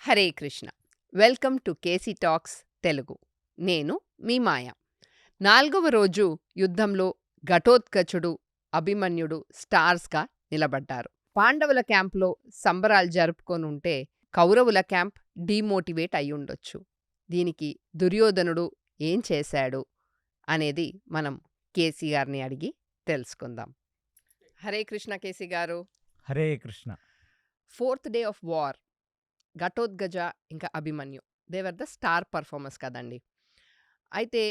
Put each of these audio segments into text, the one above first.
Hare Krishna. Welcome to KC talks Telugu. నేను మీ మాయ. 4వ రోజు యుద్ధంలో ఘటోత్కచుడు, అభిమన్యుడు స్టార్స్‌గా నిలబడ్డారు. పాండవుల క్యాంప్‌లో సంబరాలు జరుపుకొనుంటే కౌరవుల క్యాంప్ డీమోటివేట్ అయ్యుండొచ్చు. దీనికి దుర్యోధనుడు ఏం చేశాడు అనేది మనం కేసీ గారిని అడిగి తెలుసుకుందాం. హరే కృష్ణ కేసీ గారు. Hare Krishna. 4th day of war Ghatotkacha ఇంకా అభిమన్యు దేవర్ ద స్టార్ పర్ఫార్మర్స్ కదండి. అయితే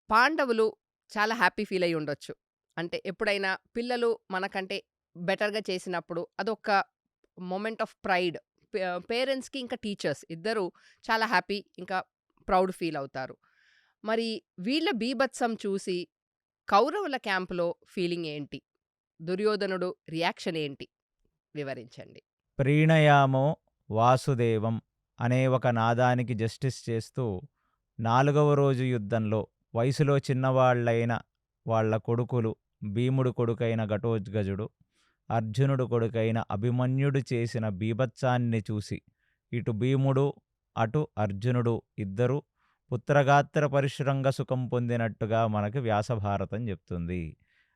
పాండవులు చాలా హ్యాపీ ఫీల్ అయ్యి ఉండొచ్చు. అంటే ఎప్పుడైనా పిల్లలు మనకంటే బెటర్‌గా చేసినప్పుడు అదొక మొమెంట్ ఆఫ్ ప్రైడ్. పేరెంట్స్‌కి ఇంకా టీచర్స్ ఇద్దరూ చాలా హ్యాపీ ఇంకా ప్రౌడ్ ఫీల్ అవుతారు. మరి వీళ్ళ బీభత్సం చూసి కౌరవుల క్యాంప్‌లో ఫీలింగ్ ఏంటి? దుర్యోధనుడు రియాక్షన్ ఏంటి? వివరించండి. ప్రీణయామో వాసుదేవం అనే ఒక నాదానికి జస్టిస్ చేస్తూ 4వ రోజు యుద్ధంలో వయసులో చిన్నవాళ్లైన వాళ్ళ కొడుకులు, భీముడు కొడుకైన ఘటోత్కచుడు, అర్జునుడు కొడుకైన అభిమన్యుడు చేసిన బీభత్సాన్ని చూసి ఇటు భీముడు అటు అర్జునుడు ఇద్దరూ పుత్రగాత్ర పరిశ్రంగ సుఖం పొందినట్టుగా మనకి వ్యాసభారతం చెప్తుంది.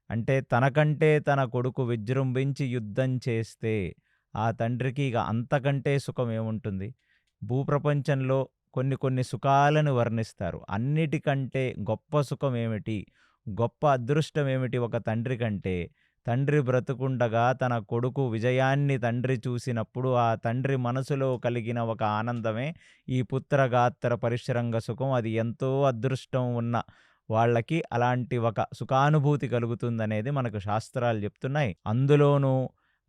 అంటే తనకంటే తన కొడుకు విజృంభించి యుద్ధం చేస్తే ఆ తండ్రికి ఇక అంతకంటే సుఖం ఏముంటుంది? భూప్రపంచంలో కొన్ని సుఖాలను వర్ణిస్తారు. అన్నిటికంటే గొప్ప సుఖం ఏమిటి? గొప్ప అదృష్టం ఏమిటి ఒక తండ్రి కంటే? తండ్రి బ్రతుకుండగా తన కొడుకు విజయాన్ని తండ్రి చూసినప్పుడు ఆ తండ్రి మనసులో కలిగిన ఒక ఆనందమే ఈ పుత్రగాత్ర పరిశ్రంగ సుఖం. అది ఎంతో అదృష్టం ఉన్న వాళ్ళకి అలాంటి ఒక సుఖానుభూతి కలుగుతుందనేది మనకు శాస్త్రాలు చెప్తున్నాయి. అందులోనూ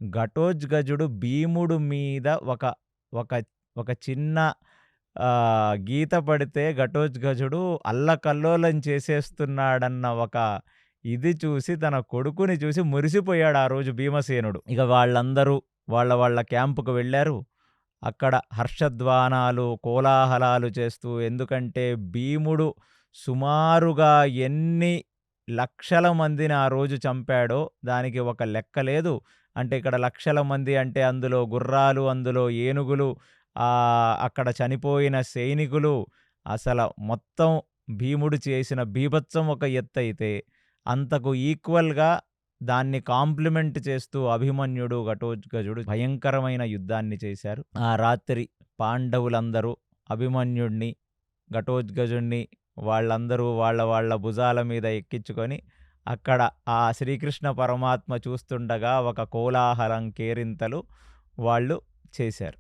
ఘటోత్కచుడు భీముడు మీద ఒక ఒక ఒక చిన్న గీత పడితే ఘటోత్కచుడు అల్లకల్లోలం చేసేస్తున్నాడన్న ఒక ఇది చూసి తన కొడుకుని చూసి మురిసిపోయాడు ఆ రోజు భీమసేనుడు. ఇక వాళ్ళందరూ వాళ్ళ క్యాంపుకు వెళ్ళారు. అక్కడ హర్షధ్వానాలు, కోలాహలాలు చేస్తూ, ఎందుకంటే భీముడు సుమారుగా ఎన్ని లక్షల మందిని ఆ రోజు చంపాడో దానికి ఒక లెక్క లేదు. అంటే ఇక్కడ లక్షల మంది అంటే అందులో గుర్రాలు, అందులో ఏనుగులు, అక్కడ చనిపోయిన సైనికులు, అసలు మొత్తం భీముడు చేసిన బీభత్సం ఒక ఎత్తైతే అంతకు ఈక్వల్గా దాన్ని కాంప్లిమెంట్ చేస్తూ అభిమన్యుడు, ఘటోత్కచుడు భయంకరమైన యుద్ధాన్ని చేశారు. ఆ రాత్రి పాండవులందరూ అభిమన్యుడిని, ఘటోత్కచుడిని వాళ్ళందరూ వాళ్ళ భుజాల మీద ఎక్కించుకొని అక్కడ ఆ శ్రీకృష్ణ పరమాత్మ చూస్తుండగా ఒక కోలాహలం, కేరింతలు వాళ్ళు చేశారు.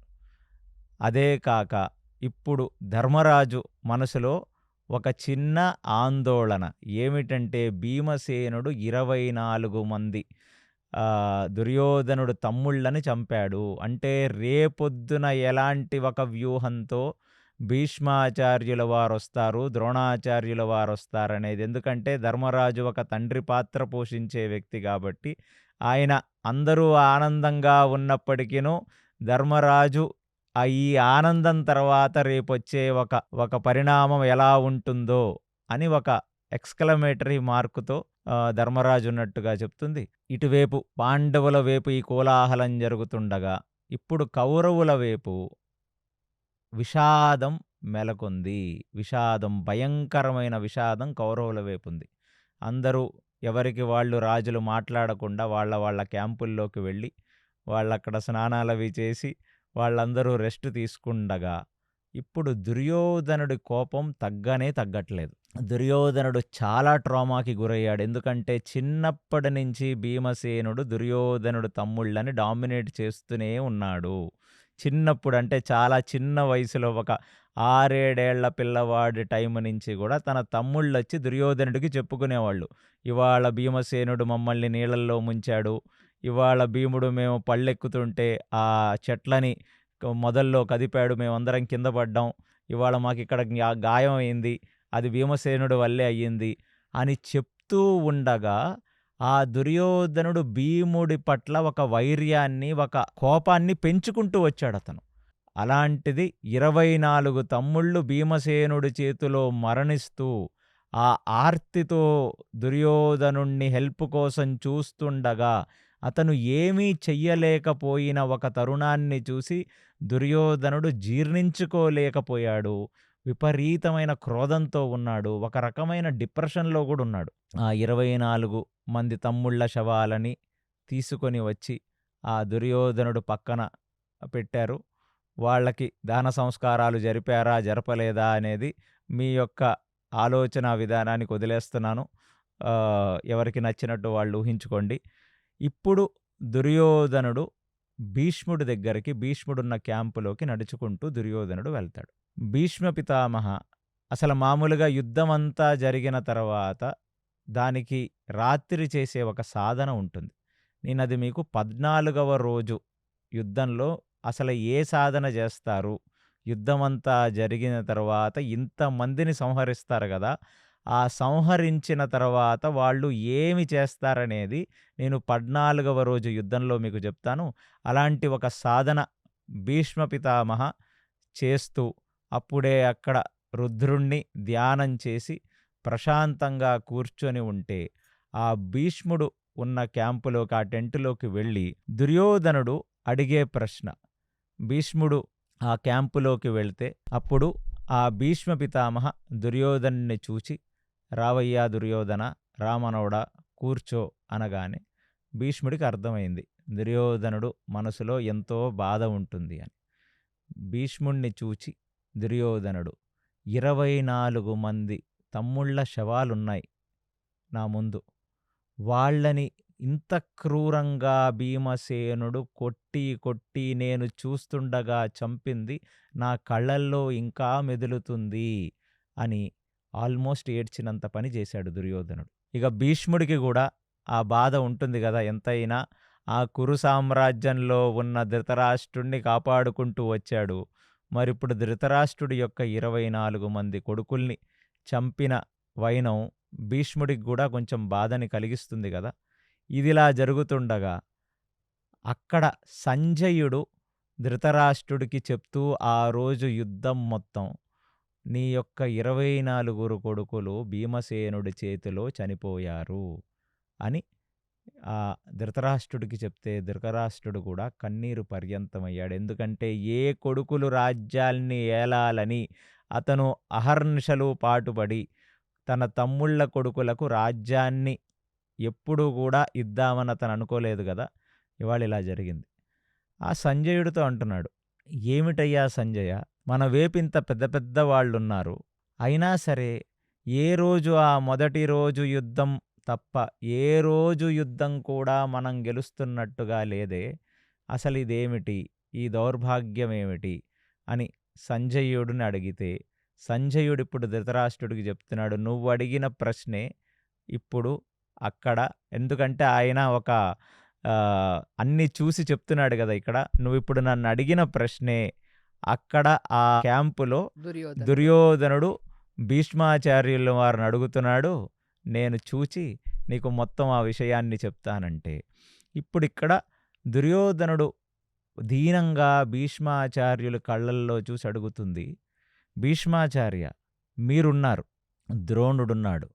అదే కాక ఇప్పుడు ధర్మరాజు మనసులో ఒక చిన్న ఆందోళన ఏమిటంటే భీమసేనుడు 24 మంది దుర్యోధనుడు తమ్ముళ్ళని చంపాడు. అంటే రేపొద్దున ఎలాంటి ఒక వ్యూహంతో భీష్మాచార్యుల వారొస్తారు, ద్రోణాచార్యుల వారొస్తారనేది. ఎందుకంటే ధర్మరాజు ఒక తండ్రి పాత్ర పోషించే వ్యక్తి కాబట్టి ఆయన అందరూ ఆనందంగా ఉన్నప్పటికీనూ ధర్మరాజు ఈ ఆనందం తర్వాత రేపొచ్చే ఒక పరిణామం ఎలా ఉంటుందో అని ఒక ఎక్స్క్లమేటరీ మార్కుతో ధర్మరాజు ఉన్నట్టుగా చెప్తుంది. ఇటువైపు పాండవుల వైపు ఈ కోలాహలం జరుగుతుండగా ఇప్పుడు కౌరవుల వైపు విషాదం మెలకొంది. విషాదం, భయంకరమైన విషాదం కౌరవుల వైపు ఉంది. అందరూ ఎవరికి వాళ్ళు రాజులు మాట్లాడకుండా వాళ్ళ క్యాంపుల్లోకి వెళ్ళి వాళ్ళక్కడ స్నానాలవి చేసి వాళ్ళందరూ రెస్ట్ తీసుకుండగా ఇప్పుడు దుర్యోధనుడి కోపం తగ్గట్లేదు. దుర్యోధనుడు చాలా ట్రామాకి గురయ్యాడు. ఎందుకంటే చిన్నప్పటి నుంచి భీమసేనుడు దుర్యోధనుడు తమ్ముళ్ళని డామినేట్ చేస్తూనే ఉన్నాడు. చిన్నప్పుడు అంటే చాలా చిన్న వయసులో ఒక 6-7 పిల్లవాడి టైం నుంచి కూడా తన తమ్ముళ్ళొచ్చి దుర్యోధనుడికి చెప్పుకునేవాళ్ళు. ఇవాళ భీమసేనుడు మమ్మల్ని నీళ్ళల్లో ముంచాడు, ఇవాళ భీముడు మేము పళ్ళెక్కుతుంటే ఆ చెట్లని మొదల్లో కదిపాడు, మేమందరం కింద పడ్డాం, ఇవాళ మాకిక్కడ గాయం అయింది, అది భీమసేనుడు వల్లే అయ్యింది అని చెప్తూ ఉండగా ఆ దుర్యోధనుడు భీముడి పట్ల ఒక వైర్యాన్ని, ఒక కోపాన్ని పెంచుకుంటూ వచ్చాడు అతను. అలాంటిది 24 తమ్ముళ్ళు భీమసేనుడి చేతిలో మరణిస్తూ ఆ ఆర్తితో దుర్యోధనుణ్ణి హెల్ప్ కోసం చూస్తుండగా అతను ఏమీ చెయ్యలేకపోయిన ఒక తరుణాన్ని చూసి దుర్యోధనుడు జీర్ణించుకోలేకపోయాడు. విపరీతమైన క్రోధంతో ఉన్నాడు. ఒక రకమైన డిప్రెషన్‌లో గూడా ఉన్నాడు. ఆ 24 మంది తమ్ముళ్ళ శవాలని తీసుకొని వచ్చి ఆ దుర్యోధనుడు పక్కన పెట్టారు. వాళ్ళకి దాన సంస్కారాలు జరిపారా? జరపలేదా? అనేది మీ యొక్క ఆలోచనా విధానానికి వదిలేస్తున్నాను. ఎవరికి నచ్చినట్టు వాళ్ళు ఊహించుకోండి. ఇప్పుడు దుర్యోధనుడు భీష్ముడి దగ్గరికి, భీష్ముడున్న క్యాంపులోకి నడుచుకుంటూ దుర్యోధనుడు వెళ్తాడు. భీష్మ పితామహ అసలు మామూలుగా యుద్ధమంతా జరిగిన తర్వాత దానికి రాత్రి చేసే ఒక సాధన ఉంటుంది. నేనది మీకు 14వ రోజు యుద్ధంలో అసలు ఏ సాధన చేస్తారు? యుద్ధమంతా జరిగిన తర్వాత ఇంతమందిని సంహరిస్తారు గదా! ఆ సంహరించిన తర్వాత వాళ్ళు ఏమి చేస్తారనేది నేను 14వ రోజు యుద్ధంలో మీకు చెప్తాను. అలాంటి ఒక సాధన భీష్మ పితామహ చేస్తూ అప్పుడే అక్కడ రుద్రుణ్ణి ధ్యానం చేసి ప్రశాంతంగా కూర్చొని ఉంటే ఆ భీష్ముడు ఉన్న క్యాంపులోకి, ఆ టెంటులోకి వెళ్ళి దుర్యోధనుడు అడిగే ప్రశ్న, భీష్ముడు ఆ క్యాంపులోకి వెళ్తే అప్పుడు ఆ భీష్మ పితామహ దుర్యోధనుని చూచి, రావయ్యా దుర్యోధన, రామనోడా కూర్చో అనగానే భీష్ముడికి అర్థమైంది దుర్యోధనుడు మనసులో ఎంతో బాధ ఉంటుంది అని. భీష్ముణ్ణి చూచి దుర్యోధనుడు 24 మంది తమ్ముళ్ళ శవాలున్నాయి నా ముందు. వాళ్ళని ఇంత క్రూరంగా భీమసేనుడు కొట్టి కొట్టి నేను చూస్తుండగా చంపింది నా కళ్ళల్లో ఇంకా మెదులుతుంది అని ఆల్మోస్ట్ ఏడ్చినంత పని చేశాడు దుర్యోధనుడు. ఇక భీష్ముడికి కూడా ఆ బాధ ఉంటుంది కదా ఎంతైనా. ఆ కురు సామ్రాజ్యంలో ఉన్న ధృతరాష్ట్రుణ్ణి కాపాడుకుంటూ వచ్చాడు. మరిప్పుడు ధృతరాష్ట్రుడి యొక్క 24 మంది కొడుకుల్ని చంపిన వైనం భీష్ముడికి కూడా కొంచెం బాధని కలిగిస్తుంది కదా. ఇదిలా జరుగుతుండగా అక్కడ సంజయుడు ధృతరాష్ట్రుడికి చెప్తూ ఆ రోజు యుద్ధం మొత్తం, నీ యొక్క 24 కొడుకులు భీమసేనుడి చేతిలో చనిపోయారు అని ఆ ధృతరాష్ట్రుడికి చెప్తే ధృతరాష్ట్రుడు కూడా కన్నీరు పర్యంతమయ్యాడు. ఎందుకంటే ఏ కొడుకులు రాజ్యాల్ని ఏలాలని అతను అహర్నిశలు పాటుపడి తన తమ్ముళ్ళ కొడుకులకు రాజ్యాన్ని ఎప్పుడూ కూడా ఇద్దామని అతను అనుకోలేదు కదా. ఇవాళ ఇలా జరిగింది. ఆ సంజయుడితో అంటున్నాడు, ఏమిటయ్యా సంజయ, మన వైపు ఇంత పెద్ద పెద్ద వాళ్ళున్నారు, అయినా సరే ఏ రోజు ఆ మొదటి రోజు యుద్ధం తప్ప ఏ రోజు యుద్ధం కూడా మనం గెలుస్తున్నట్టుగా లేదే, అసలు ఇదేమిటి, ఈ దౌర్భాగ్యమేమిటి అని సంజయుడిని అడిగితే సంజయుడు ఇప్పుడు ధృతరాష్ట్రుడికి చెప్తున్నాడు, నువ్వు అడిగిన ప్రశ్నే ఇప్పుడు అక్కడ, ఎందుకంటే ఆయన ఒక అన్నీ చూసి చెప్తున్నాడు కదా ఇక్కడ, నువ్వు ఇప్పుడు నన్ను అడిగిన ప్రశ్నే అక్కడ ఆ క్యాంపులో దుర్యోధనుడు భీష్మాచార్యుల వారిని అడుగుతున్నాడు, నేను చూచి నీకు మొత్తం ఆ విషయాన్ని చెప్తానంటే. ఇప్పుడు ఇక్కడ దుర్యోధనుడు దీనంగా భీష్మాచార్యుల కళ్ళల్లో చూసి అడుగుతుంది, భీష్మాచార్య మీరున్నారు, ద్రోణుడున్నాడు,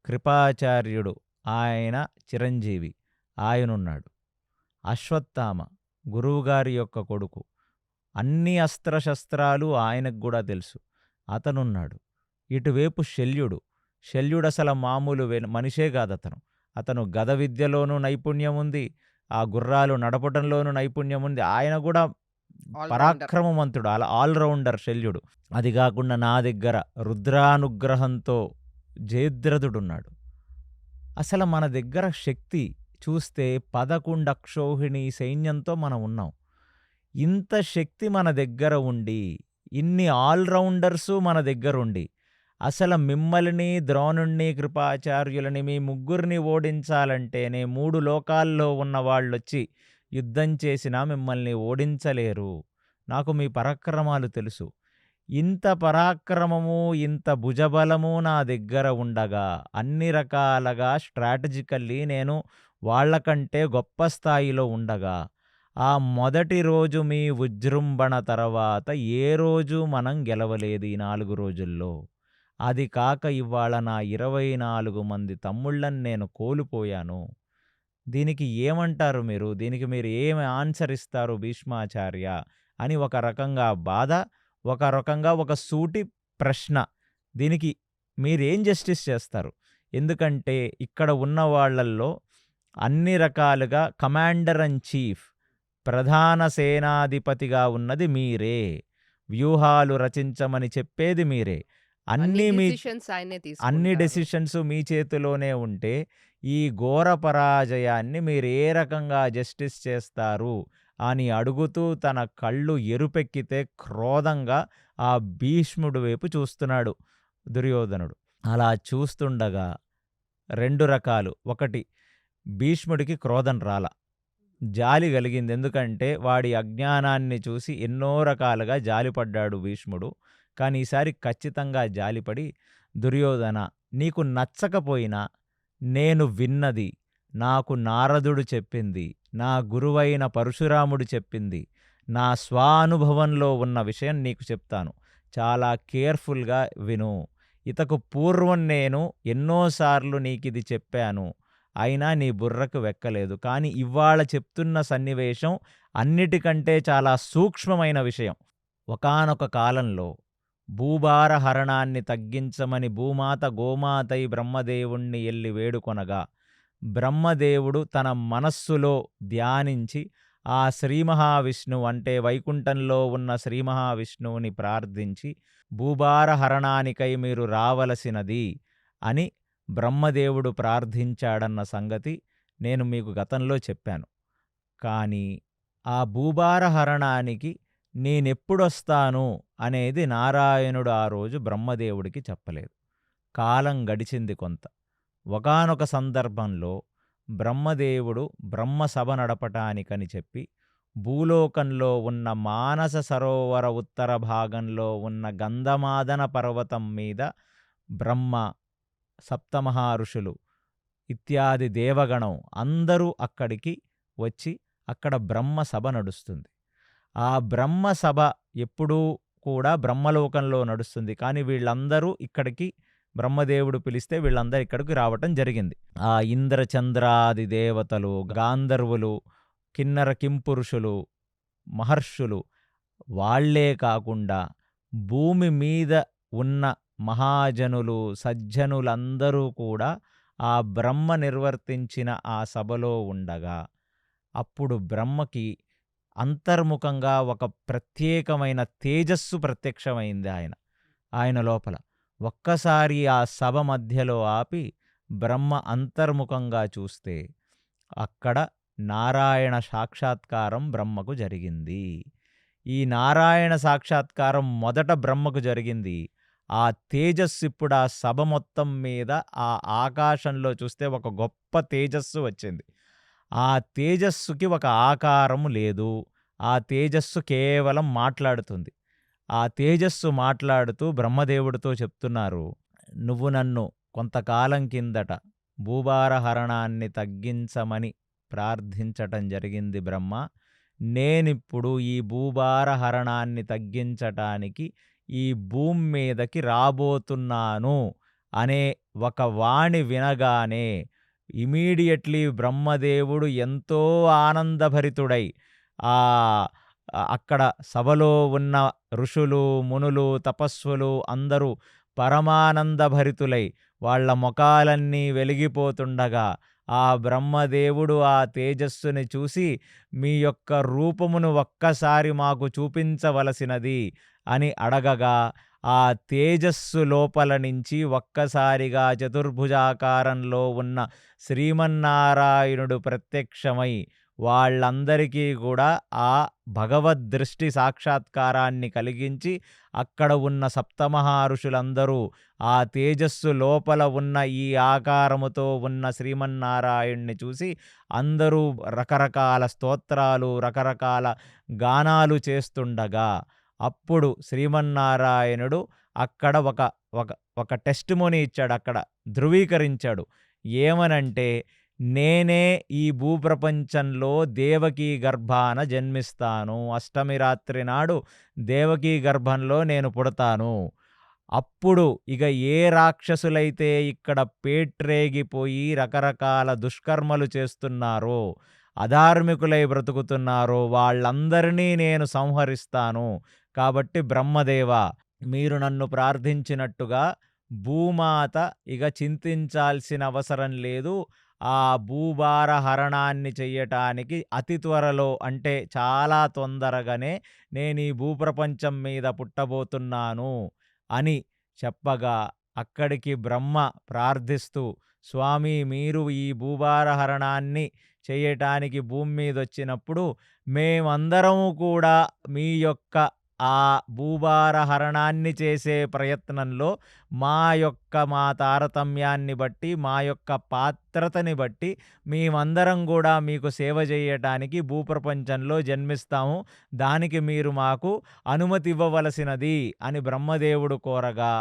కృపాచార్యుడు ఆయన చిరంజీవి ఆయనున్నాడు, అశ్వత్థామ గురువుగారి యొక్క కొడుకు, అన్ని అస్త్రశస్త్రాలు ఆయనకు కూడా తెలుసు, అతనున్నాడు. ఇటువైపు శల్యుడు అసలు మామూలు మనిషే కాదు, అతను గద విద్యలోనూ నైపుణ్యం ఉంది, ఆ గుర్రాలు నడపటంలోనూ నైపుణ్యం ఉంది, ఆయన కూడా పరాక్రమవంతుడు, అలా ఆల్రౌండర్ శల్యుడు. అది కాకుండా నా దగ్గర రుద్రానుగ్రహంతో జయద్రథుడున్నాడు. అసలు మన దగ్గర శక్తి చూస్తే 11 అక్షౌహిణి సైన్యంతో మనం ఉన్నాం. ఇంత శక్తి మన దగ్గర ఉండి, ఇన్ని ఆల్రౌండర్సు మన దగ్గరుండి, అసలు మిమ్మల్ని, ద్రోణుణ్ణి, కృపాచార్యులని మీ ముగ్గురిని ఓడించాలంటేనే 3 లోకాల్లో ఉన్న వాళ్ళొచ్చి యుద్ధం చేసినా మిమ్మల్ని ఓడించలేరు. నాకు మీ పరాక్రమాలు తెలుసు. ఇంత పరాక్రమము, ఇంత భుజబలము నా దగ్గర ఉండగా, అన్ని రకాలుగా స్ట్రాటజికల్లీ నేను వాళ్ళకంటే గొప్ప స్థాయిలో ఉండగా, ఆ మొదటి రోజు మీ విజృంభణ తర్వాత ఏ రోజు మనం గెలవలేదు ఈ 4 రోజుల్లో. అది కాక ఇవాళ నా 24 మంది తమ్ముళ్ళని నేను కోల్పోయాను. దీనికి ఏమంటారు మీరు? దీనికి మీరు ఏమి ఆన్సర్ ఇస్తారు భీష్మాచార్య అని ఒక రకంగా బాధ, ఒక రకంగా ఒక సూటి ప్రశ్న. దీనికి మీరేం జస్టిస్ చేస్తారు? ఎందుకంటే ఇక్కడ ఉన్న వాళ్ళల్లో అన్ని రకాలుగా కమాండర్ ఇన్ చీఫ్, ప్రధాన సేనాధిపతిగా ఉన్నది మీరే. వ్యూహాలు రచించమని చెప్పేది మీరే. అన్ని అన్నీ మీ డిసిషన్స్ ఆయనే అన్ని తీసుకుంటారు. డెసిషన్స్ మీ చేతిలోనే ఉంటే, ఈ ఘోర పరాజయాన్ని మీరు ఏ రకంగా జస్టిస్ చేస్తారు అని అడుగుతూ తన కళ్ళు ఎరుపెక్కితే క్రోధంగా ఆ భీష్ముడి వైపు చూస్తున్నాడు దుర్యోధనుడు. అలా చూస్తుండగా 2 రకాలు. ఒకటి, భీష్ముడికి క్రోధం రాల. జాలి కలిగింది. ఎందుకంటే వాడి అజ్ఞానాన్ని చూసి ఎన్నో రకాలుగా జాలిపడ్డాడు భీష్ముడు. కానీ ఈసారి ఖచ్చితంగా జాలిపడి, దుర్యోధన, నీకు నచ్చకపోయినా నేను విన్నది, నాకు నారదుడు చెప్పింది, నా గురువైన పరశురాముడు చెప్పింది, నా స్వానుభవంలో ఉన్న విషయం నీకు చెప్తాను. చాలా కేర్ఫుల్గా విను. ఇతకు పూర్వం నేను ఎన్నోసార్లు నీకిది చెప్పాను. అయినా నీ బుర్రకు వెక్కలేదు. కానీ ఇవాళ చెప్తున్న సన్నివేశం అన్నిటికంటే చాలా సూక్ష్మమైన విషయం. ఒకానొక కాలంలో భూభార హరణాన్ని తగ్గించమని భూమాత గోమాతై బ్రహ్మదేవుణ్ణి ఎల్లి వేడుకొనగా, బ్రహ్మదేవుడు తన మనస్సులో ధ్యానించి ఆ శ్రీ మహావిష్ణువు అంటే వైకుంఠంలో ఉన్న శ్రీ మహావిష్ణువుని ప్రార్థించి, భూభార హరణానికై మీరు రావలసినది అని బ్రహ్మదేవుడు ప్రార్థించాడన్న సంగతి నేను మీకు గతంలో చెప్పాను. కానీ ఆ భూభార హరణానికి నేనెప్పుడొస్తాను అనేది నారాయణుడు ఆ రోజు బ్రహ్మదేవుడికి చెప్పలేదు. కాలం గడిచింది కొంత. ఒకానొక సందర్భంలో బ్రహ్మదేవుడు బ్రహ్మసభ నడపటానికని చెప్పి భూలోకంలో ఉన్న మానస సరోవర ఉత్తర భాగంలో ఉన్న గంధమాదన పర్వతం మీద బ్రహ్మ, సప్తమహర్షులు ఇత్యాది దేవగణం అందరూ అక్కడికి వచ్చి అక్కడ బ్రహ్మసభ నడుస్తుంది. ఆ బ్రహ్మసభ ఎప్పుడూ కూడా బ్రహ్మలోకంలో నడుస్తుంది. కానీ వీళ్ళందరూ ఇక్కడికి బ్రహ్మదేవుడు పిలిస్తే వీళ్ళందరూ ఇక్కడికి రావటం జరిగింది. ఆ ఇంద్రచంద్రాది దేవతలు, గాంధర్వులు, కిన్నర కింపురుషులు, మహర్షులు వాళ్ళే కాకుండా భూమి మీద ఉన్న మహాజనులు, సజ్జనులందరూ కూడా ఆ బ్రహ్మ నిర్వర్తించిన ఆ సభలో ఉండగా, అప్పుడు బ్రహ్మకి అంతర్ముఖంగా ఒక ప్రత్యేకమైన తేజస్సు ప్రత్యక్షమైంది ఆయన లోపల. ఒక్కసారి ఆ సభ మధ్యలో ఆపి బ్రహ్మ అంతర్ముఖంగా చూస్తే అక్కడ నారాయణ సాక్షాత్కారం బ్రహ్మకు జరిగింది. ఈ నారాయణ సాక్షాత్కారం మొదట బ్రహ్మకు జరిగింది. ఆ తేజస్సు ఇప్పుడు ఆ సభ మొత్తం మీద ఆ ఆకాశంలో చూస్తే ఒక గొప్ప తేజస్సు వచ్చింది. ఆ తేజస్సుకి ఒక ఆకారము లేదు. ఆ తేజస్సు కేవలం మాట్లాడుతుంది. ఆ తేజస్సు మాట్లాడుతూ బ్రహ్మదేవుడితో చెప్తున్నారు, నువ్వు నన్ను కొంతకాలం కిందట భూభార హరణాన్ని తగ్గించమని ప్రార్థించటం జరిగింది బ్రహ్మ. నేనిప్పుడు ఈ భూభార హరణాన్ని తగ్గించటానికి ఈ భూమి మీదకి రాబోతున్నాను అనే ఒక వాణి వినగానే ఇమీడియట్లీ బ్రహ్మదేవుడు ఎంతో ఆనందభరితుడై ఆ అక్కడ సభలో ఉన్న ఋషులు, మునులు, తపస్సులు అందరూ పరమానందభరితులై వాళ్ళ మొఖాలన్నీ వెలిగిపోతుండగా ఆ బ్రహ్మదేవుడు ఆ తేజస్సుని చూసి, మీ యొక్క రూపమును ఒక్కసారి మాకు చూపించవలసినది అని అడగగా, ఆ తేజస్సు లోపల నుంచి ఒక్కసారిగా చతుర్భుజాకారంలో ఉన్న శ్రీమన్నారాయణుడు ప్రత్యక్షమై వాళ్ళందరికీ కూడా ఆ భగవద్దృష్టి సాక్షాత్కారాన్ని కలిగించి, అక్కడ ఉన్న సప్తమహర్షులందరూ ఆ తేజస్సు లోపల ఉన్న ఈ ఆకారముతో ఉన్న శ్రీమన్నారాయణ్ణి చూసి అందరూ రకరకాల స్తోత్రాలు, రకరకాల గానాలు చేస్తుండగా, అప్పుడు శ్రీమన్నారాయణుడు అక్కడ ఒక ఒక ఒక టెస్టిమోనీ ఇచ్చాడు. అక్కడ ధృవీకరించాడు. ఏమనంటే, నేనే ఈ భూప్రపంచంలో దేవకీ గర్భాన జన్మిస్తాను. అష్టమి రాత్రి నాడు దేవకీ గర్భంలో నేను పుడతాను. అప్పుడు ఇక ఏ రాక్షసులైతే ఇక్కడ పేట్రేగిపోయి రకరకాల దుష్కర్మలు చేస్తున్నారో అధార్మికులై బ్రతుకుతున్నారో వాళ్ళందరినీ నేను సంహరిస్తాను. కాబట్టి బ్రహ్మదేవా, మీరు నన్ను ప్రార్థించినట్టుగా భూమాత ఇక చింతించాల్సిన అవసరం లేదు. ఆ భూభార హరణాన్ని చెయ్యటానికి అతి త్వరలో అంటే చాలా తొందరగానే నేను ఈ భూప్రపంచం మీద పుట్టబోతున్నాను అని చెప్పగా అక్కడికి బ్రహ్మ ప్రార్థిస్తూ, స్వామి మీరు ఈ భూభార హరణాన్ని చేయటానికి భూమి మీదొచ్చినప్పుడు మేమందరము కూడా మీ యొక్క ఆ భూభార హరణాన్ని చేసే ప్రయత్నంలో మా తారతమ్యాన్ని బట్టి, మా యొక్క పాత్రతని బట్టి మేమందరం గూడా మీకు సేవ జేయటానికి భూప్రపంచంలో జన్మిస్తాము. దానికి మీరు మాకు అనుమతి ఇవ్వవలసినది అని బ్రహ్మదేవుడు కోరగా,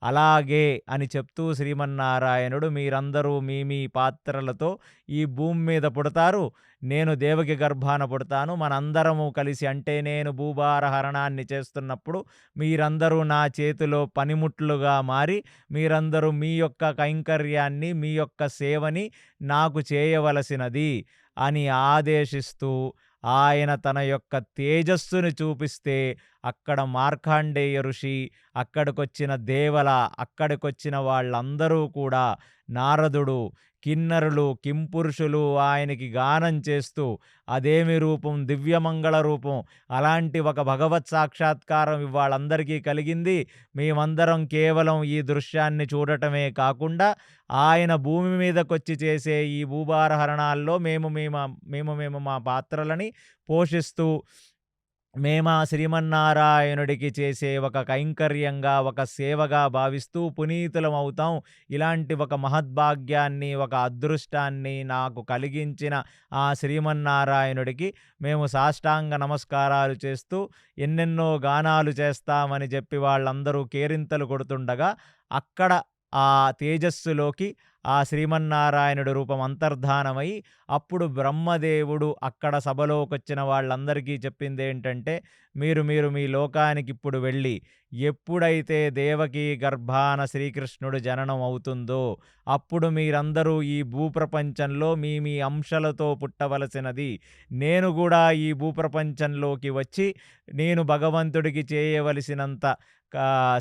అలాగే అని చెప్తూ శ్రీమన్నారాయణుడు మీరందరూ మీ మీ పాత్రలతో ఈ భూమి మీద పుడతారు. నేను దేవకి గర్భాన పుడతాను. మనందరము కలిసి అంటే నేను భూభార హరణాన్ని చేస్తున్నప్పుడు మీరందరూ నా చేతిలో పనిముట్లుగా మారి మీరందరూ మీ యొక్క కైంకర్యాన్ని, మీ యొక్క సేవని నాకు చేయవలసినది అని ఆదేశిస్తూ ఆయన తన యొక్క తేజస్సుని చూపిస్తే అక్కడ మార్కండేయ ఋషి, అక్కడికొచ్చిన దేవల, అక్కడికొచ్చిన వాళ్ళందరూ కూడా నారదుడు, కిన్నరులు, కింపురుషులు ఆయనకి గానం చేస్తూ అదేమి రూపం, దివ్యమంగళ రూపం, అలాంటి ఒక భగవత్ సాక్షాత్కారం ఇవాళందరికీ కలిగింది. మేమందరం కేవలం ఈ దృశ్యాన్ని చూడటమే కాకుండా ఆయన భూమి మీదకొచ్చి చేసే ఈ భూభారహరణాల్లో మేము మా పాత్రలని పోషిస్తూ మేమా శ్రీమన్నారాయణుడికి చేసే ఒక కైంకర్యంగా, ఒక సేవగా భావిస్తూ పునీతులమవుతాం. ఇలాంటి ఒక మహద్భాగ్యాన్ని, ఒక అదృష్టాన్ని నాకు కలిగించిన ఆ శ్రీమన్నారాయణుడికి మేము సాష్టాంగ నమస్కారాలు చేస్తూ ఎన్నెన్నో గానాలు చేస్తామని చెప్పి వాళ్ళందరూ కేరింతలు కొడుతుండగా, అక్కడ ఆ తేజస్సులోకి ఆ శ్రీమన్నారాయణుడి రూపం అంతర్ధానమై అప్పుడు బ్రహ్మదేవుడు అక్కడ సభలోకొచ్చిన వాళ్ళందరికీ చెప్పిందేంటంటే, మీరు మీ లోకానికిప్పుడు వెళ్ళి ఎప్పుడైతే దేవకీ గర్భాన శ్రీకృష్ణుడు జననం అవుతుందో అప్పుడు మీరందరూ ఈ భూప్రపంచంలో మీ అంశలతో పుట్టవలసినది. నేను కూడా ఈ భూప్రపంచంలోకి వచ్చి నేను భగవంతుడికి చేయవలసినంత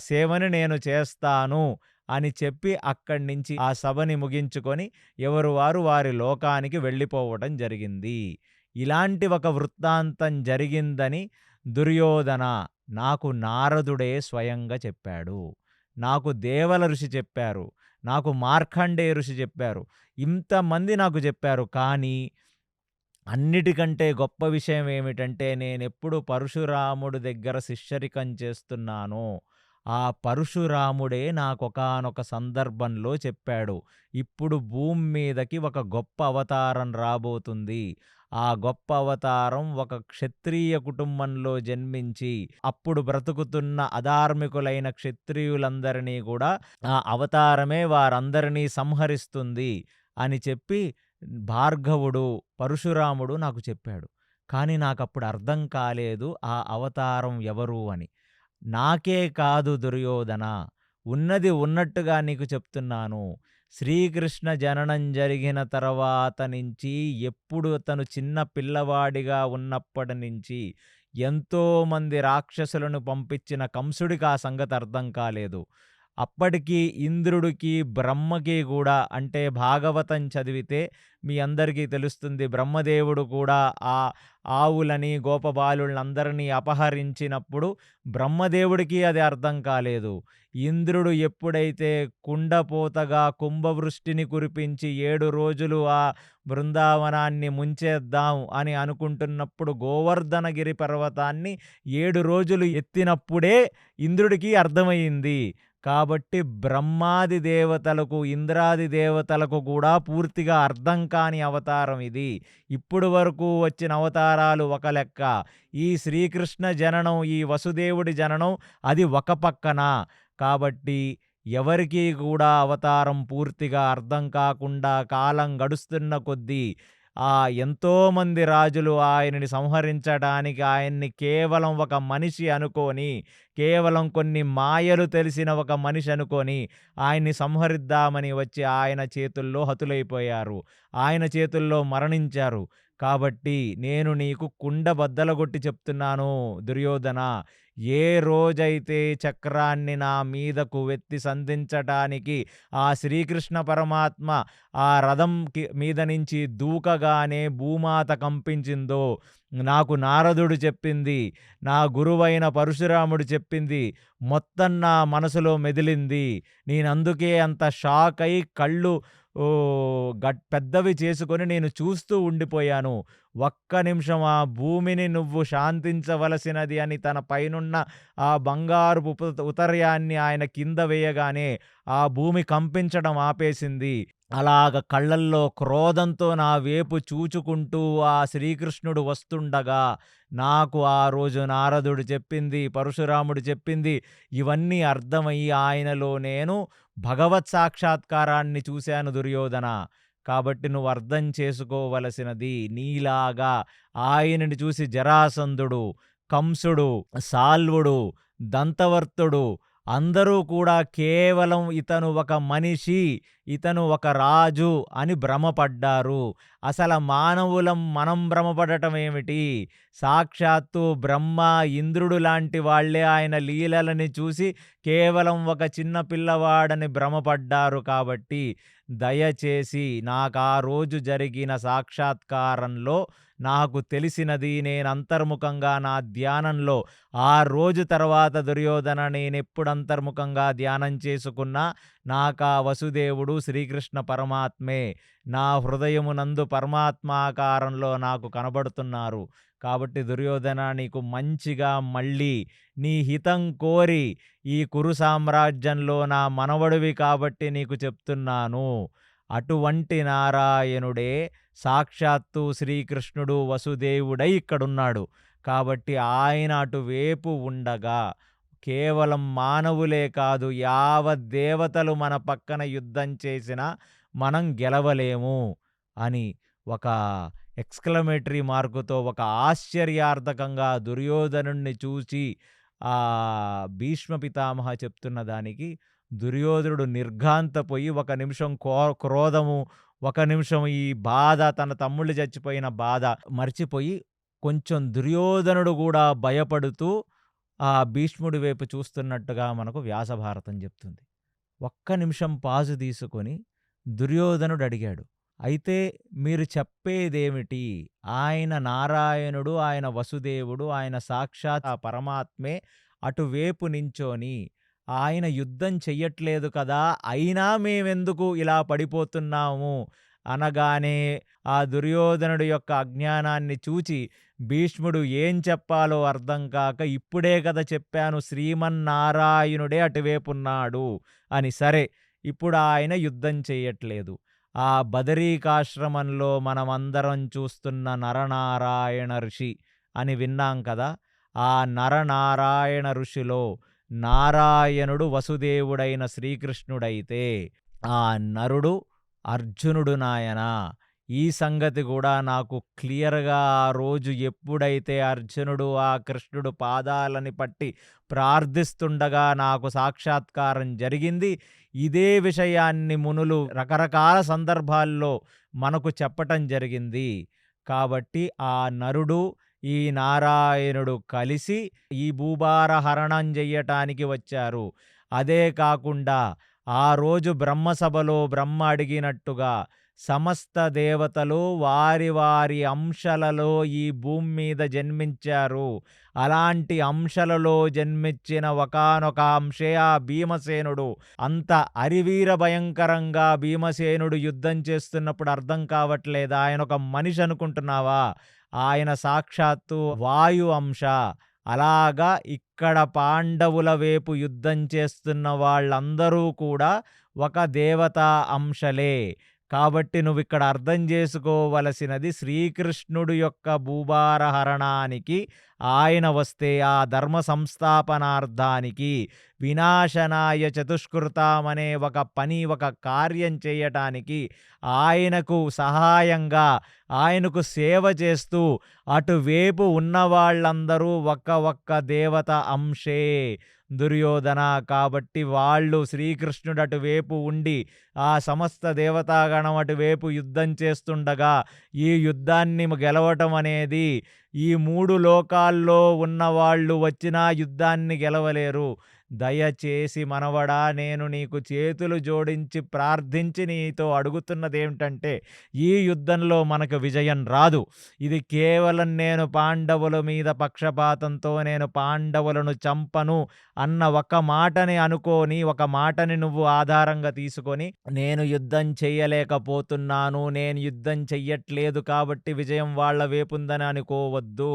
సేవని నేను చేస్తాను అని చెప్పి అక్కడి నుంచి ఆ సభని ముగించుకొని ఎవరు వారు వారి లోకానికి వెళ్ళిపోవటం జరిగింది. ఇలాంటి ఒక వృత్తాంతం జరిగిందని దుర్యోధన నాకు నారదుడే స్వయంగా చెప్పాడు. నాకు దేవల ఋషి చెప్పారు. నాకు మార్కండేయ ఋషి చెప్పారు. ఇంతమంది నాకు చెప్పారు. కానీ అన్నిటికంటే గొప్ప విషయం ఏమిటంటే నేనెప్పుడు పరశురాముడి దగ్గర శిష్యరికం చేస్తున్నానో ఆ పరశురాముడే నాకొకానొక సందర్భంలో చెప్పాడు. ఇప్పుడు భూమి మీదకి ఒక గొప్ప అవతారం రాబోతుంది. ఆ గొప్ప అవతారం ఒక క్షత్రియ కుటుంబంలో జన్మించి అప్పుడు బ్రతుకుతున్న అధార్మికులైన క్షత్రియులందరినీ కూడా ఆ అవతారమే వారందరినీ సంహరిస్తుంది అని చెప్పి భార్గవుడు, పరశురాముడు నాకు చెప్పాడు. కానీ నాకప్పుడు అర్థం కాలేదు ఆ అవతారం ఎవరు అని. నాకే కాదు దుర్యోధన, ఉన్నది ఉన్నట్టుగా నీకు చెప్తున్నాను. శ్రీకృష్ణ జననం జరిగిన తర్వాత నుంచి ఎప్పుడు అతను చిన్న పిల్లవాడిగా ఉన్నప్పటి నుంచి ఎంతోమంది రాక్షసులను పంపించిన కంసుడికి ఆ సంగతి అర్థం కాలేదు. అప్పటికి ఇంద్రుడికి, బ్రహ్మకి కూడా అంటే భాగవతం చదివితే మీ అందరికీ తెలుస్తుంది. బ్రహ్మదేవుడు కూడా ఆ ఆవులని, గోపబాలులందరినీ అపహరించినప్పుడు బ్రహ్మదేవుడికి అది అర్థం కాలేదు. ఇంద్రుడు ఎప్పుడైతే కుండపోతగా కుంభవృష్టిని కురిపించి 7 రోజులు ఆ బృందావనాన్ని ముంచేద్దాం అని అనుకుంటున్నప్పుడు గోవర్ధనగిరి పర్వతాన్ని 7 రోజులు ఎత్తినప్పుడే ఇంద్రుడికి అర్థమయింది. కాబట్టి బ్రహ్మాది దేవతలకు, ఇంద్రాది దేవతలకు కూడా పూర్తిగా అర్థం కాని అవతారం ఇది. ఇప్పుడు వరకు వచ్చిన అవతారాలు ఒక లెక్క. ఈ శ్రీకృష్ణ జననం, ఈ వసుదేవుడి జననం అది ఒక పక్కన. కాబట్టి ఎవరికీ కూడా అవతారం పూర్తిగా అర్థం కాకుండా కాలం గడుస్తున్న కొద్దీ ఎంతోమంది రాజులు ఆయనని సంహరించడానికి ఆయన్ని కేవలం ఒక మనిషి అనుకోని, కేవలం కొన్ని మాయలు తెలిసిన ఒక మనిషి అనుకోని ఆయన్ని సంహరిద్దామని వచ్చి ఆయన చేతుల్లో హతులైపోయారు. ఆయన చేతుల్లో మరణించారు. కాబట్టి నేను నీకు కుండ బద్దలగొట్టి చెప్తున్నాను దుర్యోధన, ఏ రోజైతే చక్రాన్ని నా మీదకు వెత్తి సంధించటానికి ఆ శ్రీకృష్ణ పరమాత్మ ఆ రథంకి మీద నుంచి దూకగానే భూమాత కంపించిందో, నాకు నారదుడు చెప్పింది, నా గురువైన పరశురాముడు చెప్పింది, మొత్తం నా మనసులో మెదిలింది. నేనందుకే అంత షాక్ అయి కళ్ళు పెద్దవి చేసుకొని నేను చూస్తూ ఉండిపోయాను. ఒక్క నిమిషం ఆ భూమిని నువ్వు శాంతించవలసినది అని తన పైనున్న ఆ బంగారుపు ఉతర్యాన్ని ఆయన కింద వేయగానే ఆ భూమి కంపించడం ఆపేసింది. అలాగ కళ్ళల్లో క్రోధంతో నా వేపు చూచుకుంటూ ఆ శ్రీకృష్ణుడు వస్తుండగా నాకు ఆ రోజు నారదుడు చెప్పింది, పరశురాముడు చెప్పింది ఇవన్నీ అర్థమయ్యి ఆయనలో నేను భగవత్ సాక్షాత్కారాన్ని చూశాను దుర్యోధన. కాబట్టి నువ్వు అర్థం చేసుకోవలసినది, నీలాగా ఆయనని చూసి జరాసంధుడు, కంసుడు, సాల్వుడు, దంతవర్తుడు అందరూ కూడా కేవలం ఇతను ఒక మనిషి, ఇతను ఒక రాజు అని భ్రమపడ్డారు. అసలు మానవులం మనం భ్రమపడటం ఏమిటి? సాక్షాత్తు బ్రహ్మ, ఇంద్రుడు లాంటి వాళ్ళే ఆయన లీలలని చూసి కేవలం ఒక చిన్న పిల్లవాడని భ్రమపడ్డారు. కాబట్టి దయచేసి నాకా రోజు జరిగిన సాక్షాత్కారంలో నాకు తెలిసినది, నేను అంతర్ముఖంగా నా ధ్యానంలో ఆ రోజు తర్వాత దుర్యోధన నేనెప్పుడు అంతర్ముఖంగా ధ్యానం చేసుకున్నా నాకా వసుదేవుడు శ్రీకృష్ణ పరమాత్మే నా హృదయమునందు పరమాత్మాకారంలో నాకు కనబడుతున్నారు. కాబట్టి దుర్యోధన, నీకు మంచిగా మళ్ళీ నీ హితం కోరి ఈ కురు సామ్రాజ్యంలో నా మనవడివి కాబట్టి నీకు చెప్తున్నాను. అటువంటి నారాయణుడే సాక్షాత్తు శ్రీకృష్ణుడు వసుదేవుడై ఇక్కడున్నాడు. కాబట్టి ఆయన అటువేపు ఉండగా కేవలం మానవులే కాదు, యావత్ దేవతలు మన పక్కన యుద్ధం చేసినా మనం గెలవలేము అని ఒక ఎక్స్‌క్లమేటరీ మార్కుతో, ఒక ఆశ్చర్యార్థకంగా దుర్యోధనుణ్ణి చూచి భీష్మ పితామహ చెప్తున్న దానికి దుర్యోధనుడు నిర్ఘాంతపోయి ఒక నిమిషం క్రోధము, ఒక నిమిషం ఈ బాధ, తన తమ్ముళ్ళు చచ్చిపోయిన బాధ మర్చిపోయి కొంచెం దుర్యోధనుడు కూడా భయపడుతూ ఆ భీష్ముడి వైపు చూస్తున్నట్టుగా మనకు వ్యాసభారతం చెప్తుంది. ఒక్క నిమిషం పాజు తీసుకొని దుర్యోధనుడు అడిగాడు, అయితే మీరు చెప్పేదేమిటి? ఆయన నారాయణుడు, ఆయన వసుదేవుడు, ఆయన సాక్షాత్ ఆ పరమాత్మే అటువేపు నించోని ఆయన యుద్ధం చెయ్యట్లేదు కదా, అయినా మేమెందుకు ఇలా పడిపోతున్నాము అనగానే ఆ దుర్యోధనుడు యొక్క అజ్ఞానాన్ని చూచి భీష్ముడు ఏం చెప్పాలో అర్థం కాక, ఇప్పుడే కదా చెప్పాను శ్రీమన్నారాయణుడే అటువేపున్నాడు అని. సరే, ఇప్పుడు ఆయన యుద్ధం చెయ్యట్లేదు. ఆ బదరీకాశ్రమంలో మనమందరం చూస్తున్న నరనారాయణ ఋషి అని విన్నాం కదా, ఆ నరనారాయణ ఋషిలో నారాయణుడు వసుదేవుడైన శ్రీకృష్ణుడైతే ఆ నరుడు అర్జునుడు నాయనా. ఈ సంగతి కూడా నాకు క్లియర్‌గా ఆ రోజు ఎప్పుడైతే అర్జునుడు ఆ కృష్ణుడు పాదాలని పట్టి ప్రార్థిస్తుండగా నాకు సాక్షాత్కారం జరిగింది. ఇదే విషయాన్ని మునులు రకరకాల సందర్భాల్లో మనకు చెప్పటం జరిగింది. కాబట్టి ఆ నరుడు, ఈ నారాయణుడు కలిసి ఈ భూభార హరణం చెయ్యటానికి వచ్చారు. అదే కాకుండా ఆ రోజు బ్రహ్మసభలో బ్రహ్మ అడిగినట్టుగా సమస్త దేవతలు వారి వారి అంశలలో ఈ భూమి మీద జన్మించారు. అలాంటి అంశలలో జన్మించిన ఒకానొక అంశే ఆ భీమసేనుడు. అంత అరివీర భయంకరంగా భీమసేనుడు యుద్ధం చేస్తున్నప్పుడు అర్థం కావట్లేదా? ఆయన ఒక మనిషి అనుకుంటున్నావా? ఆయన సాక్షాత్తు వాయు అంశ. అలాగా ఇక్కడ పాండవుల వైపు యుద్ధం చేస్తున్న వాళ్ళందరూ కూడా ఒక దేవతా అంశలే. కాబట్టి నువ్విక్కడ అర్థం చేసుకోవలసినది, శ్రీకృష్ణుడు యొక్క భూభార హరణానికి ఆయన వస్తే ఆ ధర్మ సంస్థాపనార్థానికి, వినాశనాయ చతుష్కృతామనే ఒక పని, ఒక కార్యం చేయటానికి ఆయనకు సహాయంగా, ఆయనకు సేవ చేస్తూ అటువేపు ఉన్నవాళ్ళందరూ ఒక్క దేవత అంశే. దుర్యోధన. కాబట్టి వాళ్ళు శ్రీకృష్ణుడు అటువైపు ఉండి ఆ సమస్త దేవతాగణం అటువైపు యుద్ధం చేస్తుండగా ఈ యుద్ధాన్ని గెలవటం అనేది ఈ 3 లోకాల్లో ఉన్నవాళ్ళు వచ్చినా యుద్ధాన్ని గెలవలేరు. దయచేసి మనవడా, నేను నీకు చేతులు జోడించి ప్రార్థించి నీతో అడుగుతున్నదేమిటంటే, ఈ యుద్ధంలో మనకు విజయం రాదు. ఇది కేవలం నేను పాండవుల మీద పక్షపాతంతో నేను పాండవులను చంపను అన్న ఒక మాటని అనుకోని, ఒక మాటని నువ్వు ఆధారంగా తీసుకొని, నేను యుద్ధం చెయ్యలేకపోతున్నాను, నేను యుద్ధం చెయ్యట్లేదు కాబట్టి విజయం వాళ్ళ వైపుందని అనుకోవద్దు.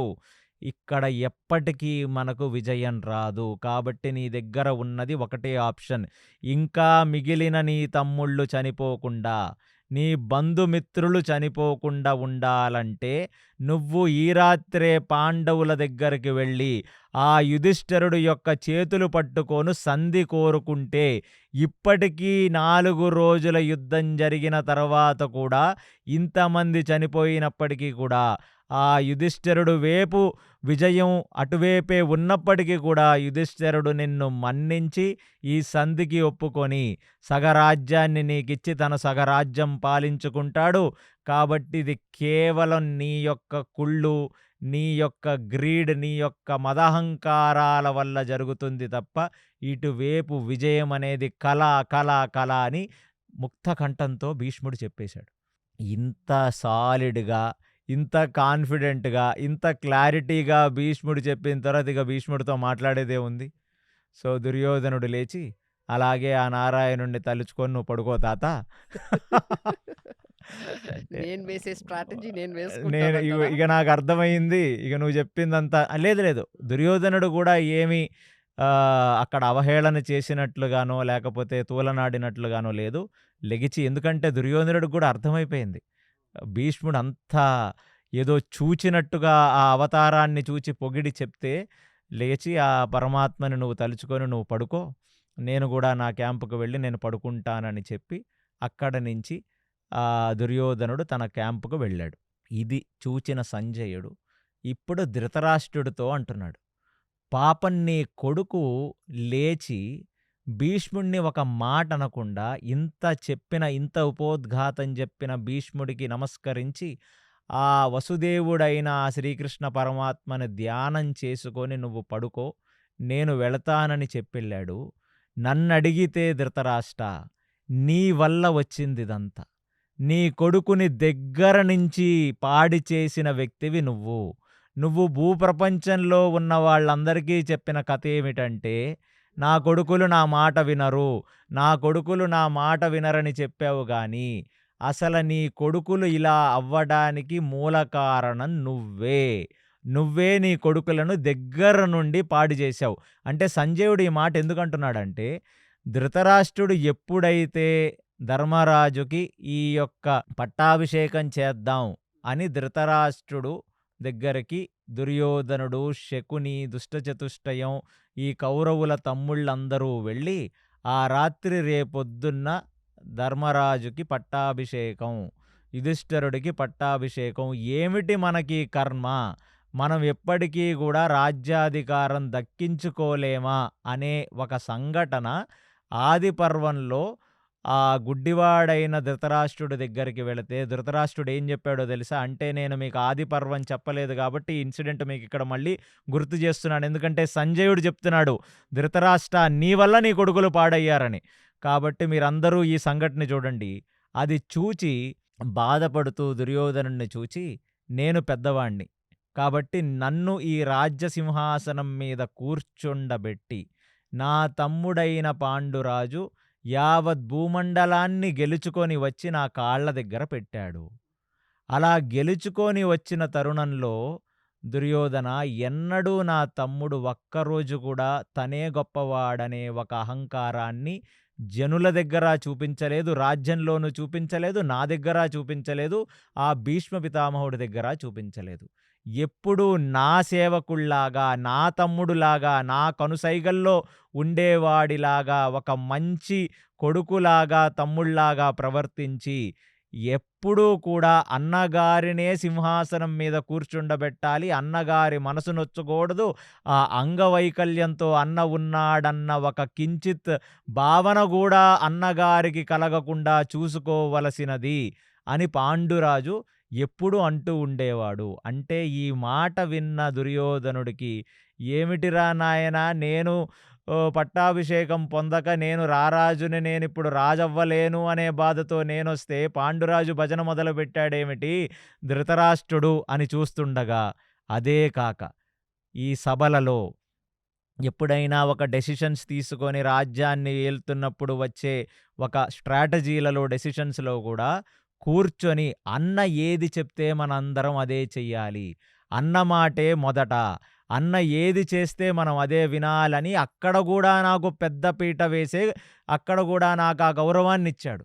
ఇక్కడ ఎప్పటికీ మనకు విజయం రాదు. కాబట్టి నీ దగ్గర ఉన్నది ఒకటే ఆప్షన్. ఇంకా మిగిలిన నీ తమ్ముళ్ళు చనిపోకుండా, నీ బంధుమిత్రులు చనిపోకుండా ఉండాలంటే నువ్వు ఈ రాత్రే పాండవుల దగ్గరికి వెళ్ళి ఆ యుధిష్ఠిరుడు యొక్క చేతులు పట్టుకొని సంధి కోరుకుంటే, ఇప్పటికీ 4 రోజుల యుద్ధం జరిగిన తర్వాత కూడా ఇంతమంది చనిపోయినప్పటికీ కూడా ఆ యుధిష్ఠిరుడు వైపు విజయం అటువైపే ఉన్నప్పటికీ కూడా యుధిష్ఠిరుడు నిన్ను మన్నించి ఈ సంధికి ఒప్పుకొని సగరాజ్యాన్ని నీకిచ్చి తన సగరాజ్యం పాలించుకుంటాడు. కాబట్టి ఇది కేవలం నీ యొక్క కుళ్ళు, నీ యొక్క గ్రీడ్, నీ యొక్క మదహంకారాల వల్ల జరుగుతుంది తప్ప ఇటువైపు విజయం అనేది కళ కళ కళ అని ముక్త కంఠంతో భీష్ముడు చెప్పేశాడు. ఇంత సాలిడ్‌గా, ఇంత కాన్ఫిడెంట్‌గా, ఇంత క్లారిటీగా భీష్ముడు చెప్పిన తర్వాత ఇక భీష్ముడితో మాట్లాడేదేముంది? సో, దుర్యోధనుడు లేచి, అలాగే ఆ నారాయణుడిని తలుచుకొని నువ్వు పడుకో తాత. నేను వేసే స్ట్రాటజీ నేను నేను వేసుకుంటానంటారా? ఇక నాకు అర్థమైంది. ఇక నువ్వు చెప్పిందంతా లేదు లేదు. దుర్యోధనుడు కూడా ఏమి అక్కడ అవహేళన చేసినట్లుగానో, లేకపోతే తూలనాడినట్లుగానో లేదు. లెగిచి, ఎందుకంటే దుర్యోధనుడికి కూడా అర్థమైపోయింది. భీష్ముడు అంతా ఏదో చూచినట్టుగా ఆ అవతారాన్ని చూచి పొగిడి చెప్తే, లేచి ఆ పరమాత్మని నువ్వు తలుచుకొని నువ్వు పడుకో, నేను కూడా నా క్యాంపుకు వెళ్ళి నేను పడుకుంటానని చెప్పి అక్కడ నుంచి దుర్యోధనుడు తన క్యాంపుకు వెళ్ళాడు. ఇది చూచిన సంజయుడు ఇప్పుడు ధృతరాష్ట్రుడితో అంటున్నాడు, పాపం నీ కొడుకు లేచి భీష్ముడిని ఒక మాట అనకుండా ఇంత చెప్పిన, ఇంత ఉపోద్ఘాతం చెప్పిన భీష్ముడికి నమస్కరించి ఆ వసుదేవుడైన ఆ శ్రీకృష్ణ పరమాత్మని ధ్యానం చేసుకొని నువ్వు పడుకో, నేను వెళతానని చెప్పెళ్ళాడు. నన్నడిగితే ధృతరాష్ట్ర, నీ వల్ల వచ్చిందిదంతా. నీ కొడుకుని దగ్గర నుంచి పాడి చేసిన వ్యక్తివి నువ్వు. నువ్వు భూప్రపంచంలో ఉన్న వాళ్ళందరికీ చెప్పిన కథ ఏమిటంటే, నా కొడుకులు నా మాట వినరు, నా కొడుకులు నా మాట వినరని చెప్పావు గాని, అసలు నీ కొడుకులు ఇలా అవ్వడానికి మూల కారణం నువ్వే. నువ్వే నీ కొడుకులను దగ్గర నుండి పాడు చేశావు. అంటే సంజయుడు ఈ మాట ఎందుకంటున్నాడంటే, ధృతరాష్ట్రుడు ఎప్పుడైతే ధర్మరాజుకి ఈ యొక్క పట్టాభిషేకం చేద్దాం అని ధృతరాష్ట్రుడు దగ్గరికి దుర్యోధనుడు, శకుని, దుష్టచతుష్టయం, ఈ కౌరవుల తమ్ముళ్ళందరూ వెళ్ళి ఆ రాత్రి రేపొద్దున్న ధర్మరాజుకి పట్టాభిషేకం, యుధిష్ఠిరుడికి పట్టాభిషేకం, ఏమిటి మనకి కర్మ, మనం ఎప్పటికీ కూడా రాజ్యాధికారం దక్కించుకోలేమా అనే ఒక సంఘటన ఆది పర్వంలో ఆ గుడ్డివాడైన ధృతరాష్ట్రుడి దగ్గరికి వెళితే ధృతరాష్ట్రుడు ఏం చెప్పాడో తెలుసా? అంటే నేను మీకు ఆది పర్వం చెప్పలేదు కాబట్టి ఈ ఇన్సిడెంట్ మీకు ఇక్కడ మళ్ళీ గుర్తు చేస్తున్నాను. ఎందుకంటే సంజయుడు చెప్తున్నాడు, ధృతరాష్ట్ర నీ వల్ల నీ కొడుకులు పాడయ్యారని. కాబట్టి మీరందరూ ఈ సంఘటన చూడండి. అది చూచి బాధపడుతూ దుర్యోధనుడిని చూచి, నేను పెద్దవాణ్ణి కాబట్టి నన్ను ఈ రాజ్య సింహాసనం మీద కూర్చుండబెట్టి నా తమ్ముడైన పాండురాజు యావత్ భూమండలాన్ని గెలుచుకొని వచ్చి నా కాళ్ళ దగ్గర పెట్టాడు. అలా గెలుచుకొని వచ్చిన తరుణంలో దుర్యోధన, ఎన్నడూ నా తమ్ముడు ఒక్కరోజు కూడా తనే గొప్పవాడనే ఒక అహంకారాన్ని జనుల దగ్గర చూపించలేదు, రాజ్యంలోనూ చూపించలేదు, నా దగ్గర చూపించలేదు, ఆ భీష్మ పితామహుడి దగ్గర చూపించలేదు. ఎప్పుడూ నా సేవకుల్లాగా, నా తమ్ముడులాగా, నా కనుసైగల్లో ఉండేవాడిలాగా, ఒక మంచి కొడుకులాగా, తమ్ముళ్లాగా ప్రవర్తించి ఎప్పుడూ కూడా అన్నగారినే సింహాసనం మీద కూర్చుండబెట్టాలి. అన్నగారి మనసు నొచ్చకూడదు. ఆ అంగవైకల్యంతో అన్న ఉన్నాడన్న ఒక కించిత్ భావన గూడా అన్నగారికి కలగకుండా చూసుకోవలసినది అని పాండురాజు ఎప్పుడూ అంటూ ఉండేవాడు. అంటే ఈ మాట విన్న దుర్యోధనుడికి, ఏమిటిరా నాయనా, నేను పట్టాభిషేకం పొందక నేను రారాజుని, నేనిప్పుడు రాజవ్వలేను అనే బాధతో నేనొస్తే పాండురాజు భజన మొదలుపెట్టాడేమిటి ధృతరాష్ట్రుడు అని చూస్తుండగా, అదే కాక ఈ సభలలో ఎప్పుడైనా ఒక డెసిషన్స్ తీసుకొని రాజ్యాన్ని ఏలుతున్నప్పుడు వచ్చే ఒక స్ట్రాటజీలలో, డెసిషన్స్‌లో గూడా కూర్చొని అన్న ఏది చెప్తే మనందరం అదే చెయ్యాలి. అన్న మాటే మొదట. అన్న ఏది చేస్తే మనం అదే వినాలని అక్కడ గూడా నాకు పెద్ద పీట వేసే, అక్కడ గూడా నాకా గౌరవాన్నిచ్చాడు.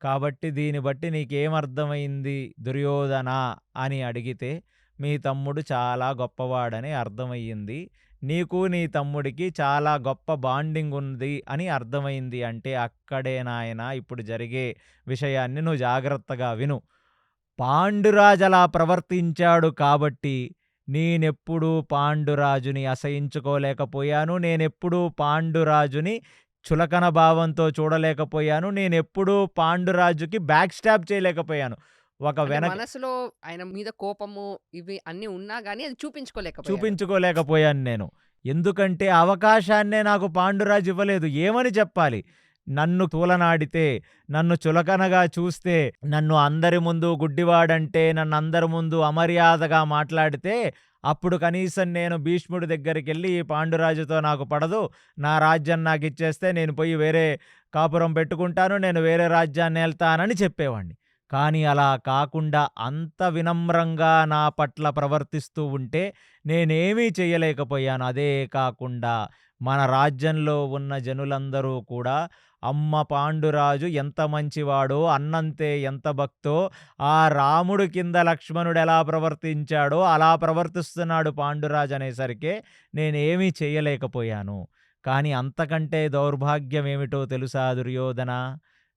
కాబట్టి దీన్ని బట్టి నీకేమర్థమైంది దుర్యోధన అని అడిగితే, మీ తమ్ముడు చాలా గొప్పవాడని అర్థమయ్యింది. నీకు నీ తమ్ముడికి చాలా గొప్ప బాండింగ్ ఉంది అని అర్థమైంది అంటే, అక్కడే నాయనా ఇప్పుడు జరిగే విషయాన్ని నువ్వు జాగ్రత్తగా విను. పాండురాజు అలా ప్రవర్తించాడు కాబట్టి నేనెప్పుడూ పాండురాజుని అసహించుకోలేకపోయాను. నేనెప్పుడూ పాండురాజుని చులకన భావంతో చూడలేకపోయాను. నేనెప్పుడూ పాండురాజుకి బ్యాక్ స్టాబ్ చేయలేకపోయాను. ఒక అంటే వెనక మనసులో ఆయన మీద కోపము ఇవి అన్నీ ఉన్నా గాని అది చూపించుకోలేకపోయారు. చూపించుకోలేకపోయాను నేను. ఎందుకంటే అవకాశాన్నే నాకు పాండురాజు ఇవ్వలేదు. ఏమని చెప్పాలి? నన్ను తూలనాడితే, నన్ను చులకనగా చూస్తే, నన్ను అందరి ముందు గుడ్డివాడంటే, నన్నందరి ముందు అమర్యాదగా మాట్లాడితే, అప్పుడు కనీసం నేను భీష్ముడి దగ్గరికెళ్ళి, "ఈ పాండురాజుతో నాకు పడదు. నా రాజ్యం నాకిచ్చేస్తే నేను పోయి వేరే కాపురం పెట్టుకుంటాను. నేను వేరే రాజ్యాన్నేల్తానని" చెప్పేవాడిని. కానీ అలా కాకుండా అంత వినమ్రంగా నా పట్ల ప్రవర్తిస్తూ ఉంటే నేనేమీ చేయలేకపోయాను. అదే కాకుండా మన రాజ్యంలో ఉన్న జనులందరూ కూడా అమ్మ పాండురాజు ఎంత మంచివాడో, అన్నంతే ఎంత భక్తో, ఆ రాముడు కింద లక్ష్మణుడెలా ప్రవర్తించాడో అలా ప్రవర్తిస్తున్నాడు పాండురాజు అనేసరికే నేనేమీ చేయలేకపోయాను. కానీ అంతకంటే దౌర్భాగ్యమేమిటో తెలుసా దుర్యోధన?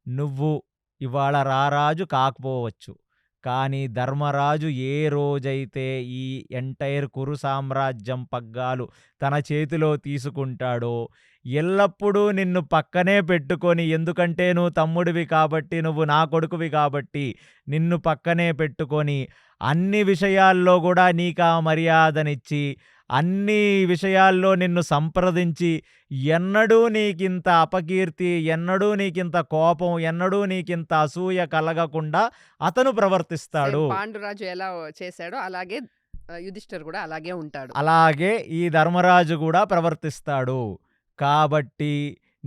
నువ్వు ఇవాళ రారాజు కాకపోవచ్చు. కానీ ధర్మరాజు ఏ రోజైతే ఈ ఎంటైర్ కురు సామ్రాజ్యం పగ్గాలు తన చేతిలో తీసుకుంటాడో, ఎల్లప్పుడూ నిన్ను పక్కనే పెట్టుకొని, ఎందుకంటే నువ్వు తమ్ముడివి కాబట్టి, నువ్వు నా కొడుకువి కాబట్టి, నిన్ను పక్కనే పెట్టుకొని, అన్ని విషయాల్లో గూడా నీకా మర్యాదనిచ్చి, అన్ని విషయాల్లో నిన్ను సంప్రదించి, ఎన్నడూ నీకింత అపకీర్తి, ఎన్నడూ నీకింత కోపం, ఎన్నడూ నీకింత అసూయ కలగకుండా అతను సేమ్ ప్రవర్తిస్తాడు. పాండురాజు ఎలా చేశాడో అలాగే యుధిష్ఠిర్ కూడా అలాగే ఉంటాడు. అలాగే ఈ ధర్మరాజు గూడా ప్రవర్తిస్తాడు. కాబట్టి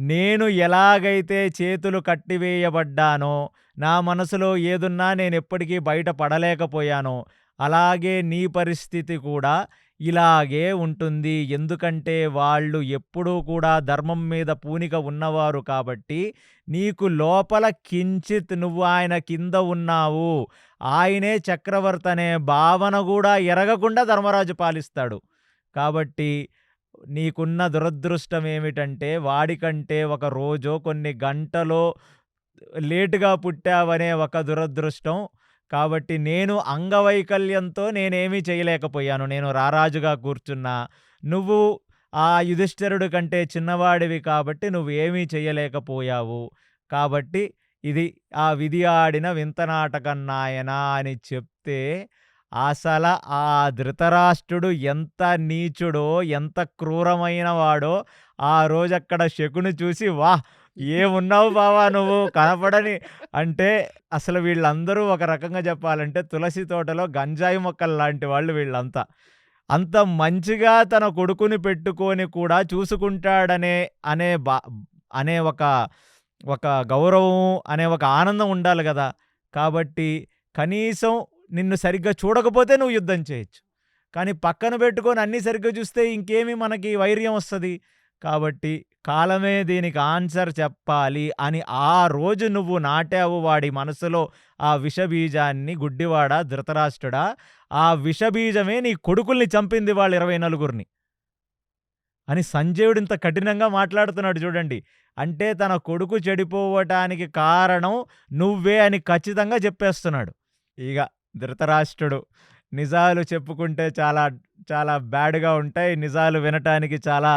నేను ఎలాగైతే చేతులు కట్టివేయబడ్డానో, నా మనసులో ఏదున్నా నేనెప్పటికీ బయట పడలేకపోయానో, అలాగే నీ పరిస్థితి కూడా ఇలాగే ఉంటుంది. ఎందుకంటే వాళ్ళు ఎప్పుడూ కూడా ధర్మం మీద పూనిక ఉన్నవారు కాబట్టి, నీకు లోపల కించిత్ నువ్వు ఆయన కింద ఉన్నావు, ఆయనే చక్రవర్తి అనే భావన గూడా ఎరగకుండా ధర్మరాజు పాలిస్తాడు. కాబట్టి నీకున్న దురదృష్టం ఏమిటంటే, వాడికంటే ఒక రోజో, కొన్ని గంటలో లేట్‌గా పుట్టావనే ఒక దురదృష్టం. కాబట్టి నేను అంగవైకల్యంతో నేనేమీ చేయలేకపోయాను. నేను రారాజుగా కూర్చున్నా. నువ్వు ఆ యుధిష్ఠిరుడి కంటే చిన్నవాడివి కాబట్టి నువ్వేమీ చేయలేకపోయావు. కాబట్టి ఇది ఆ విధి ఆడిన వింత నాటకం నాయనా అని చెప్తే, అసల ఆ ధృతరాష్ట్రుడు ఎంత నీచుడో, ఎంత క్రూరమైన వాడో ఆ రోజక్కడ శకుని చూసి, "వాహ్! ఏమున్నావు బావా నువ్వు కనపడని" అంటే అసలు వీళ్ళందరూ ఒక రకంగా చెప్పాలంటే తులసి తోటలో గంజాయి మొక్కల్లాంటి వాళ్ళు వీళ్ళంతా. అంత మంచిగా తన కొడుకుని పెట్టుకొని కూడా చూసుకుంటాడనే అనే బా అనే ఒక గౌరవం, అనే ఒక ఆనందం ఉండాలి గదా! కాబట్టి కనీసం నిన్ను సరిగ్గా చూడకపోతే నువ్వు యుద్ధం చేయొచ్చు. కానీ పక్కన పెట్టుకొని అన్నీ సరిగ్గా చూస్తే ఇంకేమి మనకి వైర్యం వస్తది. కాబట్టి కాలమే దీనికి ఆన్సర్ చెప్పాలి అని ఆ రోజు నువ్వు నాటావు వాడి మనసులో ఆ విషబీజాన్ని. గుడ్డివాడా ధృతరాష్ట్రుడా, ఆ విషబీజమే నీ కొడుకుల్ని చంపింది వాళ్ళ 24 గురిని. అని సంజయుడు ఇంత కఠినంగా మాట్లాడుతున్నాడు చూడండి. అంటే తన కొడుకు చెడిపోవటానికి కారణం నువ్వే అని ఖచ్చితంగా చెప్పేస్తున్నాడు. ఇగ ధృతరాష్ట్రుడు నిజాలు చెప్పుకుంటే చాలా చాలా బ్యాడ్‌గా ఉంటాయి. నిజాలు వినటానికి చాలా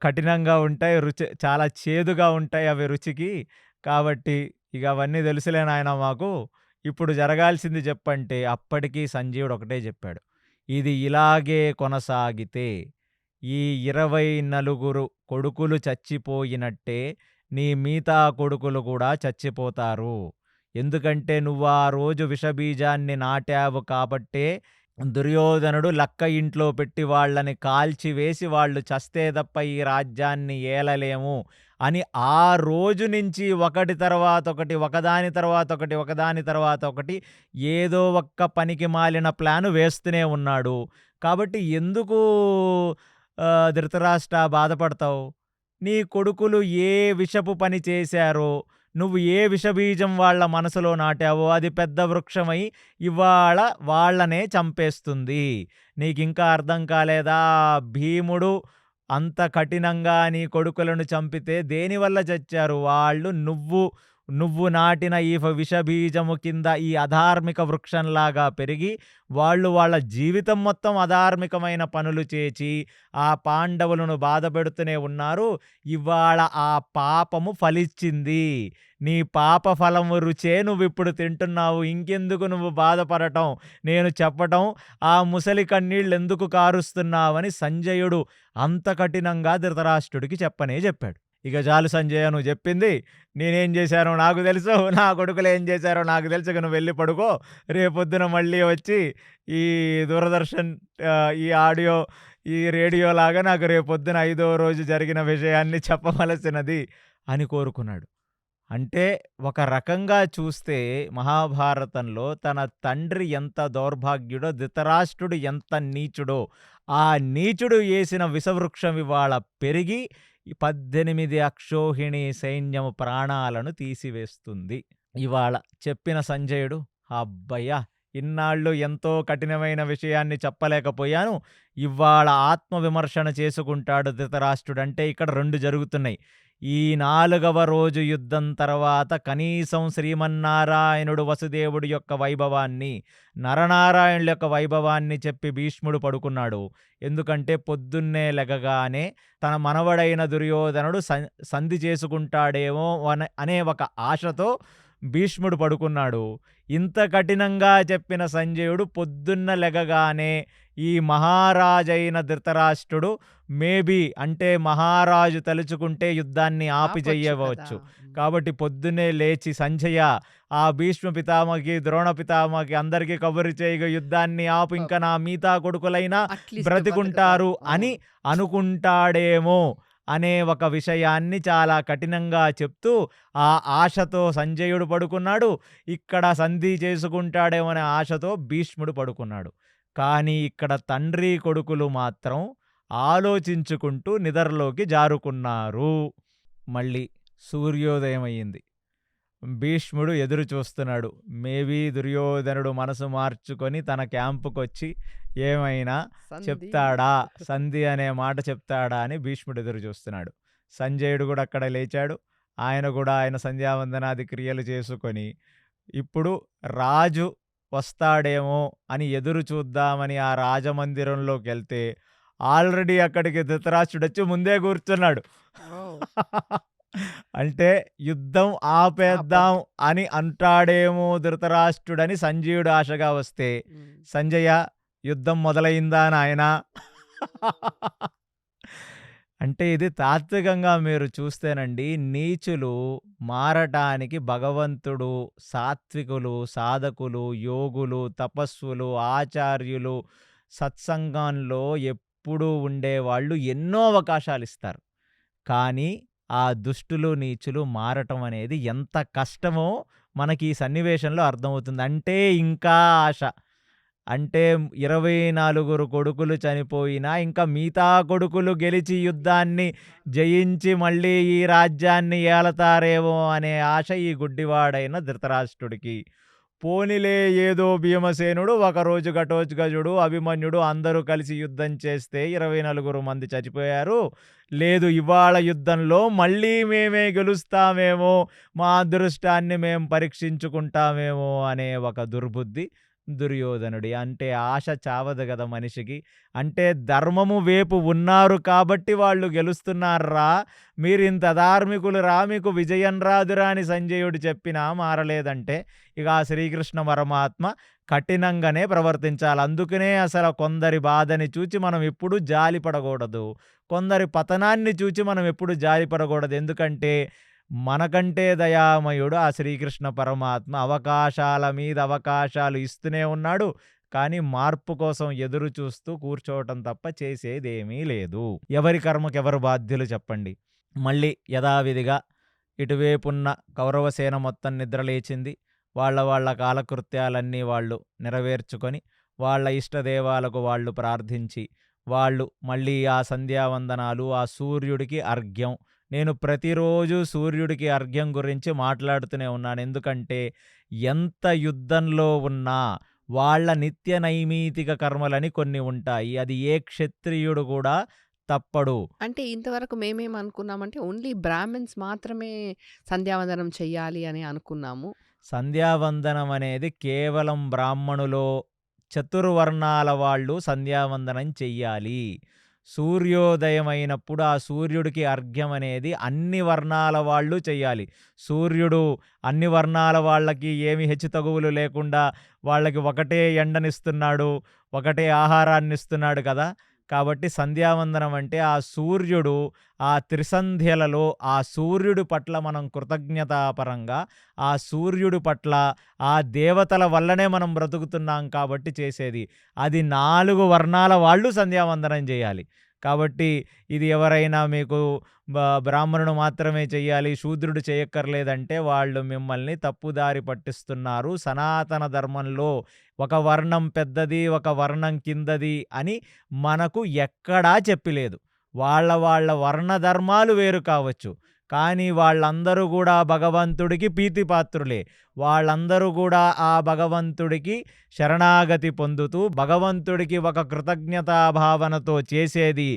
కఠినంగా ఉంటాయి. చాలా చేదుగా ఉంటాయి అవి రుచికి. కాబట్టి ఇగ అవన్నీ తెలుసులే నాయనా మాకు. ఇప్పుడు జరగాల్సింది చెప్పంటే అప్పటికి సంజీవుడు ఒకటే చెప్పాడు. ఇది ఇలాగే కొనసాగితే ఈ 24 కొడుకులు చచ్చిపోయినట్టే నీ మిగతా కొడుకులు కూడా చచ్చిపోతారు. ఎందుకంటే నువ్వు ఆ రోజు విషబీజాన్ని నాటావు కాబట్టే దుర్యోధనుడు లక్క ఇంట్లో పెట్టి వాళ్ళని కాల్చివేసి వాళ్ళు చస్తే తప్ప ఈ రాజ్యాన్ని ఏలలేము అని ఆ రోజు నుంచి ఒకటి తర్వాత ఒకటి, ఒకదాని తర్వాత ఒకటి, ఒకదాని తర్వాత ఒకటి ఏదో ఒక్క పనికి మాలిన ప్లాను వేస్తూనే ఉన్నాడు. కాబట్టి ఎందుకు ధృతరాష్ట్ర బాధపడతావు? నీ కొడుకులు ఏ విషపు పని చేశారో, నువ్వు ఏ విషబీజం వాళ్ళ మనసులో నాటావో అది పెద్ద వృక్షమై ఇవాళ వాళ్ళనే చంపేస్తుంది. నీకింకా అర్థం కాలేదా? భీముడు అంత కఠినంగా నీ కొడుకులను చంపితే దేనివల్ల చచ్చారు? వాళ్ళు నువ్వు నాటిన ఈ విషబీజము కింద ఈ అధార్మిక వృక్షంలాగా పెరిగి వాళ్ళు వాళ్ళ జీవితం మొత్తం అధార్మికమైన పనులు చేసి ఆ పాండవులను బాధపెడుతూనే ఉన్నారు. ఇవాళ ఆ పాపము ఫలించింది. నీ పాప ఫలము రుచే నువ్విప్పుడు తింటున్నావు. ఇంకెందుకు నువ్వు బాధపడటం? నేను చెప్పటం ఆ ముసలి కన్నీళ్ళెందుకు కారుస్తున్నావని సంజయుడు అంత కఠినంగా ధృతరాష్ట్రుడికి చెప్పనే చెప్పాడు. ఇక చాలు సంజయ, నువ్వు చెప్పింది. నేనేం చేశానో నాకు తెలుసు, నా కొడుకులు ఏం చేశారో నాకు తెలుసు. ఇక నువ్వు వెళ్ళి పడుకో. రేపొద్దున మళ్ళీ వచ్చి ఈ దూరదర్శన్ ఈ ఆడియో ఈ రేడియో లాగా నాకు రేపొద్దున 5వ రోజు జరిగిన విషయాన్ని చెప్పవలసినది అని కోరుకున్నాడు. అంటే ఒక రకంగా చూస్తే మహాభారతంలో తన తండ్రి ఎంత దౌర్భాగ్యుడో, ధృతరాష్ట్రుడు ఎంత నీచుడో, ఆ నీచుడు వేసిన విషవృక్షం ఇవాళ పెరిగి 18 అక్షోహిణి సైన్యము ప్రాణాలను తీసివేస్తుంది. ఇవాళ చెప్పిన సంజయుడు అబ్బయ్యా, ఇన్నాళ్ళు ఎంతో కఠినమైన విషయాన్ని చెప్పలేకపోయాను, ఇవాళ ఆత్మవిమర్శన చేసుకుంటాడు ధృతరాష్ట్రుడు. అంటే ఇక్కడ 2 జరుగుతున్నాయి. ఈ 4వ రోజు యుద్ధం తర్వాత కనీసం శ్రీమన్నారాయణుడు వసుదేవుడి యొక్క వైభవాన్ని, నరనారాయణుల యొక్క వైభవాన్ని చెప్పి భీష్ముడు పడుకున్నాడు. ఎందుకంటే పొద్దున్నే లెగగానే తన మనవడైన దుర్యోధనుడు సంధి చేసుకుంటాడేమో అనే ఒక ఆశతో భీష్ముడు పడుకున్నాడు. ఇంత కఠినంగా చెప్పిన సంజయుడు పొద్దున్న లెగగానే ఈ మహారాజైన ధృతరాష్ట్రుడు మేబీ అంటే మహారాజు తలుచుకుంటే యుద్ధాన్ని ఆపిజెయ్యవచ్చు. కాబట్టి పొద్దున్నే లేచి సంజయ ఆ భీష్మ పితామహకి, ద్రోణ పితామహకి అందరికీ కబురు చేయగా యుద్ధాన్ని ఆపు, ఇంకా నా మిగతా కొడుకులైనా బ్రతికుంటారు అని అనుకుంటాడేమో అనే ఒక విషయాన్ని చాలా కఠినంగా చెప్తూ ఆ ఆశతో సంజయుడు పడుకున్నాడు. ఇక్కడ సంధి చేసుకుంటాడేమో అనే ఆశతో భీష్ముడు పడుకున్నాడు. కానీ ఇక్కడ తండ్రి కొడుకులు మాత్రం ఆలోచించుకుంటూ నిద్రలోకి జారుకున్నారు. మళ్ళీ సూర్యోదయం అయ్యింది. భీష్ముడు ఎదురు చూస్తున్నాడు. మేబీ దుర్యోధనుడు మనసు మార్చుకొని తన క్యాంపుకొచ్చి ఏమైనా చెప్తాడా, సంధి అనే మాట చెప్తాడా అని భీష్ముడు ఎదురు చూస్తున్నాడు. సంజయుడు కూడా అక్కడ లేచాడు. ఆయన కూడా ఆయన సంధ్యావందనాది క్రియలు చేసుకొని ఇప్పుడు రాజు వస్తాడేమో అని ఎదురు చూద్దామని ఆ రాజమందిరంలోకి వెళ్తే ఆల్రెడీ అక్కడికి ధృతరాష్ట్రుడు వచ్చి ముందే కూర్చున్నాడు. అంటే యుద్ధం ఆపేద్దాం అని అంటాడేమో ధృతరాష్ట్రుడని సంజయుడు ఆశగా వస్తే, సంజయ యుద్ధం మొదలైందా నాయనా? అంటే ఇది తాత్వికంగా మీరు చూస్తేనండి, నీచులు మారటానికి భగవంతుడు, సాత్వికులు, సాధకులు, యోగులు, తపస్సులు, ఆచార్యులు సత్సంగంలో ఎప్పుడూ ఉండేవాళ్ళు ఎన్నో అవకాశాలు ఇస్తారు. కానీ ఆ దుష్టులు, నీచులు మారటం అనేది ఎంత కష్టమో మనకి ఈ సన్నివేశంలో అర్థమవుతుంది. అంటే ఇంకా ఆశ. అంటే 24 కొడుకులు చనిపోయినా ఇంకా మిగతా కొడుకులు గెలిచి యుద్ధాన్ని జయించి మళ్ళీ ఈ రాజ్యాన్ని ఏలతారేమో అనే ఆశ ఈ గుడ్డివాడైన ధృతరాష్ట్రుడికి. పోనీలే ఏదో భీమసేనుడు, ఒకరోజు ఘటోత్కచుడు, అభిమన్యుడు అందరూ కలిసి యుద్ధం చేస్తే 24 మంది చచ్చిపోయారు. లేదు ఇవాళ యుద్ధంలో మళ్ళీ మేమే గెలుస్తామేమో, మా అదృష్టాన్ని మేము పరీక్షించుకుంటామేమో అనే ఒక దుర్బుద్ధి దుర్యోధనుడి. అంటే ఆశ చావదు గదా మనిషికి. అంటే ధర్మము వైపు ఉన్నారు కాబట్టి వాళ్ళు గెలుస్తున్నార్రా! మీరింత ధార్మికులురా, మీకు విజయం రాదురా అని సంజయుడు చెప్పినా మారలేదంటే, ఇక ఆ శ్రీకృష్ణ పరమాత్మ కఠినంగానే ప్రవర్తించాలి. అందుకనే అసలు కొందరి బాధని చూచి మనం ఎప్పుడూ జాలిపడకూడదు. కొందరి పతనాన్ని చూచి మనం ఎప్పుడు జాలిపడకూడదు. ఎందుకంటే మనకంటే దయామయుడు ఆ శ్రీకృష్ణ పరమాత్మ. అవకాశాల మీద అవకాశాలు ఇస్తూనే ఉన్నాడు. కానీ మార్పు కోసం ఎదురు చూస్తూ కూర్చోవటం తప్ప చేసేదేమీ లేదు. ఎవరి కర్మకెవరు బాధ్యులు చెప్పండి. మళ్ళీ యథావిధిగా ఇటువైపున్న కౌరవసేన మొత్తం నిద్రలేచింది. వాళ్ళ కాలకృత్యాలన్నీ వాళ్ళు నెరవేర్చుకొని, వాళ్ళ ఇష్టదేవాలకు వాళ్ళు ప్రార్థించి, వాళ్ళు మళ్ళీ ఆ సంధ్యావందనాలు, ఆ సూర్యుడికి అర్ఘ్యం. నేను ప్రతిరోజు సూర్యుడికి అర్ఘ్యం గురించి మాట్లాడుతూనే ఉన్నాను. ఎందుకంటే ఎంత యుద్ధంలో ఉన్నా వాళ్ళ నిత్య నైమితిక కర్మలని కొన్ని ఉంటాయి. అది ఏ క్షత్రియుడు కూడా తప్పడు. అంటే ఇంతవరకు మేమేమనుకున్నామంటే ఓన్లీ బ్రాహ్మిన్స్ మాత్రమే సంధ్యావందనం చెయ్యాలి అని అనుకున్నాము. సంధ్యావందనం అనేది కేవలం బ్రాహ్మణులో చతుర్వర్ణాల వాళ్ళు సంధ్యావందనం చెయ్యాలి. సూర్యోదయమైనప్పుడు ఆ సూర్యుడికి అర్ఘ్యం అనేది అన్ని వర్ణాల వాళ్ళు చెయ్యాలి. సూర్యుడు అన్ని వర్ణాల వాళ్ళకి ఏమి హెచ్చుతగువులు లేకుండా వాళ్ళకి ఒకటే ఎండనిస్తున్నాడు, ఒకటే ఆహారాన్నిస్తున్నాడు కదా! కాబట్టి సంధ్యావందనం అంటే ఆ సూర్యుడు ఆ త్రిసంధ్యలలో ఆ సూర్యుడి పట్ల మనం కృతజ్ఞతాపరంగా ఆ సూర్యుడి పట్ల ఆ దేవతల వల్లనే మనం బ్రతుకుతున్నాం కాబట్టి చేసేది. అది 4 వర్ణాల వాళ్ళు సంధ్యావందనం చేయాలి. కాబట్టి ఇది ఎవరైనా మీకు బ్రాహ్మణుడు మాత్రమే చెయ్యాలి, శూద్రుడు చేయక్కర్లేదంటే వాళ్ళు మిమ్మల్ని తప్పుదారి పట్టిస్తున్నారు. సనాతన ధర్మంలో ఒక వర్ణం పెద్దది, ఒక వర్ణం కిందది అని మనకు ఎక్కడా చెప్పలేదు. వాళ్ళ వర్ణ ధర్మాలు వేరు కావచ్చు. కానీ వాళ్ళందరూ గూడా భగవంతుడికి ప్రీతిపాత్రులే. వాళ్ళందరూ గూడా ఆ భగవంతుడికి శరణాగతి పొందుతూ, భగవంతుడికి ఒక కృతజ్ఞతా భావనతో చేసేది,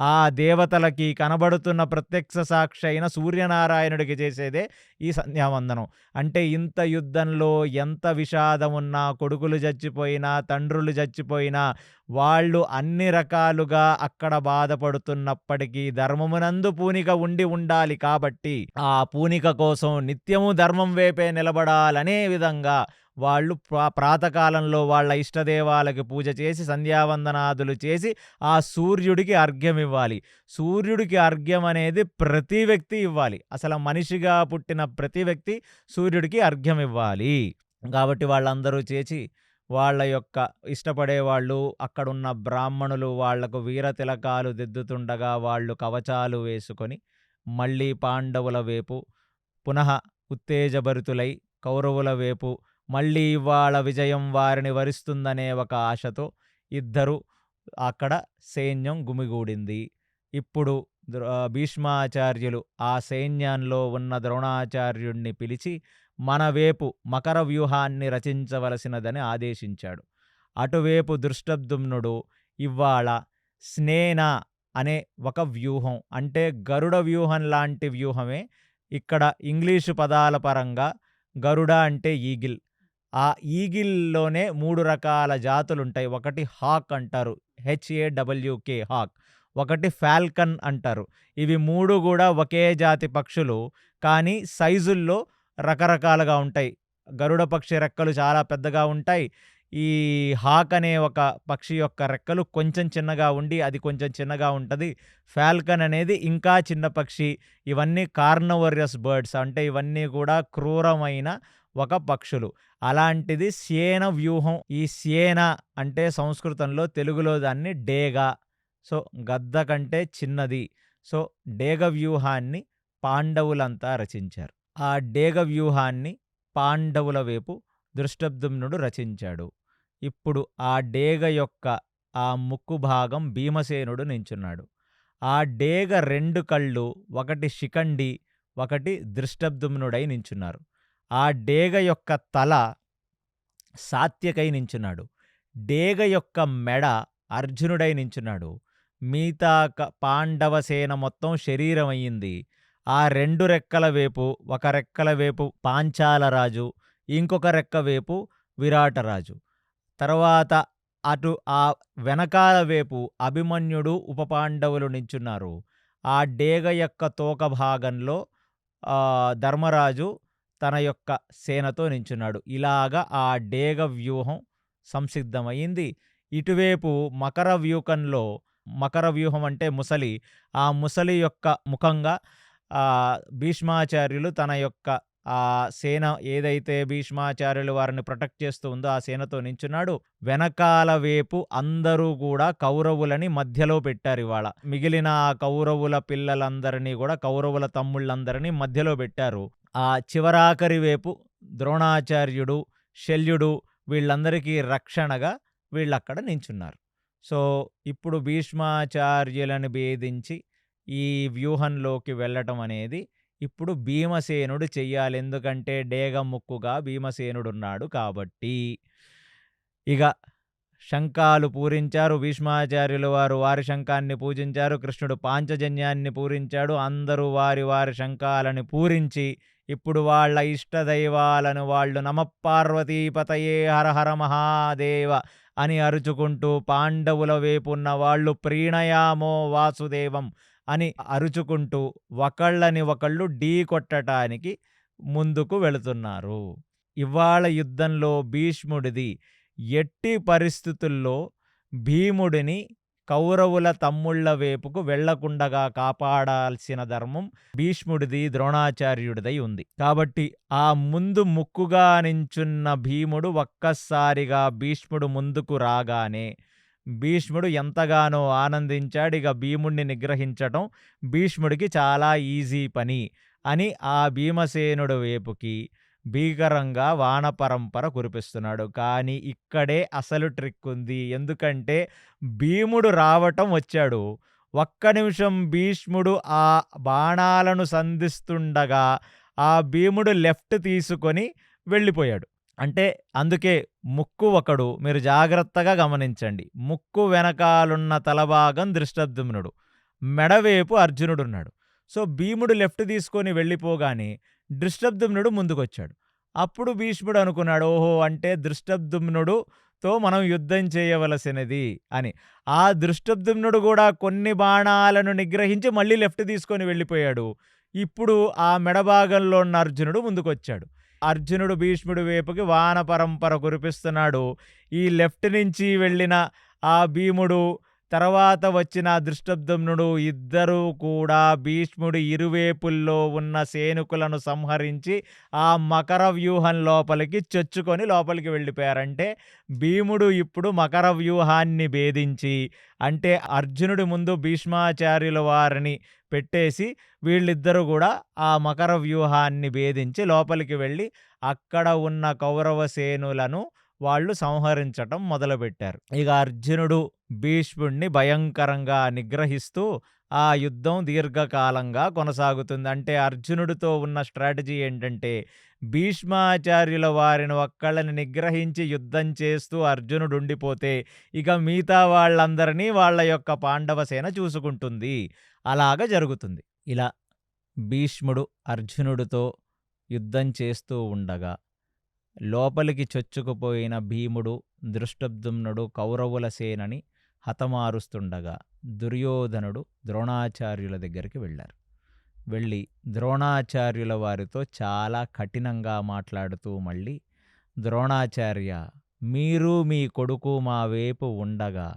ఆ దేవతలకి కనబడుతున్న ప్రత్యక్ష సాక్షి అయిన సూర్యనారాయణుడికి చేసేదే ఈ సంధ్యావందనం. అంటే ఇంత యుద్ధంలో ఎంత విషాదమున్నా, కొడుకులు చచ్చిపోయినా, తండ్రులు చచ్చిపోయినా, వాళ్ళు అన్ని రకాలుగా అక్కడ బాధపడుతున్నప్పటికీ ధర్మమునందు పూనిక ఉండాలి కాబట్టి, ఆ పూనిక కోసం నిత్యము ధర్మం వైపే నిలబడాలనే విధంగా వాళ్ళు ప్రాతకాలంలో వాళ్ళ ఇష్టదేవాలకి పూజ చేసి, సంధ్యావందనాదులు చేసి, ఆ సూర్యుడికి అర్ఘ్యం ఇవ్వాలి. సూర్యుడికి అర్ఘ్యం అనేది ప్రతి వ్యక్తి ఇవ్వాలి. అసలు మనిషిగా పుట్టిన ప్రతి వ్యక్తి సూర్యుడికి అర్ఘ్యం ఇవ్వాలి. కాబట్టి వాళ్ళందరూ చేసి వాళ్ళ యొక్క ఇష్టపడేవాళ్ళు, అక్కడున్న బ్రాహ్మణులు వాళ్లకు వీరతిలకాలు దిద్దుతుండగా వాళ్ళు కవచాలు వేసుకొని, మళ్ళీ పాండవుల వైపు పునః ఉత్తేజభరితులై కౌరవుల వైపు మళ్ళీ ఇవాళ విజయం వారిని వరిస్తుందనే ఒక ఆశతో ఇద్దరు అక్కడ సైన్యం గుమిగూడింది. ఇప్పుడు భీష్మాచార్యులు ఆ సైన్యంలో ఉన్న ద్రోణాచార్యుడిని పిలిచి మన వైపు మకర వ్యూహాన్ని రచించవలసినదని ఆదేశించాడు. అటువైపు దృష్టద్యుమ్నుడు ఇవాళ స్నేన అనే ఒక వ్యూహం, అంటే గరుడ వ్యూహం లాంటి వ్యూహమే. ఇక్కడ ఇంగ్లీషు పదాల పరంగా గరుడ అంటే ఈగిల్. ఆ ఈగిల్లోనే 3 రకాల జాతులుంటాయి. ఒకటి హాక్ అంటారు, HAWK హాక్. ఒకటి ఫాల్కన్ అంటారు. ఇవి 3 కూడా ఒకే జాతి పక్షులు, కానీ సైజుల్లో రకరకాలుగా ఉంటాయి. గరుడ పక్షి రెక్కలు చాలా పెద్దగా ఉంటాయి. ఈ హాక్ అనే ఒక పక్షి యొక్క రెక్కలు కొంచెం చిన్నగా ఉండి అది కొంచెం చిన్నగా ఉంటుంది. ఫాల్కన్ అనేది ఇంకా చిన్న పక్షి. ఇవన్నీ కార్నవోరస్ బర్డ్స్, అంటే ఇవన్నీ కూడా క్రూరమైన ఒక పక్షులు. అలాంటిది సేన వ్యూహం. ఈ సేన అంటే సంస్కృతంలో, తెలుగులో దాన్ని డేగ. సో గద్ద కంటే చిన్నది. సో డేగ వ్యూహాన్ని పాండవులంతా రచించారు. ఆ డేగ వ్యూహాన్ని పాండవుల వైపు దృష్టద్యుమ్నుడు రచించాడు. ఇప్పుడు ఆ డేగ యొక్క ఆ ముక్కు భాగం భీమసేనుడు నించున్నాడు. ఆ డేగ 2 కళ్ళు, ఒకటి శిఖండి, ఒకటి దృష్టద్యుమ్నుడై నించున్నారు. ఆ డేగ యొక్క తల సాత్యకై నించున్నాడు. డేగ యొక్క మెడ అర్జునుడై నించున్నాడు. మిగతా పాండవ సేన మొత్తం శరీరం అయ్యింది. ఆ 2 రెక్కల వైపు, ఒక రెక్కల వైపు పాంచాల రాజు, ఇంకొక రెక్క వైపు విరాటరాజు. తర్వాత అటు ఆ వెనకాల వైపు అభిమన్యుడు, ఉపపాండవులు నించున్నారు. ఆ డేగ యొక్క తోక భాగంలో ధర్మరాజు తన యొక్క సేనతో నించున్నాడు. ఇలాగా ఆ డేగ వ్యూహం సంసిద్ధమైంది. ఇటువైపు మకర వ్యూహం అంటే ముసలి. ఆ ముసలి యొక్క ముఖంగా భీష్మాచార్యులు తన యొక్క సేన ఏదైతే భీష్మాచార్యులు వారిని ప్రొటెక్ట్ చేస్తూ ఉందో ఆ సేనతో నించున్నాడు. వెనకాల వైపు అందరూ కూడా కౌరవులని మధ్యలో పెట్టారు. ఇవాళ మిగిలిన కౌరవుల పిల్లలందరినీ కూడా, కౌరవుల తమ్ముళ్ళందరినీ మధ్యలో పెట్టారు. ఆ చివరాఖరి వైపు ద్రోణాచార్యుడు, శల్యుడు వీళ్ళందరికీ రక్షణగా వీళ్ళక్కడ నించున్నారు. సో ఇప్పుడు భీష్మాచార్యులను భేదించి ఈ వ్యూహంలోకి వెళ్ళటం అనేది ఇప్పుడు భీమసేనుడు చెయ్యాలి. ఎందుకంటే డేగ ముక్కుగా భీమసేనుడున్నాడు కాబట్టి. ఇక శంఖాలు పూరించారు భీష్మాచార్యులు వారు. వారి శంఖాన్ని పూజించారు. కృష్ణుడు పాంచజన్యాన్ని పూరించాడు. అందరూ వారి వారి శంఖాలను పూరించి ఇప్పుడు వాళ్ళ ఇష్టదైవాలను వాళ్ళు నమఃపార్వతీపతయే హర హర మహాదేవ అని అరుచుకుంటూ, పాండవుల వైపున్న వాళ్ళు ప్రీణయామో వాసుదేవం అని అరుచుకుంటూ ఒకళ్ళని ఒకళ్ళు ఢీ కొట్టడానికి ముందుకు వెళుతున్నారు. ఇవాళ యుద్ధంలో భీష్ముడిది ఎట్టి పరిస్థితుల్లో భీముడిని కౌరవుల తమ్ముళ్ల వైపుకు వెళ్లకుండగా కాపాడాల్సిన ధర్మం భీష్ముడిది, ద్రోణాచార్యుడిదై ఉంది. కాబట్టి ఆ ముందు ముక్కుగా నించున్న భీముడు ఒక్కసారిగా భీష్ముడు ముందుకు రాగానే భీష్ముడు ఎంతగానో ఆనందించాడు. ఇక భీముడిని నిగ్రహించటం భీష్ముడికి చాలా ఈజీ పని అని ఆ భీమసేనుడు వైపుకి భీకరంగా వానపరంపర కురిపిస్తున్నాడు. కానీ ఇక్కడే అసలు ట్రిక్ ఉంది. ఎందుకంటే భీముడు రావటం వచ్చాడు. ఒక్క నిమిషం భీష్ముడు ఆ బాణాలను సంధిస్తుండగా ఆ భీముడు లెఫ్ట్ తీసుకొని వెళ్ళిపోయాడు. అంటే అందుకే ముక్కు ఒకడు, మీరు జాగ్రత్తగా గమనించండి. ముక్కు వెనకాలున్న తలభాగం దృష్టద్యుమ్నుడు, మెడవైపు అర్జునుడున్నాడు. సో భీముడు లెఫ్ట్ తీసుకొని వెళ్ళిపోగానే దృష్టద్యుమ్నుడు ముందుకొచ్చాడు. అప్పుడు భీష్ముడు అనుకున్నాడు, ఓహో అంటే దృష్టద్యుమ్నుడుతో మనం యుద్ధం చేయవలసినది అని. ఆ దృష్టద్యుమ్నుడు కూడా కొన్ని బాణాలను నిగ్రహించి మళ్ళీ లెఫ్ట్ తీసుకొని వెళ్ళిపోయాడు. ఇప్పుడు ఆ మెడభాగంలో ఉన్న అర్జునుడు ముందుకొచ్చాడు. అర్జునుడు భీష్ముడి వైపుకి వాన పరంపర కురిపిస్తున్నాడు. ఈ లెఫ్ట్ నుంచి వెళ్ళిన ఆ భీముడు, తర్వాత వచ్చిన దృష్టద్యుమ్నుడు ఇద్దరూ కూడా భీష్ముడి ఇరువైపుల్లో ఉన్న సైనికులను సంహరించి ఆ మకర వ్యూహం లోపలికి చొచ్చుకొని లోపలికి వెళ్ళిపోయారంటే భీముడు ఇప్పుడు మకర వ్యూహాన్ని భేదించి, అంటే అర్జునుడి ముందు భీష్మాచార్యుల వారిని పెట్టేసి వీళ్ళిద్దరూ కూడా ఆ మకర వ్యూహాన్ని భేదించి లోపలికి వెళ్ళి అక్కడ ఉన్న కౌరవ సేనులను వాళ్ళు సంహరించటం మొదలుపెట్టారు. ఇక అర్జునుడు భీష్ముడిని భయంకరంగా నిగ్రహిస్తూ ఆ యుద్ధం దీర్ఘకాలంగా కొనసాగుతుంది. అంటే అర్జునుడితో ఉన్న స్ట్రాటజీ ఏంటంటే భీష్మాచార్యుల వారిని ఒక్కళ్ళని నిగ్రహించి యుద్ధం చేస్తూ అర్జునుడు ఉండిపోతే ఇక మిగతా వాళ్ళందరినీ వాళ్ళ యొక్క పాండవ సేన చూసుకుంటుంది. అలాగ జరుగుతుంది. ఇలా భీష్ముడు అర్జునుడితో యుద్ధం చేస్తూ ఉండగా లోపలికి చొచ్చుకుపోయిన భీముడు, దృష్టద్యుమ్నుడు కౌరవుల సేనని హతమారుస్తుండగా దుర్యోధనుడు ద్రోణాచార్యుల దగ్గరికి వెళ్ళారు. వెళ్ళి ద్రోణాచార్యుల వారితో చాలా కఠినంగా మాట్లాడుతూ మళ్ళీ, ద్రోణాచార్య, మీరు మీ కొడుకు మా వైపు ఉండగా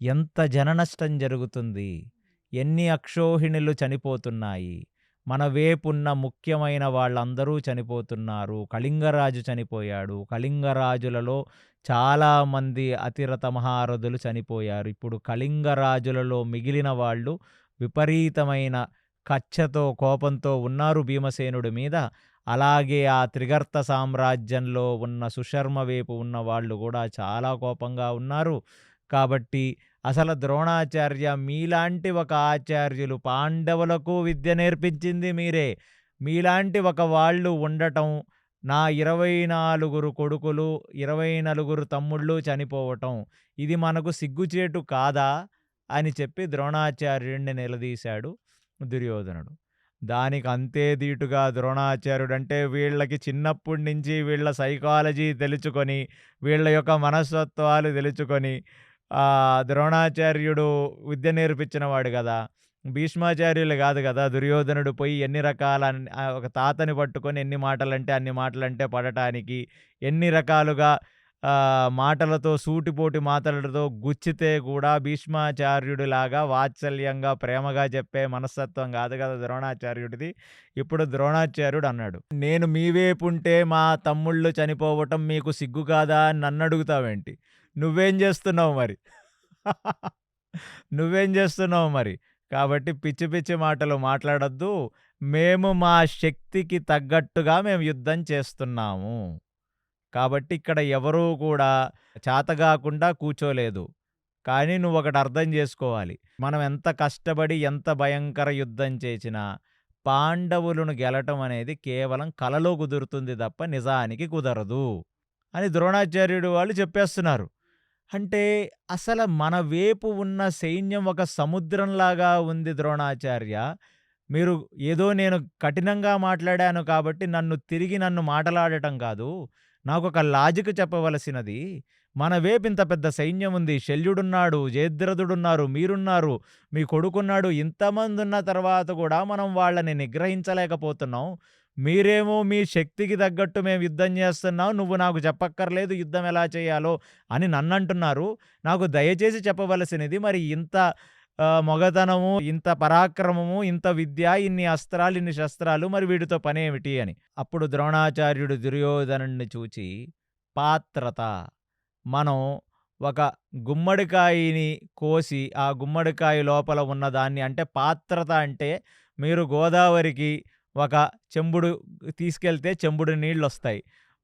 ఎంత జననష్టం జరుగుతుంది, ఎన్ని అక్షోహిణులు చనిపోతున్నాయి, మన వైపున్న ముఖ్యమైన వాళ్ళందరూ చనిపోతున్నారు. కళింగరాజు చనిపోయాడు. కళింగరాజులలో చాలామంది అతిరథ మహారథులు చనిపోయారు. ఇప్పుడు కళింగరాజులలో మిగిలిన వాళ్ళు విపరీతమైన కక్షతో, కోపంతో ఉన్నారు భీమసేనుడి మీద. అలాగే ఆ త్రిగర్త సామ్రాజ్యంలో ఉన్న సుశర్మ వైపు ఉన్న వాళ్ళు కూడా చాలా కోపంగా ఉన్నారు. కాబట్టి అసలు ద్రోణాచార్య, మీలాంటి ఒక ఆచార్యులు, పాండవులకు విద్య నేర్పించింది మీరే, మీలాంటి ఒక వాళ్ళు ఉండటం నా 24 కొడుకులు, 24 తమ్ముళ్ళు చనిపోవటం ఇది మనకు సిగ్గుచేటు కాదా? అని చెప్పి ద్రోణాచార్యుడిని నిలదీశాడు దుర్యోధనుడు. దానికి అంతే ధీటుగా ద్రోణాచార్యుడంటే వీళ్ళకి చిన్నప్పటి నుంచి వీళ్ళ సైకాలజీ తెలుసుకొని, వీళ్ళ యొక్క మనస్తత్వాలు తెలుసుకొని ద్రోణాచార్యుడు విద్య నేర్పించిన వాడు గదా! భీష్మాచార్యులు గాదు గదా! దుర్యోధనుడు పోయి ఎన్ని రకాల ఒక తాతని పట్టుకొని ఎన్ని మాటలంటే అన్ని మాటలంటే పడటానికి, ఎన్ని రకాలుగా మాటలతో సూటిపోటి మాటలతో గుచ్చితే కూడా భీష్మాచార్యుడిలాగా వాత్సల్యంగా, ప్రేమగా చెప్పే మనస్తత్వం గాదు గదా ద్రోణాచార్యుడిది. ఇప్పుడు ద్రోణాచార్యుడు అన్నాడు, "నేను మీ వైపుంటే మా తమ్ముళ్ళు చనిపోవటం మీకు సిగ్గు కాదా అని నన్నడుగుతావేంటి? నువ్వేం జేస్తున్నావు మరి? నువ్వేం జేస్తున్నావు మరి? కాబట్టి పిచ్చి పిచ్చి మాటలు మాట్లాడొద్దు. మేము మా శక్తికి తగ్గట్టుగా మేము యుద్ధం చేస్తున్నాము. కాబట్టి ఇక్కడ ఎవరూ కూడా చాతగాకుండా కూర్చోలేదు. కానీ నువ్వొకటి అర్థం జేసుకోవాలి. మనం ఎంత కష్టపడి, ఎంత భయంకర యుద్ధం చేసినా పాండవులను గెలటం అనేది కేవలం కలలో కుదురుతుంది తప్ప నిజానికి కుదరదు" అని ద్రోణాచార్యుడు వాళ్ళు చెప్పేస్తున్నారు. అంటే అసలు మన వైపు ఉన్న సైన్యం ఒక సముద్రంలాగా ఉంది ద్రోణాచార్య. మీరు ఏదో నేను కఠినంగా మాట్లాడాను కాబట్టి నన్ను మాటలాడటం కాదు. నాకొక లాజిక్ చెప్పవలసినది. మన వైపు ఇంత పెద్ద సైన్యం ఉంది. శల్యుడున్నాడు, జయద్రథుడున్నారు, మీరున్నారు, మీ కొడుకున్నాడు. ఇంతమందున్న తర్వాత కూడా మనం వాళ్ళని నిగ్రహించలేకపోతున్నాం. మీరేమో మీ శక్తికి తగ్గట్టు మేము యుద్ధం చేస్తున్నాం. నువ్వు నాకు చెప్పక్కర్లేదు యుద్ధం ఎలా చేయాలో అని నన్నంటున్నారు. నాకు దయచేసి చెప్పవలసినది మరి ఇంత మొగతనము, ఇంత పరాక్రమము, ఇంత విద్య, ఇన్ని అస్త్రాలు, ఇన్ని శస్త్రాలు మరి వీటితో పనేమిటి అని. అప్పుడు ద్రోణాచార్యుడు దుర్యోధనుడిని చూచి, పాత్రత, మనం ఒక గుమ్మడికాయని కోసి ఆ గుమ్మడికాయ లోపల ఉన్నదాన్ని అంటే పాత్రత అంటే మీరు గోదావరికి ఒక చెంబుడు తీసుకెళ్తే చెంబుడు నీళ్ళొస్తాయి.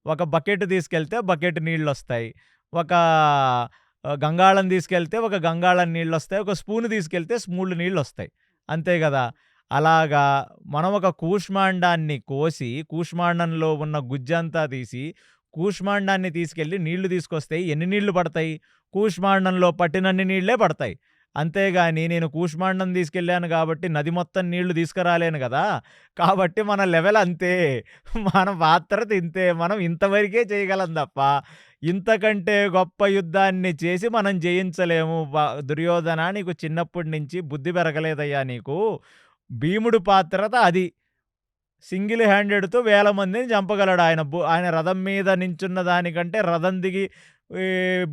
ఒక బకెట్ తీసుకెళ్తే బకెట్ నీళ్ళొస్తాయి. ఒక గంగాళం తీసుకెళ్తే ఒక గంగాళం నీళ్ళొస్తాయి. ఒక స్పూను తీసుకెళ్తే స్పూన్లు నీళ్ళొస్తాయి. అంతే గదా! అలాగా మనం ఒక కూష్మాండాన్ని కోసి, కూష్మాండంలో ఉన్న గుజ్జంతా తీసి, కూష్మాండాన్ని తీసుకెళ్ళి నీళ్లు తీసుకొస్తే ఎన్ని నీళ్లు పడతాయి? కూష్మాండంలో పట్టినన్ని నీళ్ళే పడతాయి. అంతేగాని నేను కూష్మాండం తీసుకెళ్ళాను కాబట్టి నది మొత్తం నీళ్లు తీసుకురాలేను గదా! కాబట్టి మన లెవెల్ అంతే. మన పాత్రత ఇంతే. మనం ఇంతవరకే చేయగలం తప్ప ఇంతకంటే గొప్ప యుద్ధాన్ని చేసి మనం జయించలేము. దుర్యోధన, నీకు చిన్నప్పటి నుంచి బుద్ధి పెరగలేదయ్యా నీకు. భీముడు పాత్రత అది. సింగిల్ హ్యాండెడ్‌తో వేల మందిని చంపగలడు. ఆయన రథం మీద నించున్న దానికంటే రథం దిగి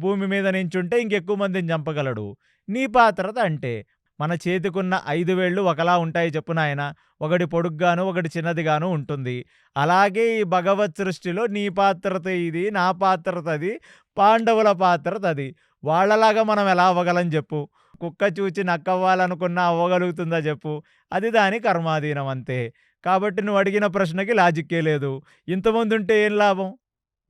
భూమి మీద నించుంటే ఇంకెక్కువ మందిని చంపగలడు. నీ పాత్రత అంటే మన చేతికున్న 5 వేళ్ళు ఒకలా ఉంటాయి చెప్పు నాయనా. ఒకటి పొడుగ్గాను, ఒకటి చిన్నదిగాను ఉంటుంది. అలాగే ఈ భగవత్ సృష్టిలో నీ పాత్రత ఇది, నా పాత్రత అది, పాండవుల పాత్రత అది. వాళ్ళలాగా మనం ఎలా అవ్వగలం చెప్పు? కుక్క చూచి నక్కవ్వాలనుకున్నా అవ్వగలుగుతుందా చెప్పు? అది దాని కర్మాధీనం అంతే. కాబట్టి నువ్వు అడిగిన ప్రశ్నకి లాజిక్కే లేదు. ఇంతమందుంటే ఏం లాభం?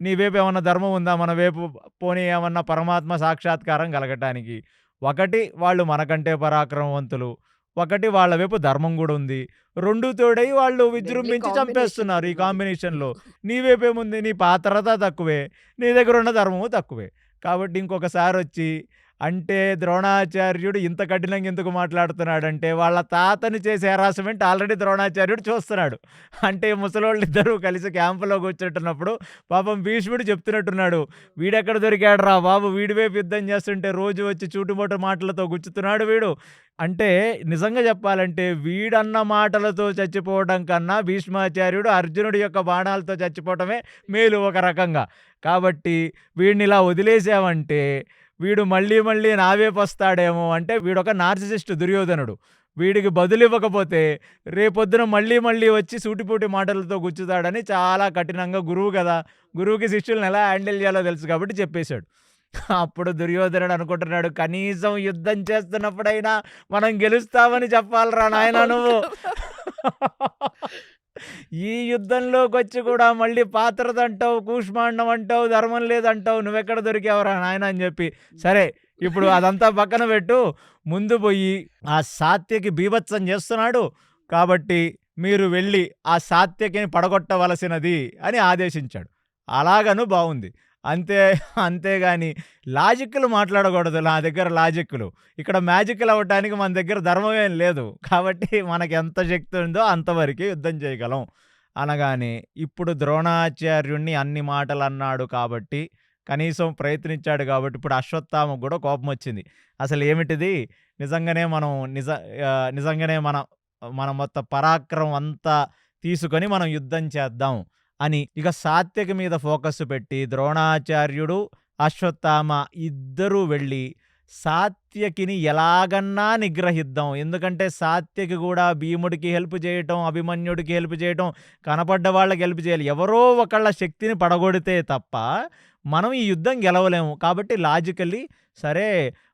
నీ వైపు ఏమన్నా ధర్మం ఉందా? మన వైపు పోనీ ఏమన్నా పరమాత్మ సాక్షాత్కారం కలగటానికి. ఒకటి వాళ్ళు మనకంటే పరాక్రమవంతులు. ఒకటి వాళ్ళ వైపు ధర్మం గూడా ఉంది. 2 తోడై వాళ్ళు డెడ్లీ విజృంభించి కాంబినేషన్ చంపేస్తున్నారు ఈ ఇది. కాంబినేషన్‌లో. నీ వైపేముంది? నీ పాత్రత తక్కువే. నీ దగ్గరున్న ధర్మము తక్కువే. కాబట్టి ఇంకొకసారొచ్చి అంటే ద్రోణాచార్యుడు ఇంత కఠినంగా ఎందుకు మాట్లాడుతున్నాడంటే వాళ్ళ తాతని చేసే హెరాస్మెంట్ ఆల్రెడీ ద్రోణాచార్యుడు చూస్తున్నాడు. అంటే ముసలోళ్ళిద్దరూ కలిసి క్యాంపులో కూర్చుంటున్నప్పుడు పాపం భీష్ముడు చెప్తున్నట్టున్నాడు, "వీడెక్కడ దొరికాడురా బాబు! వీడి వైపు యుద్ధం చేస్తుంటే రోజు వచ్చి చూటుమోటు మాటలతో గుచ్చుతున్నాడు వీడు." అంటే నిజంగా చెప్పాలంటే వీడన్న మాటలతో చచ్చిపోవడం కన్నా భీష్మాచార్యుడు అర్జునుడి యొక్క బాణాలతో చచ్చిపోవటమే మేలు ఒక రకంగా. కాబట్టి వీడినిలా వదిలేసామంటే వీడు మళ్ళీ మళ్ళీ నా వైపొస్తాడేమో అంటే వీడొక నార్సిసిస్ట్ దుర్యోధనుడు. వీడికి బదులివ్వకపోతే రేపొద్దున మళ్ళీ మళ్ళీ వచ్చి సూటిపోటి మాటలతో గుచ్చుతాడని చాలా కఠినంగా గురువు గదా! గురువుకి శిష్యుల్ని ఎలా హ్యాండిల్ చేయాలో తెలుసు కాబట్టి చెప్పేశాడు. అప్పుడు దుర్యోధనుడు అనుకుంటున్నాడు, కనీసం యుద్ధం చేస్తున్నప్పుడైనా మనం గెలుస్తామని చెప్పాలిరా నాయనా అవును నువ్వు. కదా! ఈ యుద్ధంలోకొచ్చి కూడా మళ్ళీ పాత్రదంటావు, కూష్మాండం అంటావు, ధర్మం లేదంటావు. నువ్వెక్కడ దొరికావురా నాయనా అని చెప్పి. సరే ఇప్పుడు అదంతా పక్కన పెట్టు. ముందు పోయి ఆ సాత్యకి బీభత్సం చేస్తున్నాడు. కాబట్టి మీరు వెళ్ళి ఆ సాత్యకిని పడగొట్టవలసినది అని ఆదేశించాడు. అలాగను బావుంది. అంతే అంతేగాని లాజిక్కులు మాట్లాడకూడదు నా దగ్గర లాజిక్కులు. ఇక్కడ మ్యాజిక్కులు అవ్వటానికి మన దగ్గర ధర్మమేం లేదు. కాబట్టి మనకెంత శక్తి ఉందో అంతవరకే యుద్ధం చేయగలం అనగానే, ఇప్పుడు ద్రోణాచార్యుడిని అన్ని మాటలన్నాడు కాబట్టి, కనీసం ప్రయత్నించాడు కాబట్టి, ఇప్పుడు అశ్వత్థామకు గూడా కోపమొచ్చింది. అసలేమిటిది? నిజంగానే మనం నిజంగానే మన మొత్తం పరాక్రమం అంతా తీసుకొని మనం యుద్ధం చేద్దాం అని ఇక సాత్యకి మీద ఫోకస్ పెట్టి ద్రోణాచార్యుడు, అశ్వత్థామ ఇద్దరూ వెళ్ళి సాత్యకిని ఎలాగన్నా నిగ్రహిద్దాం. ఎందుకంటే సాత్యకి గూడా భీముడికి హెల్ప్ చేయటం, అభిమన్యుడికి హెల్ప్ చేయటం, కనపడ్డ వాళ్ళకి హెల్ప్ చేయాలి. ఎవరో ఒకళ్ళ శక్తిని పడగొడితే తప్ప మనం ఈ యుద్ధం గెలవలేము. కాబట్టి లాజికల్లీ సరే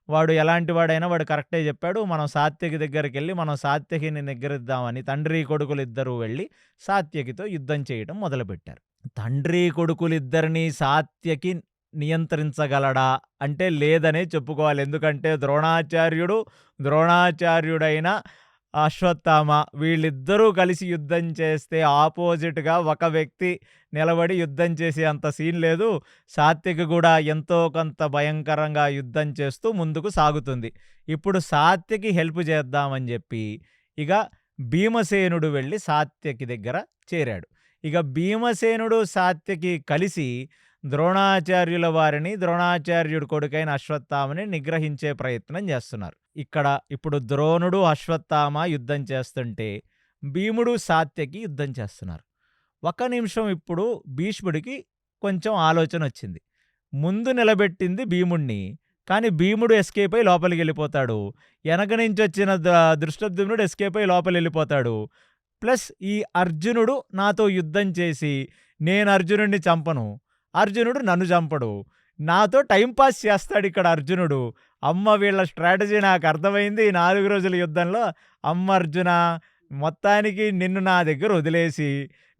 వాడు ఎలాంటి వాడైనా వాడు కరెక్టే చెప్పాడు. మనం సాత్యకి దగ్గరికెళ్ళి మనం సాత్యకిని నిగ్రహిద్దామని తండ్రి కొడుకులిద్దరూ వెళ్ళి సాత్యకితో యుద్ధం చేయడం మొదలుపెట్టారు. తండ్రి కొడుకులిద్దరిని సాత్యకి నియంత్రించగలడా అంటే లేదనే చెప్పుకోవాలి. ఎందుకంటే ద్రోణాచార్యుడైన అశ్వత్థామ వీళ్ళిద్దరూ కలిసి యుద్ధం చేస్తే ఆపోజిట్‌గా ఒక వ్యక్తి నిలబడి యుద్ధం చేసే అంత సీన్ లేదు. సాత్యకి గూడా ఎంతో కొంత భయంకరంగా యుద్ధం చేస్తూ ముందుకు సాగుతుంది. ఇప్పుడు సాత్యకి హెల్ప్ చేద్దామని జెప్పి ఇక భీమసేనుడు వెళ్ళి సాత్యకి దగ్గర చేరాడు. ఇక భీమసేనుడు, సాత్యకి కలిసి ద్రోణాచార్యుల వారిని, ద్రోణాచార్యుడి కొడుకైన అశ్వత్థామని నిగ్రహించే ప్రయత్నం చేస్తున్నారు. ఇక్కడ ఇప్పుడు ద్రోణుడు, అశ్వత్థామ యుద్ధం చేస్తుంటే భీముడు, సాత్యకి యుద్ధం చేస్తున్నారు. ఒక నిమిషం ఇప్పుడు భీష్ముడికి కొంచెం ఆలోచనొచ్చింది. ముందు నిలబెట్టింది భీముడిని. కానీ భీముడు ఎస్కేప్ అయ్యి లోపలికెళ్ళిపోతాడు. ఎనక నుంచొచ్చిన దృష్టద్యుమ్నుడు ఎస్కేప్ అయ్యి లోపలెళ్ళిపోతాడు. ప్లస్ ఈ అర్జునుడు నాతో యుద్ధం చేసి నేను అర్జునుడిని చంపను, అర్జునుడు నన్ను చంపడు. నాతో టైం పాస్ చేస్తాడిక్కడ అర్జునుడు. అమ్మ వీళ్ళ స్ట్రాటజీ నాకు అర్థమైంది ఈ 4 రోజుల యుద్ధంలో. అమ్మ అర్జున, మొత్తానికి నిన్ను నా దగ్గర వదిలేసి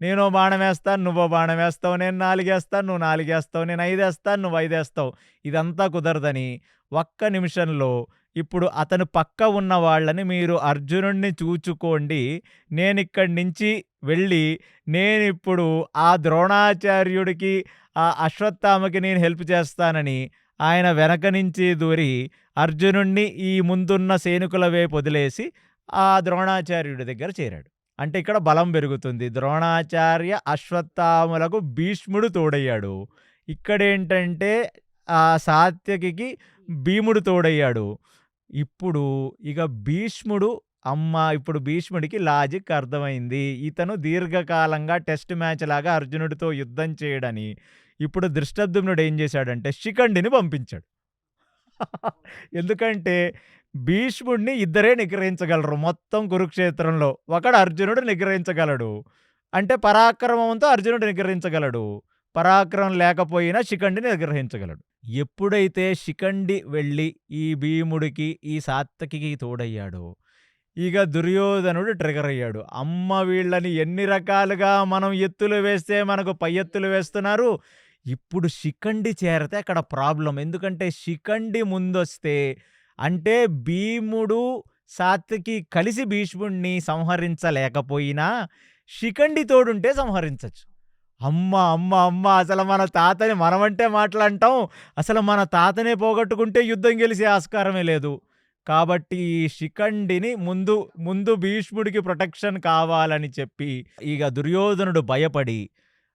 నేనో బాణం వేస్తాను, నువ్వో బాణం వేస్తావు, నేను 4 ఏస్తాను, నువ్వు 4 ఏస్తావు, నేను 5 ఏస్తాను, నువ్వు 5 ఏస్తావు. ఇదంతా కుదరదని ఒక్క నిమిషంలో ఇప్పుడు అతను పక్క ఉన్న వాళ్ళని మీరు అర్జునుడిని చూచుకోండి. నేనిక్కడి నుంచి వెళ్ళి నేనిప్పుడు ఆ ద్రోణాచార్యుడికి, ఆ అశ్వత్థామకి నేను హెల్ప్ చేస్తానని ఆయన వెనక నుంచి దూరి అర్జునుడిని ఈ ముందున్న సైనికుల వైపు వదిలేసి ఆ ద్రోణాచార్యుడి దగ్గర చేరాడు. అంటే ఇక్కడ బలం పెరుగుతుంది. ద్రోణాచార్య, అశ్వత్థామలకు భీష్ముడు తోడయ్యాడు. ఇక్కడేంటంటే ఆ సాత్యకికి భీముడు తోడయ్యాడు. ఇప్పుడు ఇక భీష్ముడు ఇప్పుడు భీష్ముడికి లాజిక్ అర్థమైంది. ఇతను దీర్ఘకాలంగా టెస్ట్ మ్యాచ్ లాగా అర్జునుడితో యుద్ధం చేయడని. ఇప్పుడు దృష్టద్యుమ్నుడు ఏం చేశాడంటే శిఖండిని పంపించాడు. ఎందుకంటే భీష్ముడిని ఇద్దరే నిగ్రహించగలరు మొత్తం కురుక్షేత్రంలో. ఒకడు అర్జునుడు నిగ్రహించగలడు. అంటే పరాక్రమంతో అర్జునుడు నిగ్రహించగలడు. పరాక్రమం లేకపోయినా శిఖండిని నిగ్రహించగలడు. ఎప్పుడైతే శిఖండి వెళ్ళి ఈ భీముడికి, ఈ సాత్యకికి తోడయ్యాడో ఇక దుర్యోధనుడు ట్రిగర్ అయ్యాడు. అమ్మ వీళ్ళని ఎన్ని రకాలుగా మనం ఎత్తులు వేస్తే మనకు పై ఎత్తులు వేస్తున్నారు. ఇప్పుడు శిఖండి చేరితే అక్కడ ప్రాబ్లం. ఎందుకంటే శిఖండి ముందొస్తే అంటే భీముడు, సాత్యకి కలిసి భీష్ముడిని సంహరించలేకపోయినా శిఖండి తోడుంటే సంహరించచ్చు. అమ్మ అమ్మ అమ్మ అసలు మన తాతని మనమంటే మాటలంటాం. అసలు మన తాతనే పోగొట్టుకుంటే యుద్ధం గెలిసే ఆస్కారమే లేదు. కాబట్టి ఈ శిఖండిని ముందు భీష్ముడికి ప్రొటెక్షన్ కావాలని చెప్పి ఇక దుర్యోధనుడు భయపడి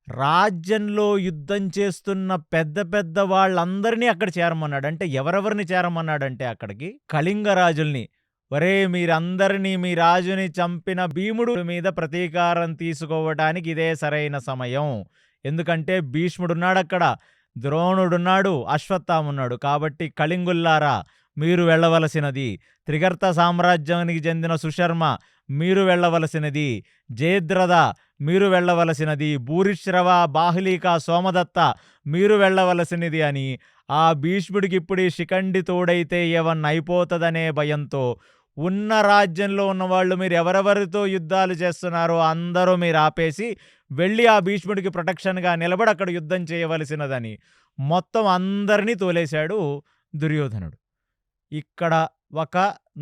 రాజ్యంలో యుద్ధం చేస్తున్న పెద్ద పెద్ద వాళ్ళందరినీ అక్కడ చేరమన్నాడు. అంటే ఎవరెవరిని చేరమన్నాడంటే అక్కడికి కళింగరాజుల్ని. ఒరే మీరందరినీ మీ రాజుని చంపిన భీముడు మీద ప్రతీకారం తీసుకోవడానికి ఇదే సరైన సమయం. ఎందుకంటే భీష్ముడున్నాడక్కడ, ద్రోణుడున్నాడు, అశ్వత్థామున్నాడు. కాబట్టి కళింగుల్లారా మీరు వెళ్ళవలసినది, త్రిగర్త సామ్రాజ్యానికి చెందిన సుశర్మ మీరు వెళ్ళవలసినది, జయద్రథ మీరు వెళ్ళవలసినది, భూరిశ్రవ, బాహ్లీక, సోమదత్త మీరు వెళ్ళవలసినది అని ఆ భీష్ముడికి ఇప్పుడు ఈ శిఖండి తోడైతే ఏమన్నా అయిపోతుందనే భయంతో ఉన్న రాజ్యంలో ఉన్నవాళ్ళు మీరు ఎవరెవరితో యుద్ధాలు చేస్తున్నారో అందరూ మీరు ఆపేసి వెళ్ళి ఆ భీష్ముడికి ప్రొటెక్షన్గా నిలబడి అక్కడ యుద్ధం చేయవలసినదని మొత్తం అందరినీ తోలేశాడు దుర్యోధనుడు. ఇక్కడ ఒక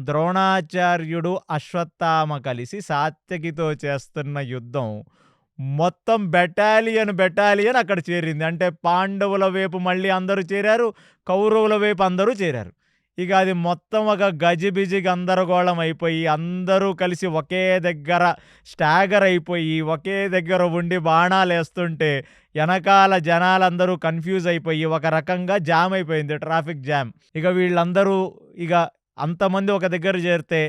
ద్రోణాచార్యుడు, అశ్వత్థామ కలిసి సాత్యకితో చేస్తున్న యుద్ధం మొత్తం బెటాలియన్ అక్కడ చేరింది. అంటే పాండవుల వైపు మళ్ళీ అందరూ చేరారు. కౌరవుల వైపు అందరూ చేరారు. ఇక అది మొత్తం ఒక గజిబిజి గందరగోళం అయిపోయి అందరూ కలిసి ఒకే దగ్గర స్టాగర్ అయిపోయి ఒకే దగ్గర ఉండి బాణాలేస్తుంటే ఎనకాల జనాలందరూ కన్‌ఫ్యూజ్ అయిపోయి ఒక రకంగా జామ్ అయిపోయింది. Traffic jam. ఇక వీళ్ళందరూ ఇగ అంతమంది ఒక దగ్గర చేరితే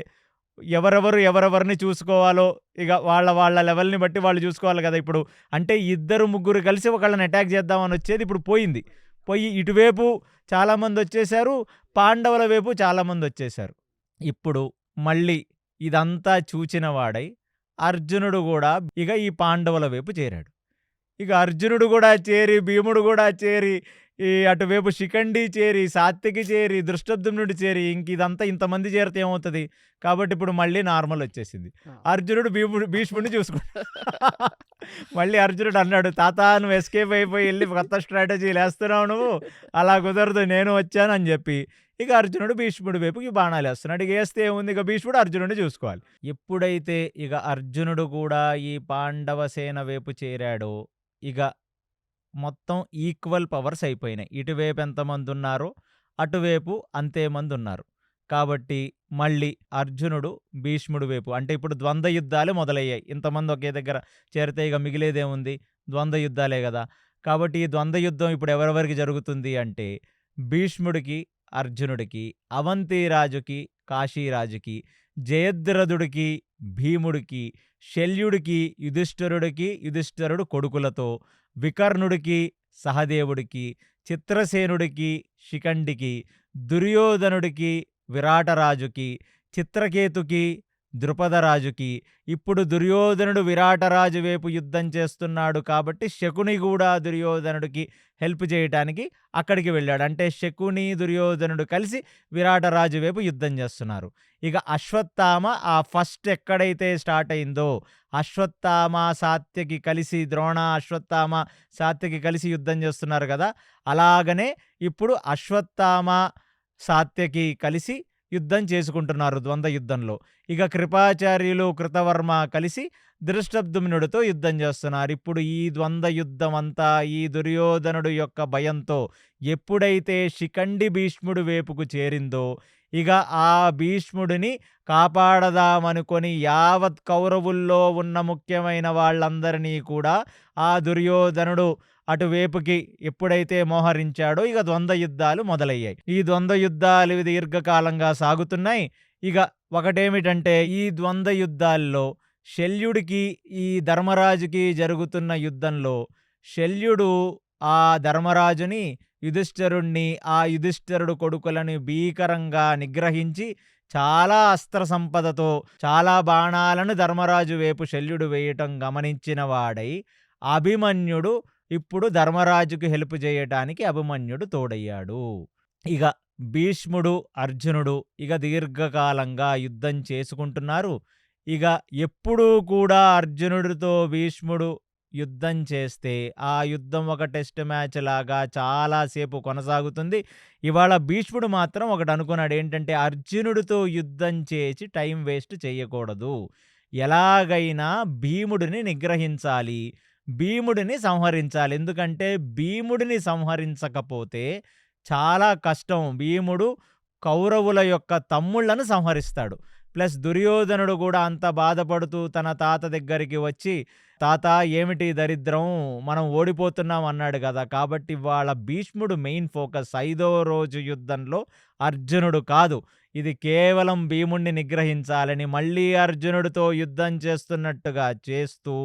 ఎవరెవరిని చూసుకోవాలో ఇగ వాళ్ళ లెవెల్‌ని బట్టి వాళ్ళు చూసుకోవాలి కదా! ఇప్పుడు అంటే ఇద్దరు, ముగ్గురు కలిసి ఒకళ్ళని అటాక్ చేద్దామని వచ్చేది ఇప్పుడు పోయింది. పోయి ఇటువైపు చాలామందొచ్చేసారు. పాండవుల వైపు చాలామందొచ్చేసారు. ఇప్పుడు మళ్ళీ ఇదంతా చూచిన వాడై అర్జునుడు గూడా ఇగ ఈ పాండవుల వైపు చేరాడు. ఇక అర్జునుడు గూడా చేరి, భీముడు గూడా చేరి, ఈ అటువైపు శిఖండి చేరి, సాత్యకి చేరి, దృష్టద్యుమ్నుడు చేరి ఇదంతా ఇంతమంది చేరితే ఏమవుతది? కాబట్టి ఇప్పుడు మళ్ళీ నార్మల్ వచ్చేసింది. ఆ! అర్జునుడు భీష్ముడిని మళ్ళీ అర్జునుడు అన్నాడు, తాత నువ్వు ఎస్కేప్ అయిపోయి ఎళ్లి కొత్త స్ట్రాటజీలేస్తున్నావు నువ్వు. అలా కుదరదు నేను వచ్చాను అని చెప్పి ఇక అర్జునుడు భీష్ముడి వైపుకి బాణాలేస్తున్నాడు. ఇక ఏస్తే ఏముంది ఇక భీష్ముడు అర్జునుడిని చూసుకోవాలి. ఎప్పుడైతే ఇక అర్జునుడు కూడా ఈ పాండవ సేన వైపు చేరాడో ఇక మొత్తం ఈక్వల్ పవర్స్ అయిపోయినాయి. ఇటువైపు ఎంతమందున్నారో అటువైపు అంతే మందున్నారు. కాబట్టి మళ్ళీ అర్జునుడు భీష్ముడి వైపు అంటే ఇప్పుడు ద్వంద్వ యుద్ధాలు మొదలయ్యాయి. ఇంతమంది ఒకే దగ్గర చేరితే ఇక మిగిలేదేముంది? ద్వంద్వ యుద్ధాలే గదా! కాబట్టి ఈ ద్వంద్వ యుద్ధం ఇప్పుడు ఎవరెవరికి జరుగుతుంది అంటే భీష్ముడికి, అర్జునుడికి, అవంతి రాజుకి, కాశీరాజుకి, జయద్రథుడికి, భీముడికి, శల్యుడికి, యుధిష్ఠిరుడు కొడుకులతో, వికర్ణుడికి, సహదేవుడికి, చిత్రసేనుడికి, శిఖండికి, దుర్యోధనుడికి, విరాటరాజుకి, చిత్రకేతుకి, ద్రుపదరాజుకి. ఇప్పుడు దుర్యోధనుడు విరాటరాజు వైపు యుద్ధం చేస్తున్నాడు కాబట్టి శకుని కూడా దుర్యోధనుడికి హెల్ప్ చేయటానికి అక్కడికి వెళ్ళాడు. అంటే శకుని, దుర్యోధనుడు కలిసి విరాటరాజు వైపు యుద్ధం చేస్తున్నారు. ఇక అశ్వత్థామ ఆ ఫస్ట్ ఎక్కడైతే స్టార్ట్ అయిందో అశ్వత్థామ, సాత్యకి కలిసి అశ్వత్థామ, సాత్యకి కలిసి యుద్ధం చేస్తున్నారు కదా! అలాగనే ఇప్పుడు అశ్వత్థామ, సాత్యకి కలిసి యుద్ధం చేసుకుంటున్నారు ద్వంద్వ యుద్ధంలో. ఇక కృపాచార్యులు, కృతవర్మ కలిసి దృష్టద్యుమ్నుడితో యుద్ధం చేస్తున్నారు. ఇప్పుడు ఈ ద్వంద్వ యుద్ధం అంతా ఈ దుర్యోధనుడు యొక్క భయంతో ఎప్పుడైతే శిఖండి భీష్ముడి వైపుకు చేరిందో ఇక ఆ భీష్ముడిని కాపాడదామనుకొని యావత్ కౌరవుల్లో ఉన్న ముఖ్యమైన వాళ్ళందరినీ కూడా ఆ దుర్యోధనుడు అటువైపుకి ఎప్పుడైతే మోహరించాడో ఇక ద్వంద్వ యుద్ధాలు మొదలయ్యాయి. ఈ ద్వంద్వ యుద్ధాలు దీర్ఘకాలంగా సాగుతున్నాయి. ఇక ఒకటేమిటంటే ఈ ద్వంద్వ యుద్ధాల్లో శల్యుడికి, ఈ ధర్మరాజుకి జరుగుతున్న యుద్ధంలో శల్యుడు ఆ ధర్మరాజుని, యుధిష్ఠిరుణ్ణి, ఆ యుధిష్ఠిరుడు కొడుకులను భీకరంగా నిగ్రహించి చాలా అస్త్ర సంపదతో చాలా బాణాలను ధర్మరాజు వైపు శల్యుడు వేయటం గమనించిన వాడై అభిమన్యుడు ఇప్పుడు ధర్మరాజుకు హెల్ప్ చేయటానికి అభిమన్యుడు తోడయ్యాడు. ఇక భీష్ముడు, అర్జునుడు ఇక దీర్ఘకాలంగా యుద్ధం చేసుకుంటున్నారు. ఇక ఎప్పుడూ కూడా అర్జునుడితో భీష్ముడు యుద్ధం చేస్తే ఆ యుద్ధం ఒక టెస్ట్ మ్యాచ్ లాగా చాలాసేపు కొనసాగుతుంది. ఇవాళ భీష్ముడు మాత్రం ఒకటి అనుకున్నాడు, ఏంటంటే అర్జునుడితో యుద్ధం చేసి టైం వేస్ట్ చేయకూడదు. ఎలాగైనా భీముడిని నిగ్రహించాలి, భీముడిని సంహరించాలి. ఎందుకంటే భీముడిని సంహరించకపోతే చాలా కష్టం. భీముడు కౌరవుల యొక్క తమ్ముళ్లను సంహరిస్తాడు. ప్లస్ దుర్యోధనుడు కూడా అంత బాధపడుతూ తన తాత దగ్గరికి వచ్చి, తాత ఏమిటి దరిద్రం, మనం ఓడిపోతున్నాం అన్నాడు కదా! కాబట్టి వాళ్ళ భీష్ముడు మెయిన్ ఫోకస్ 5వ రోజు యుద్ధంలో అర్జునుడు కాదు, ఇది కేవలం భీముణ్ణి నిగ్రహించాలని మళ్ళీ అర్జునుడితో యుద్ధం చేస్తున్నట్టుగా చేస్తూ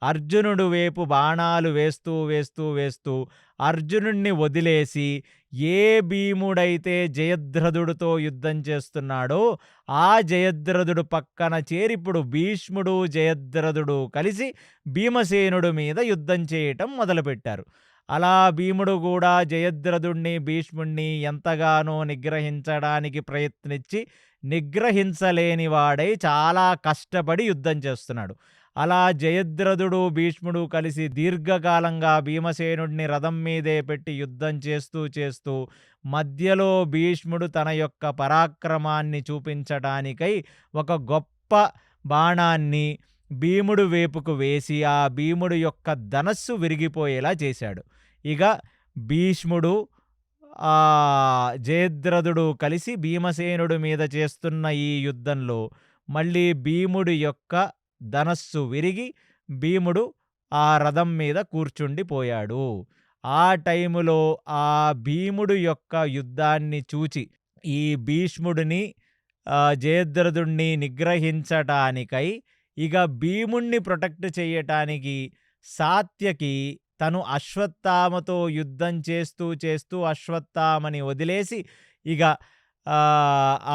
అర్జునుడు వైపు బాణాలు వేస్తూ అర్జునుడిని వదిలేసి ఏ భీముడైతే జయద్రథుడితో యుద్ధం చేస్తున్నాడో ఆ జయద్రథుడు పక్కన చేరిప్పుడు భీష్ముడు, జయద్రథుడు కలిసి భీమసేనుడి మీద యుద్ధం చేయటం మొదలుపెట్టారు. అలా భీముడు కూడా జయద్రథుడిని, భీష్ముడిని ఎంతగానో నిగ్రహించడానికి ప్రయత్నించి నిగ్రహించలేని వాడై చాలా కష్టపడి యుద్ధం చేస్తున్నాడు. అలా జయద్రథుడు, భీష్ముడు కలిసి దీర్ఘకాలంగా భీమసేనుడిని రథం మీదే పెట్టి యుద్ధం చేస్తూ చేస్తూ మధ్యలో భీష్ముడు తన యొక్క పరాక్రమాన్ని చూపించటానికై ఒక గొప్ప బాణాన్ని భీముడు వేపుకు వేసి ఆ భీముడు యొక్క ధనస్సు విరిగిపోయేలా చేశాడు. ఇక భీష్ముడు, జయద్రథుడు కలిసి భీమసేనుడి మీద చేస్తున్న ఈ యుద్ధంలో మళ్ళీ భీముడి యొక్క ధనస్సు విరిగి భీముడు ఆ రథం మీద కూర్చుండిపోయాడు. ఆ టైములో ఆ భీముడు యొక్క యుద్ధాన్ని చూచి ఈ భీష్ముడిని, జయద్రథుడిని నిగ్రహించటానికై ఇక భీముణ్ణి ప్రొటెక్ట్ చేయటానికి సాత్యకి తను అశ్వత్థామతో యుద్ధం చేస్తూ చేస్తూ అశ్వత్థామని వదిలేసి ఇక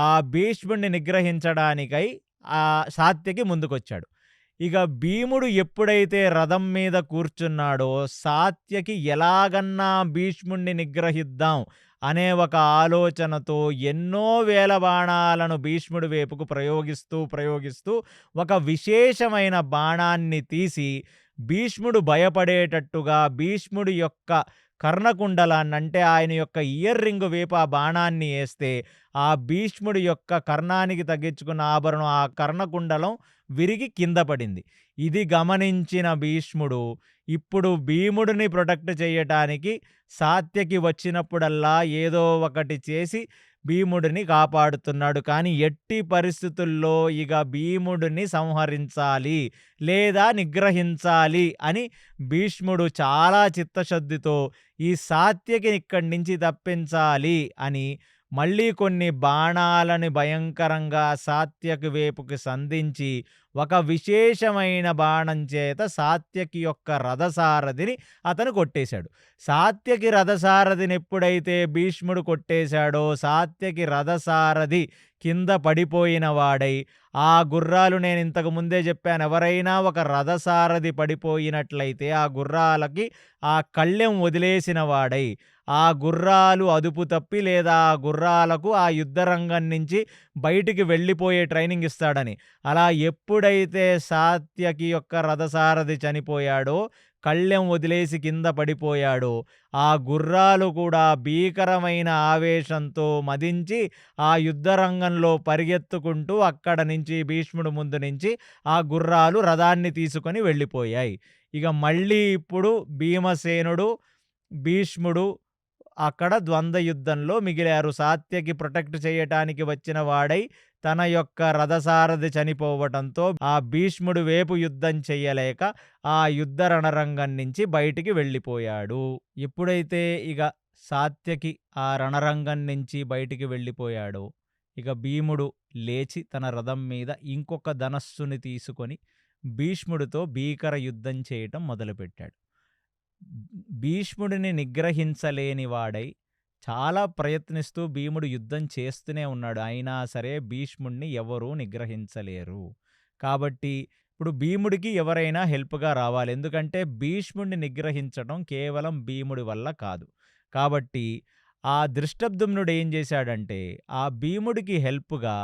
ఆ భీష్ముడిని నిగ్రహించడానికై సాత్యకి ముందుకొచ్చాడు. ఇక భీముడు ఎప్పుడైతే రథం మీద కూర్చున్నాడో సాత్యకి ఎలాగన్నా భీష్ముణ్ణి నిగ్రహిద్దాం అనే ఒక ఆలోచనతో ఎన్నో వేల బాణాలను భీష్ముడి వైపుకు ప్రయోగిస్తూ ఒక విశేషమైన బాణాన్ని తీసి భీష్ముడు భయపడేటట్టుగా భీష్ముడి యొక్క కర్ణకుండలాన్ని, అంటే ఆయన యొక్క ఇయర్ రింగ్ వైపు ఆ బాణాన్ని వేస్తే ఆ భీష్ముడి యొక్క కర్ణానికి తగ్గించుకున్న ఆభరణం, ఆ కర్ణకుండలం విరిగి కింద పడింది. ఇది గమనించిన భీష్ముడు ఇప్పుడు భీముడిని ప్రొటెక్ట్ చేయటానికి సాత్యకి వచ్చినప్పుడల్లా ఏదో ఒకటి చేసి భీముడిని కాపాడుతున్నాడు. కానీ ఎట్టి పరిస్థితుల్లో ఇక భీముడిని సంహరించాలి లేదా నిగ్రహించాలి అని భీష్ముడు చాలా చిత్తశుద్ధితో ఈ సాత్యకి ఇక్కడి నుంచి తప్పించాలి అని మళ్ళీ కొన్ని బాణాలని భయంకరంగా సాత్యకి వైపుకి సంధించి ఒక విశేషమైన బాణం చేత సాత్యకి యొక్క రథసారథిని అతను కొట్టేశాడు. సాత్యకి రథసారథిని ఎప్పుడైతే భీష్ముడు కొట్టేశాడో సాత్యకి రథసారథి కింద పడిపోయిన వాడై, ఆ గుర్రాలు నేను ఇంతకు ముందే చెప్పాను, ఎవరైనా ఒక రథసారథి పడిపోయినట్లయితే ఆ గుర్రాలకి ఆ కళ్ళెం వదిలేసిన వాడై, ఆ గుర్రాలు అదుపు తప్పి లేదా ఆ గుర్రాలకు ఆ యుద్ధరంగం నుంచి బయటికి వెళ్ళిపోయే ట్రైనింగ్ ఇస్తాడని, అలా ఎప్పుడైతే సాత్యకి యొక్క రథసారథి చనిపోయాడో, కళ్ళెం వదిలేసి కింద పడిపోయాడో, ఆ గుర్రాలు కూడా భీకరమైన ఆవేశంతో మదించి ఆ యుద్ధరంగంలో పరిగెత్తుకుంటూ అక్కడ నుంచి భీష్ముడు ముందు నుంచి ఆ గుర్రాలు రథాన్ని తీసుకొని వెళ్ళిపోయాయి. ఇక మళ్ళీ ఇప్పుడు భీమసేనుడు, భీష్ముడు అక్కడ ద్వంద్వ యుద్ధంలో మిగిలారు. సాత్యకి ప్రొటెక్ట్ చేయటానికి వచ్చిన వాడై తన యొక్క రథసారథి చనిపోవటంతో ఆ భీష్ముడు వైపు యుద్ధం చెయ్యలేక ఆ యుద్ధ రణరంగం నుంచి బయటికి వెళ్ళిపోయాడు. ఎప్పుడైతే ఇక సాత్యకి ఆ రణరంగం నుంచి బయటికి వెళ్ళిపోయాడో ఇక భీముడు లేచి తన రథం మీద ఇంకొక ధనస్సుని తీసుకొని భీష్ముడితో భీకర యుద్ధం చేయటం మొదలుపెట్టాడు. భీష్ముడిని నిగ్రహించలేని వాడై చాలా ప్రయత్నిస్తూ భీముడు యుద్ధం చేస్తూనే ఉన్నాడు. అయినా సరే భీష్ముడిని ఎవరూ నిగ్రహించలేరు. కాబట్టి ఇప్పుడు భీముడికి ఎవరైనా హెల్ప్‌గా రావాలి. ఎందుకంటే భీష్ముడిని నిగ్రహించడం కేవలం భీముడి వల్ల కాదు. కాబట్టి ఆ ధృష్టద్యుమ్నుడు ఏం చేశాడంటే ఆ భీముడికి హెల్ప్‌గా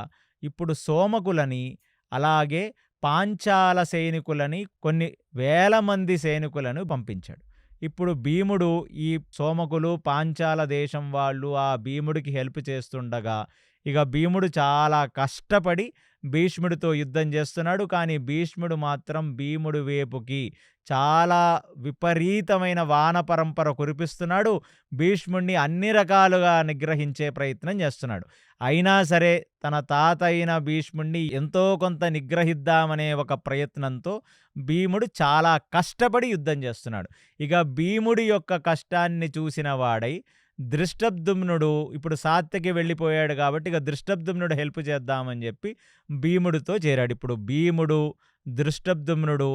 ఇప్పుడు సోమకులని, అలాగే పాంచాల సైనికులని, కొన్ని వేల మంది సైనికులను పంపించాడు. ఇప్పుడు భీముడు ఈ సోమకులు, పాంచాల దేశం వాళ్ళు ఆ భీముడికి హెల్ప్ చేస్తుండగా ఇక భీముడు చాలా కష్టపడి భీష్ముడితో యుద్ధం చేస్తున్నాడు. కానీ భీష్ముడు మాత్రం భీముడి వైపుకి చాలా విపరీతమైన వాన పరంపర కురిపిస్తున్నాడు. భీష్ముడిని అన్ని రకాలుగా నిగ్రహించే ప్రయత్నం చేస్తున్నాడు. అయినా సరే తన తాత అయిన భీష్ముడిని ఎంతో కొంత నిగ్రహిద్దామనే ఒక ప్రయత్నంతో భీముడు చాలా కష్టపడి యుద్ధం చేస్తున్నాడు. ఇక భీముడి యొక్క కష్టాన్ని చూసిన వాడై ధృష్టద్యుమ్నుడు ఇప్పుడు సాత్యకి వెళ్ళిపోయాడు కాబట్టి ఇక ధృష్టద్యుమ్నుడు హెల్ప్ చేద్దామని చెప్పి భీముడితో చేరాడు. ఇప్పుడు భీముడు, ధృష్టద్యుమ్నుడు,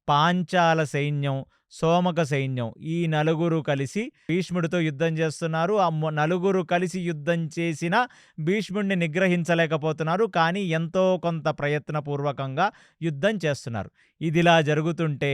పాంచాల సైన్యం, సోమక సైన్యం ఈ నలుగురు కలిసి భీష్ముడితో యుద్ధం చేస్తున్నారు. ఆ నలుగురు కలిసి యుద్ధం చేసినా భీష్ముడిని నిగ్రహించలేకపోతున్నారు. కానీ ఎంతో కొంత ప్రయత్నపూర్వకంగా యుద్ధం చేస్తున్నారు. ఇదిలా జరుగుతుంటే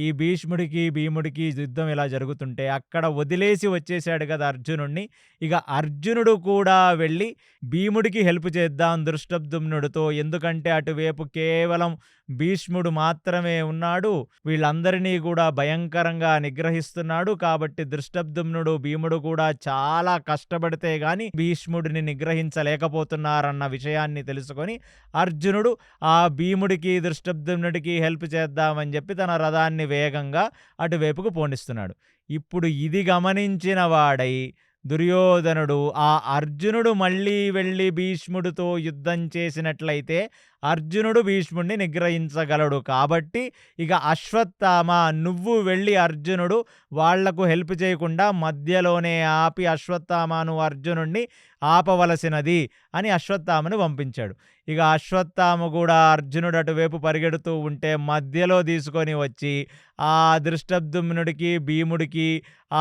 ఈ భీష్ముడికి, భీముడికి యుద్ధం ఇలా జరుగుతుంటే అక్కడ వదిలేసి వచ్చేసాడు కదా అర్జునుడిని. ఇక అర్జునుడు కూడా వెళ్ళి భీముడికి హెల్ప్ చేద్దాం దృష్టద్యుమ్నుడితో. ఎందుకంటే అటువైపు కేవలం భీష్ముడు మాత్రమే ఉన్నాడు. వీళ్ళందరినీ కూడా భయంకరంగా నిగ్రహిస్తున్నాడు. కాబట్టి దృష్టద్యుమ్నుడు, భీముడు కూడా చాలా కష్టపడితే గాని భీష్ముడిని నిగ్రహించలేకపోతున్నారన్న విషయాన్ని తెలుసుకొని అర్జునుడు ఆ భీముడికి, దృష్టద్యుమ్నుడికి హెల్ప్ చేద్దామని చెప్పి తన రథాన్ని వేగంగా అటువైపుకు పోనిస్తున్నాడు. ఇప్పుడు ఇది గమనించిన వాడై దుర్యోధనుడు ఆ అర్జునుడు మళ్ళీ వెళ్ళి భీష్ముడితో యుద్ధం చేసినట్లయితే అర్జునుడు భీష్ముడిని నిగ్రహించగలడు. కాబట్టి ఇక అశ్వత్థామ నువ్వు వెళ్ళి అర్జునుడు వాళ్లకు హెల్ప్ చేయకుండా మధ్యలోనే ఆపి అశ్వత్థామను అర్జునుడిని ఆపవలసినది అని అశ్వత్థామను పంపించాడు. ఇక అశ్వత్థామ కూడా అర్జునుడు అటువైపు పరిగెడుతూ ఉంటే మధ్యలో తీసుకొని వచ్చి ఆ దృష్టద్యుమ్నుడికి, భీముడికి,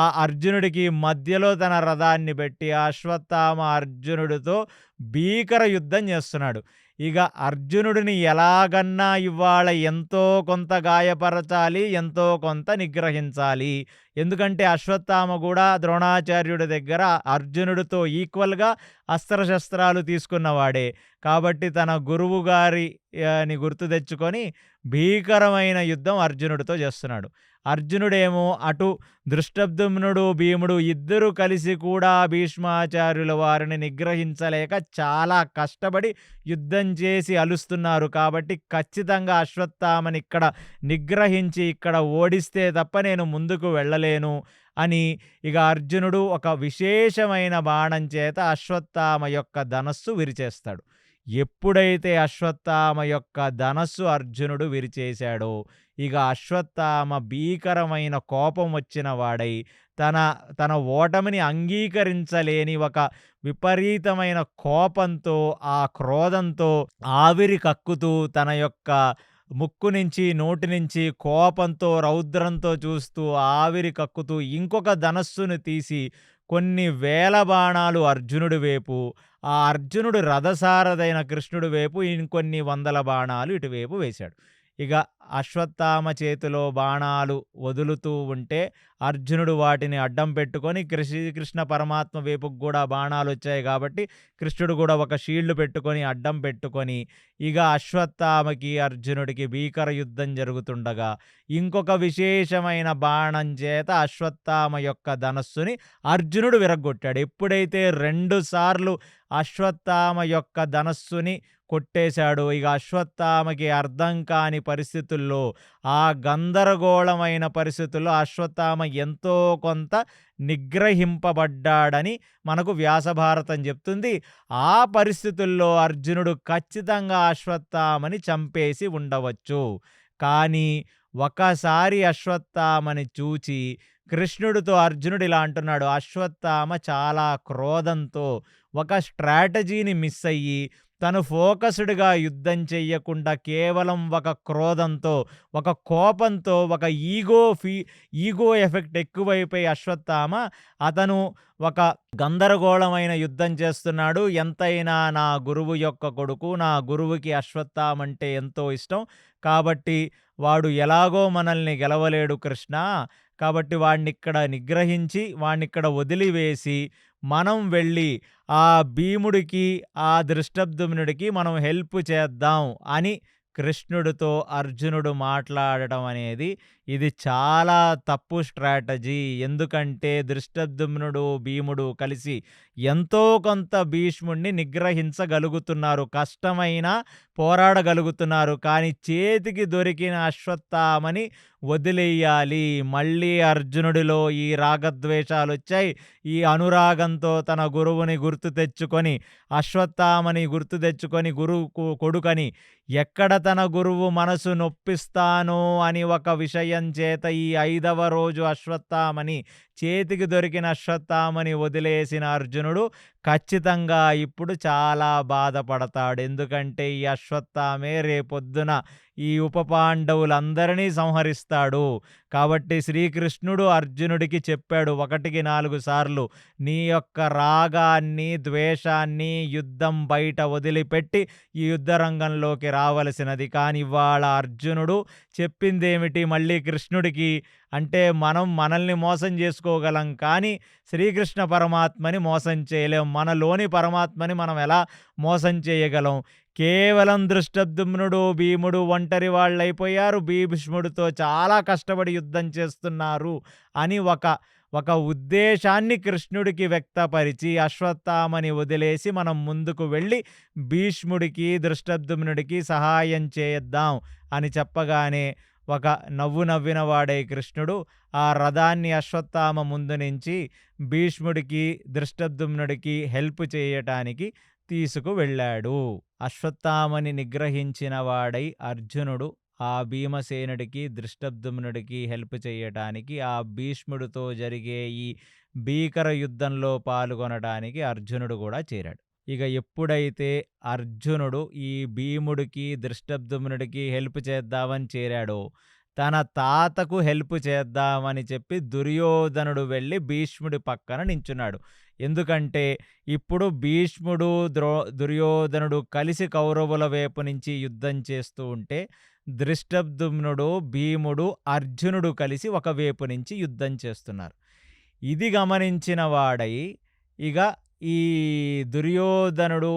ఆ అర్జునుడికి మధ్యలో తన రథాన్ని పెట్టి అశ్వత్థామ అర్జునుడితో భీకర యుద్ధం చేస్తున్నాడు. ఇక అర్జునుడిని ఎలాగన్నా ఇవాళ ఎంతో కొంత గాయపరచాలి, ఎంతో కొంత నిగ్రహించాలి. ఎందుకంటే అశ్వత్థామ కూడా ద్రోణాచార్యుడి దగ్గర అర్జునుడితో ఈక్వల్గా అస్త్రశస్త్రాలు తీసుకున్నవాడే. కాబట్టి తన గురువు గారిని గుర్తు తెచ్చుకొని భీకరమైన యుద్ధం అర్జునుడితో చేస్తున్నాడు. అర్జునుడేమో అటు దృష్టద్యుమ్నుడు, భీముడు ఇద్దరు కలిసి కూడా భీష్మాచార్యుల వారిని నిగ్రహించలేక చాలా కష్టపడి యుద్ధం చేసి అలుస్తున్నారు. కాబట్టి ఖచ్చితంగా అశ్వత్థామని ఇక్కడ నిగ్రహించి ఇక్కడ ఓడిస్తే తప్ప నేను ముందుకు వెళ్ళలేను అని ఇక అర్జునుడు ఒక విశేషమైన బాణం చేత అశ్వత్థామ యొక్క ధనస్సు విరిచేస్తాడు. ఎప్పుడైతే అశ్వత్థామ యొక్క ధనస్సు అర్జునుడు విరిచేశాడో ఇక అశ్వత్థామ భీకరమైన కోపం వచ్చిన వాడై తన ఓటమిని అంగీకరించలేని ఒక విపరీతమైన కోపంతో, ఆ క్రోధంతో ఆవిరి కక్కుతూ తన యొక్క ముక్కు నుంచి, నోటి నుంచి కోపంతో, రౌద్రంతో చూస్తూ ఆవిరి కక్కుతూ ఇంకొక ధనస్సును తీసి కొన్ని వేల బాణాలు అర్జునుడి వైపు, ఆ అర్జునుడు రథసారథైన కృష్ణుడి వైపు ఇంకొన్ని వందల బాణాలు ఇటువైపు వేశాడు. ఇక అశ్వత్థామ చేతిలో బాణాలు వదులుతూ ఉంటే అర్జునుడు వాటిని అడ్డం పెట్టుకొని కృష్ణ పరమాత్మ వైపుకు కూడా బాణాలు వచ్చాయి కాబట్టి కృష్ణుడు కూడా ఒక షీల్డ్ పెట్టుకొని అడ్డం పెట్టుకొని ఇక అశ్వత్థామకి అర్జునుడికి భీకర యుద్ధం జరుగుతుండగా ఇంకొక విశేషమైన బాణం చేత అశ్వత్థామ యొక్క ధనస్సుని అర్జునుడు విరగ్గొట్టాడు. ఎప్పుడైతే 2 సార్లు అశ్వత్థామ యొక్క ధనస్సుని కొట్టేశాడు, ఇక అశ్వత్థామకి అర్థం కాని పరిస్థితుల్లో, ఆ గందరగోళమైన పరిస్థితుల్లో అశ్వత్థామ ఎంతో కొంత నిగ్రహింపబడ్డాడని మనకు వ్యాసభారతం చెప్తుంది. ఆ పరిస్థితుల్లో అర్జునుడు ఖచ్చితంగా అశ్వత్థామని చంపేసి ఉండవచ్చు. కానీ ఒకసారి అశ్వత్థామని చూచి కృష్ణుడితో అర్జునుడు ఇలా అంటున్నాడు. అశ్వత్థామ చాలా క్రోధంతో ఒక స్ట్రాటజీని మిస్ అయ్యి తను ఫోకస్డ్‌గా యుద్ధం చెయ్యకుండా కేవలం ఒక క్రోధంతో, ఒక కోపంతో, ఒక ఈగో ఎఫెక్ట్ ఎక్కువైపోయి అశ్వత్థామ అతను ఒక గందరగోళమైన యుద్ధం చేస్తున్నాడు. ఎంతైనా నా గురువు యొక్క కొడుకు, నా గురువుకి అశ్వత్థామ అంటే ఎంతో ఇష్టం. కాబట్టి వాడు ఎలాగో మనల్ని గెలవలేడు కృష్ణ. కాబట్టి వాడినిక్కడ నిగ్రహించి, వాడినిక్కడ వదిలివేసి మనం వెళ్ళి ఆ భీముడికి, ఆ దృష్టద్యుమ్నుడికి మనం హెల్ప్ చేద్దాం అని కృష్ణుడితో అర్జునుడు మాట్లాడటం అనేది ఇది చాలా తప్పు స్ట్రాటజీ. ఎందుకంటే దృష్టద్యుమ్నుడు, భీముడు కలిసి ఎంతో కొంత భీష్ముడిని నిగ్రహించగలుగుతున్నారు, కష్టమైనా పోరాడగలుగుతున్నారు. కానీ చేతికి దొరికిన అశ్వత్థామని వదిలేయాలి. మళ్ళీ అర్జునుడిలో ఈ రాగద్వేషాలు వచ్చాయి. ఈ అనురాగంతో తన గురువుని గుర్తు తెచ్చుకొని, అశ్వత్థామని గుర్తు తెచ్చుకొని గురువుకు కొడుకని ఎక్కడ తన గురువు మనసు నొప్పిస్తానో అని ఒక విషయం చేత ఈ 5వ రోజు అశ్వత్థామని చేతికి దొరికిన అశ్వత్థామని వదిలేసిన అర్జునుడు ఖచ్చితంగా ఇప్పుడు చాలా బాధపడతాడు. ఎందుకంటే ఈ అశ్వత్థామే రేపొద్దున ఈ ఉప పాండవులందరినీ సంహరిస్తాడు. కాబట్టి శ్రీకృష్ణుడు అర్జునుడికి చెప్పాడు 1కి 4 సార్లు, నీ యొక్క రాగాన్ని, ద్వేషాన్ని యుద్ధం బయట వదిలిపెట్టి ఈ యుద్ధ రంగంలోకి రావలసినది. కానీ ఇవాళ అర్జునుడు చెప్పిందేమిటి మళ్ళీ కృష్ణుడికి అంటే, మనం మనల్ని మోసం చేసుకోగలం కానీ శ్రీకృష్ణ పరమాత్మని మోసం చేయలేం. మనలోని పరమాత్మని మనం ఎలా మోసం చేయగలం? కేవలం దృష్టద్యుమ్నుడు, భీముడు ఒంటరి వాళ్ళైపోయారు. భీష్ముడితో చాలా కష్టపడి యుద్ధం చేస్తున్నారు అని ఒక ఉద్దేశాన్ని కృష్ణుడికి వ్యక్తపరిచి అశ్వత్థామని వదిలేసి మనం ముందుకు వెళ్ళి భీష్ముడికి, దృష్టద్యుమ్నుడికి సహాయం చేద్దాం అని చెప్పగానే ఒక నవ్వు నవ్విన వాడై కృష్ణుడు ఆ రథాన్ని అశ్వత్థామ ముందు నుంచి భీష్ముడికి, దృష్టద్యుమ్నుడికి హెల్ప్ చేయటానికి తీసుకువెళ్ళాడు. అశ్వత్థామని నిగ్రహించిన వాడై అర్జునుడు ఆ భీమసేనుడికి, దృష్టద్యుమ్నుడికి హెల్ప్ చేయటానికి, ఆ భీష్ముడితో జరిగే ఈ భీకర యుద్ధంలో పాల్గొనడానికి అర్జునుడు కూడా చేరాడు. ఇక ఎప్పుడైతే అర్జునుడు ఈ భీముడికి, దృష్టద్యుమ్నుడికి హెల్ప్ చేద్దామని చేరాడో, తన తాతకు హెల్ప్ చేద్దామని చెప్పి దుర్యోధనుడు వెళ్ళి భీష్ముడి పక్కన నించున్నాడు. ఎందుకంటే ఇప్పుడు భీష్ముడు, దుర్యోధనుడు కలిసి కౌరవుల వైపు నుంచి యుద్ధం చేస్తూ ఉంటే, దృష్టద్యుమ్నుడు, భీముడు, అర్జునుడు కలిసి ఒక వైపు నుంచి యుద్ధం చేస్తున్నారు. ఇది గమనించిన వాడై ఇక ఈ దుర్యోధనుడు,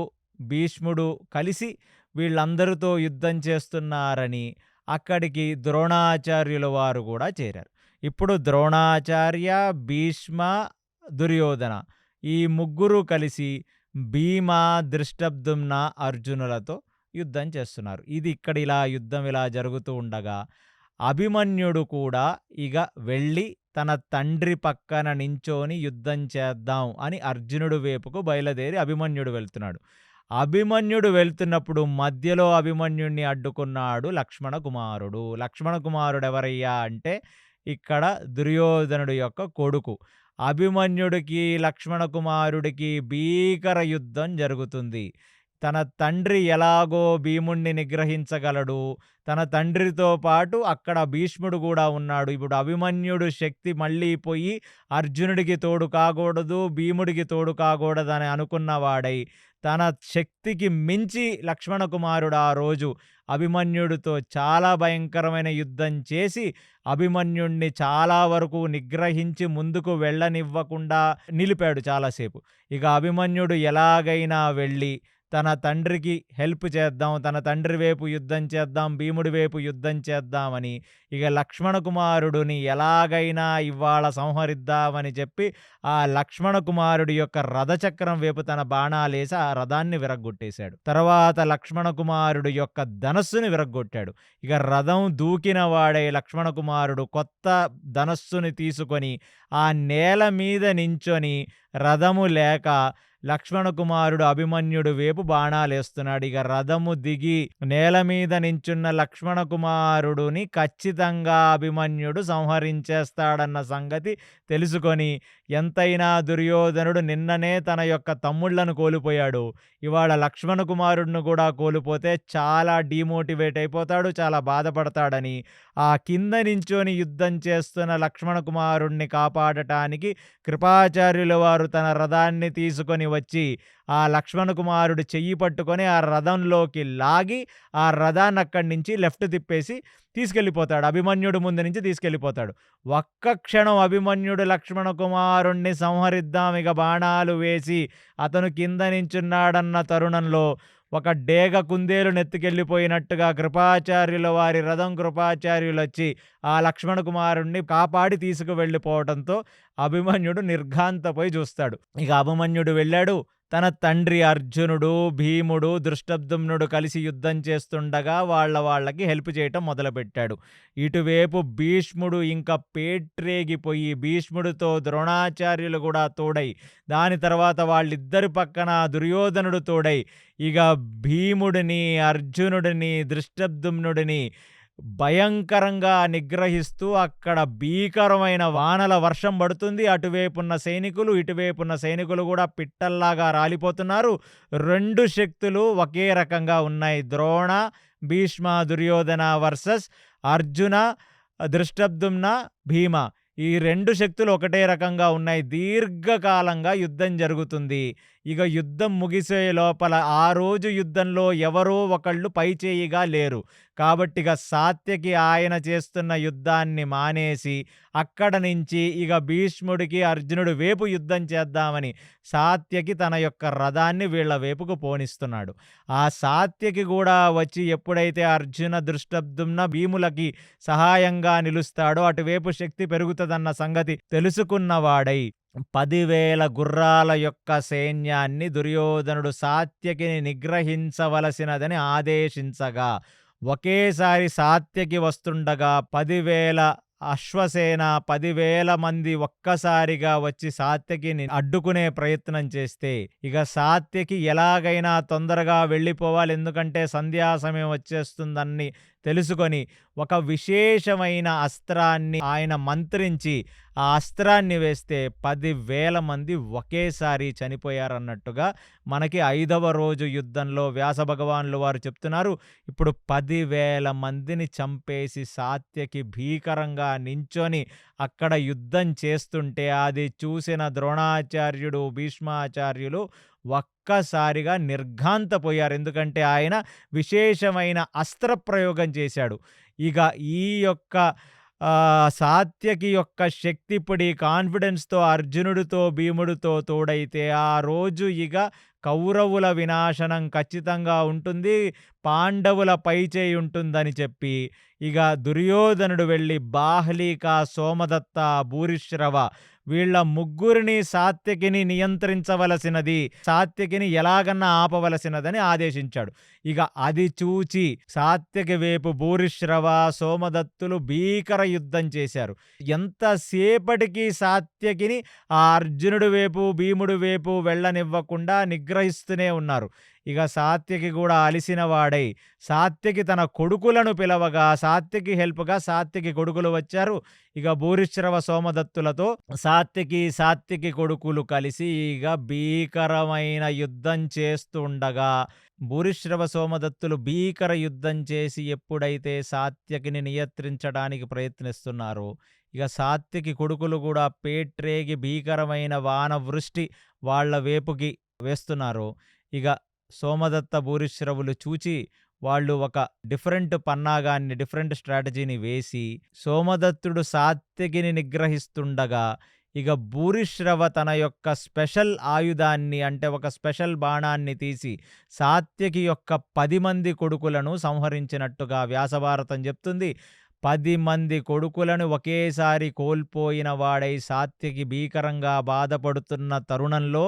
భీష్ముడు కలిసి వీళ్ళందరితో యుద్ధం చేస్తున్నారని అక్కడికి ద్రోణాచార్యుల వారు కూడా చేరారు. ఇప్పుడు ద్రోణాచార్య, భీష్మ, దుర్యోధన ఈ ముగ్గురు కలిసి భీమ, దృష్టద్యుమ్న, అర్జునులతో యుద్ధం చేస్తున్నారు. ఇది ఇక్కడ యుద్ధం ఇలా జరుగుతూ ఉండగా అభిమన్యుడు కూడా ఇక వెళ్ళి తన తండ్రి పక్కన నించోని యుద్ధం చేద్దాం అని అర్జునుడు వైపుకు బయలుదేరి అభిమన్యుడు వెళ్తున్నాడు. అభిమన్యుడు వెళ్తున్నప్పుడు మధ్యలో అభిమన్యుడిని అడ్డుకున్నాడు లక్ష్మణ కుమారుడు. లక్ష్మణ కుమారుడు ఎవరయ్యా అంటే ఇక్కడ దుర్యోధనుడు యొక్క కొడుకు. అభిమన్యుడికి, లక్ష్మణ కుమారుడికి భీకర యుద్ధం జరుగుతుంది. తన తండ్రి ఎలాగో భీముణ్ణి నిగ్రహించగలడు, తన తండ్రితో పాటు అక్కడ భీష్ముడు కూడా ఉన్నాడు. ఇప్పుడు అభిమన్యుడు శక్తి మళ్ళీ పోయి అర్జునుడికి తోడు కాకూడదు, భీముడికి తోడు కాకూడదని అనుకున్నవాడై తన శక్తికి మించి లక్ష్మణ కుమారుడు ఆ రోజు అభిమన్యుడితో చాలా భయంకరమైన యుద్ధం చేసి అభిమన్యుణ్ణి చాలా వరకు నిగ్రహించి ముందుకు వెళ్ళనివ్వకుండా నిలిపాడు చాలాసేపు. ఇక అభిమన్యుడు ఎలాగైనా వెళ్ళి తన తండ్రికి హెల్ప్ చేద్దాం, తన తండ్రి వైపు యుద్ధం చేద్దాం, భీముడి వైపు యుద్ధం చేద్దామని ఇక లక్ష్మణ కుమారుడిని ఎలాగైనా ఇవాళ సంహరిద్దామని చెప్పి ఆ లక్ష్మణ కుమారుడి యొక్క రథచక్రం వైపు తన బాణాలేసి ఆ రథాన్ని విరగ్గొట్టేశాడు. తర్వాత లక్ష్మణ కుమారుడు యొక్క ధనస్సుని విరగ్గొట్టాడు. ఇక రథం దూకిన వాడే లక్ష్మణ కుమారుడు కొత్త ధనస్సుని తీసుకొని ఆ నేల మీద నించొని రథము లేక లక్ష్మణ కుమారుడు అభిమన్యుడు వైపు బాణాలేస్తున్నాడు. ఇక రథము దిగి నేల మీద నించున్న లక్ష్మణ కుమారుడుని ఖచ్చితంగా అభిమన్యుడు సంహరించేస్తాడన్న సంగతి తెలుసుకొని ఎంతైనా దుర్యోధనుడు నిన్ననే తన యొక్క తమ్ముళ్లను కోల్పోయాడు, ఇవాళ లక్ష్మణ కుమారుడిని కూడా కోల్పోతే చాలా డీమోటివేట్ అయిపోతాడు, చాలా బాధపడతాడని ఆ కింద నించొని యుద్ధం చేస్తున్న లక్ష్మణ కుమారుణ్ణి కాపాడటానికి కృపాచార్యుల వారు తన రథాన్ని తీసుకొని వచ్చి ఆ లక్ష్మణ కుమారుడు చెయ్యి పట్టుకొని ఆ రథంలోకి లాగి ఆ రథాన్ని అక్కడి నుంచి లెఫ్ట్ తిప్పేసి తీసుకెళ్ళిపోతాడు. అభిమన్యుడు ముందు నుంచి తీసుకెళ్ళిపోతాడు. ఒక్క క్షణం అభిమన్యుడు లక్ష్మణ కుమారుణ్ణి సంహరిద్దాం ఇక బాణాలు వేసి అతను కింద నించున్నాడన్న తరుణంలో ఒక డేగ కుందేలు నెత్తుకెళ్ళిపోయినట్టుగా కృపాచార్యుల వారి రథం కృపాచార్యులు వచ్చి ఆ లక్ష్మణ కుమారుణ్ణి కాపాడి తీసుకువెళ్ళిపోవడంతో అభిమన్యుడు నిర్ఘాంతపోయి చూస్తాడు. ఇక అభిమన్యుడు వెళ్ళాడు. తన తండ్రి అర్జునుడు, భీముడు, దృష్టద్యుమ్నుడు కలిసి యుద్ధం చేస్తుండగా వాళ్ళకి హెల్ప్ చేయటం మొదలుపెట్టాడు. ఇటువైపు భీష్ముడు ఇంకా పేట్రేగిపోయి భీష్ముడితో ద్రోణాచార్యులు కూడా తోడై, దాని తర్వాత వాళ్ళిద్దరి పక్కన దుర్యోధనుడు తోడై ఇక భీముడిని, అర్జునుడిని, దృష్టద్యుమ్నుడిని భయంకరంగా నిగ్రహిస్తూ అక్కడ భీకరమైన వానల వర్షం పడుతుంది. అటువైపున్న సైనికులు, ఇటువైపున్న సైనికులు కూడా పిట్టల్లాగా రాలిపోతున్నారు. 2 శక్తులు ఒకే రకంగా ఉన్నాయి. ద్రోణ, భీష్మ, దుర్యోధన వర్సెస్ అర్జున, దృష్టద్యుమ్న, భీమ. ఈ 2 శక్తులు ఒకటే రకంగా ఉన్నాయి. దీర్ఘకాలంగా యుద్ధం జరుగుతుంది. ఇక యుద్ధం ముగిసే లోపల ఆ రోజు యుద్ధంలో ఎవరో ఒకళ్ళు పైచేయిగా లేరు. కాబట్టి ఇక సాత్యకి ఆయన చేస్తున్న యుద్ధాన్ని మానేసి అక్కడ నుంచి ఇక భీష్ముడికి అర్జునుడి వైపు యుద్ధం చేద్దామని సాత్యకి తన యొక్క రథాన్ని వీళ్ళ వైపుకు పోనిస్తున్నాడు. ఆ సాత్యకి కూడా వచ్చి ఎప్పుడైతే అర్జున, దృష్టద్యుమ్న, భీములకి సహాయంగా నిలుస్తాడో అటువైపు శక్తి పెరుగుతుందన్న సంగతి తెలుసుకున్నవాడై 10,000 గుర్రాల యొక్క సైన్యాన్ని దుర్యోధనుడు సాత్యకిని నిగ్రహించవలసినదని ఆదేశించగా ఒకేసారి సాత్యకి వస్తుండగా 10,000 అశ్వసేన 10,000 మంది ఒక్కసారిగా వచ్చి సాత్యకిని అడ్డుకునే ప్రయత్నం చేస్తే ఇక సాత్యకి ఎలాగైనా తొందరగా వెళ్ళిపోవాలి, ఎందుకంటే సంధ్యా సమయం వచ్చేస్తుందని తెలుసుకొని ఒక విశేషమైన అస్త్రాన్ని ఆయన మంత్రించి ఆ అస్త్రాన్ని వేస్తే 10,000 మంది ఒకేసారి చనిపోయారన్నట్టుగా మనకి 5వ రోజు యుద్ధంలో వ్యాస భగవానులు వారు చెప్తున్నారు. ఇప్పుడు 10,000 మందిని చంపేసి సాత్యకి భీకరంగా నించొని అక్కడ యుద్ధం చేస్తుంటే అది చూసిన ద్రోణాచార్యుడు, భీష్మాచార్యులు ఒక్కసారిగా నిర్ఘాంతపోయారు. ఎందుకంటే ఆయన విశేషమైన అస్త్రప్రయోగం చేశాడు. ఇక ఈ యొక్క సాత్యకి యొక్క శక్తి ఇప్పుడు ఈ కాన్ఫిడెన్స్‌తో అర్జునుడితో, భీముడితో తోడైతే ఆ రోజు ఇక కౌరవుల వినాశనం ఖచ్చితంగా ఉంటుంది. పాండవుల పైచేయి ఉంటుందని చెప్పి ఇక దుర్యోధనుడు వెళ్ళి బాహ్లీక, సోమదత్త, భూరిశ్రవ వీళ్ళ ముగ్గురిని సాత్యకిని నియంత్రించవలసినది, సాత్యకిని ఎలాగన్నా ఆపవలసినదని ఆదేశించాడు. ఇక అది చూచి సాత్యకి వైపు భూరిశ్రవ, సోమదత్తులు భీకర యుద్ధం చేశారు. ఎంతసేపటికి సాత్యకిని ఆ అర్జునుడి వైపు, భీముడి వైపు వెళ్ళనివ్వకుండా నిగ్రహిస్తూనే ఉన్నారు. ఇక సాత్యకి కూడా అలిసిన వాడై సాత్యకి తన కొడుకులను పిలవగా సాత్యకి హెల్ప్గా సాత్యకి కొడుకులు వచ్చారు. ఇక భూరిశ్రవ, సోమదత్తులతో సాత్యకి కొడుకులు కలిసి ఇక భీకరమైన యుద్ధం చేస్తుండగా భూరిశ్రవ, సోమదత్తులు భీకర యుద్ధం చేసి ఎప్పుడైతే సాత్యకిని నియంత్రించడానికి ప్రయత్నిస్తున్నారో ఇక సాత్యకి కొడుకులు కూడా పేట్రేగి భీకరమైన వానవృష్టి వాళ్ళ వేపుకి వేస్తున్నారు. ఇక సోమదత్త, భూరిశ్రవులు చూచి వాళ్ళు ఒక డిఫరెంట్ స్ట్రాటజీని వేసి సోమదత్తుడు సాత్యకిని నిగ్రహిస్తుండగా ఇక భూరిశ్రవ తన యొక్క స్పెషల్ ఆయుధాన్ని అంటే ఒక స్పెషల్ బాణాన్ని తీసి సాత్యకి యొక్క 10 మంది కొడుకులను సంహరించినట్టుగా వ్యాసభారతం చెప్తుంది. 10 మంది కొడుకులను ఒకేసారి కోల్పోయిన వాడై సాత్యకి భీకరంగా బాధపడుతున్న తరుణంలో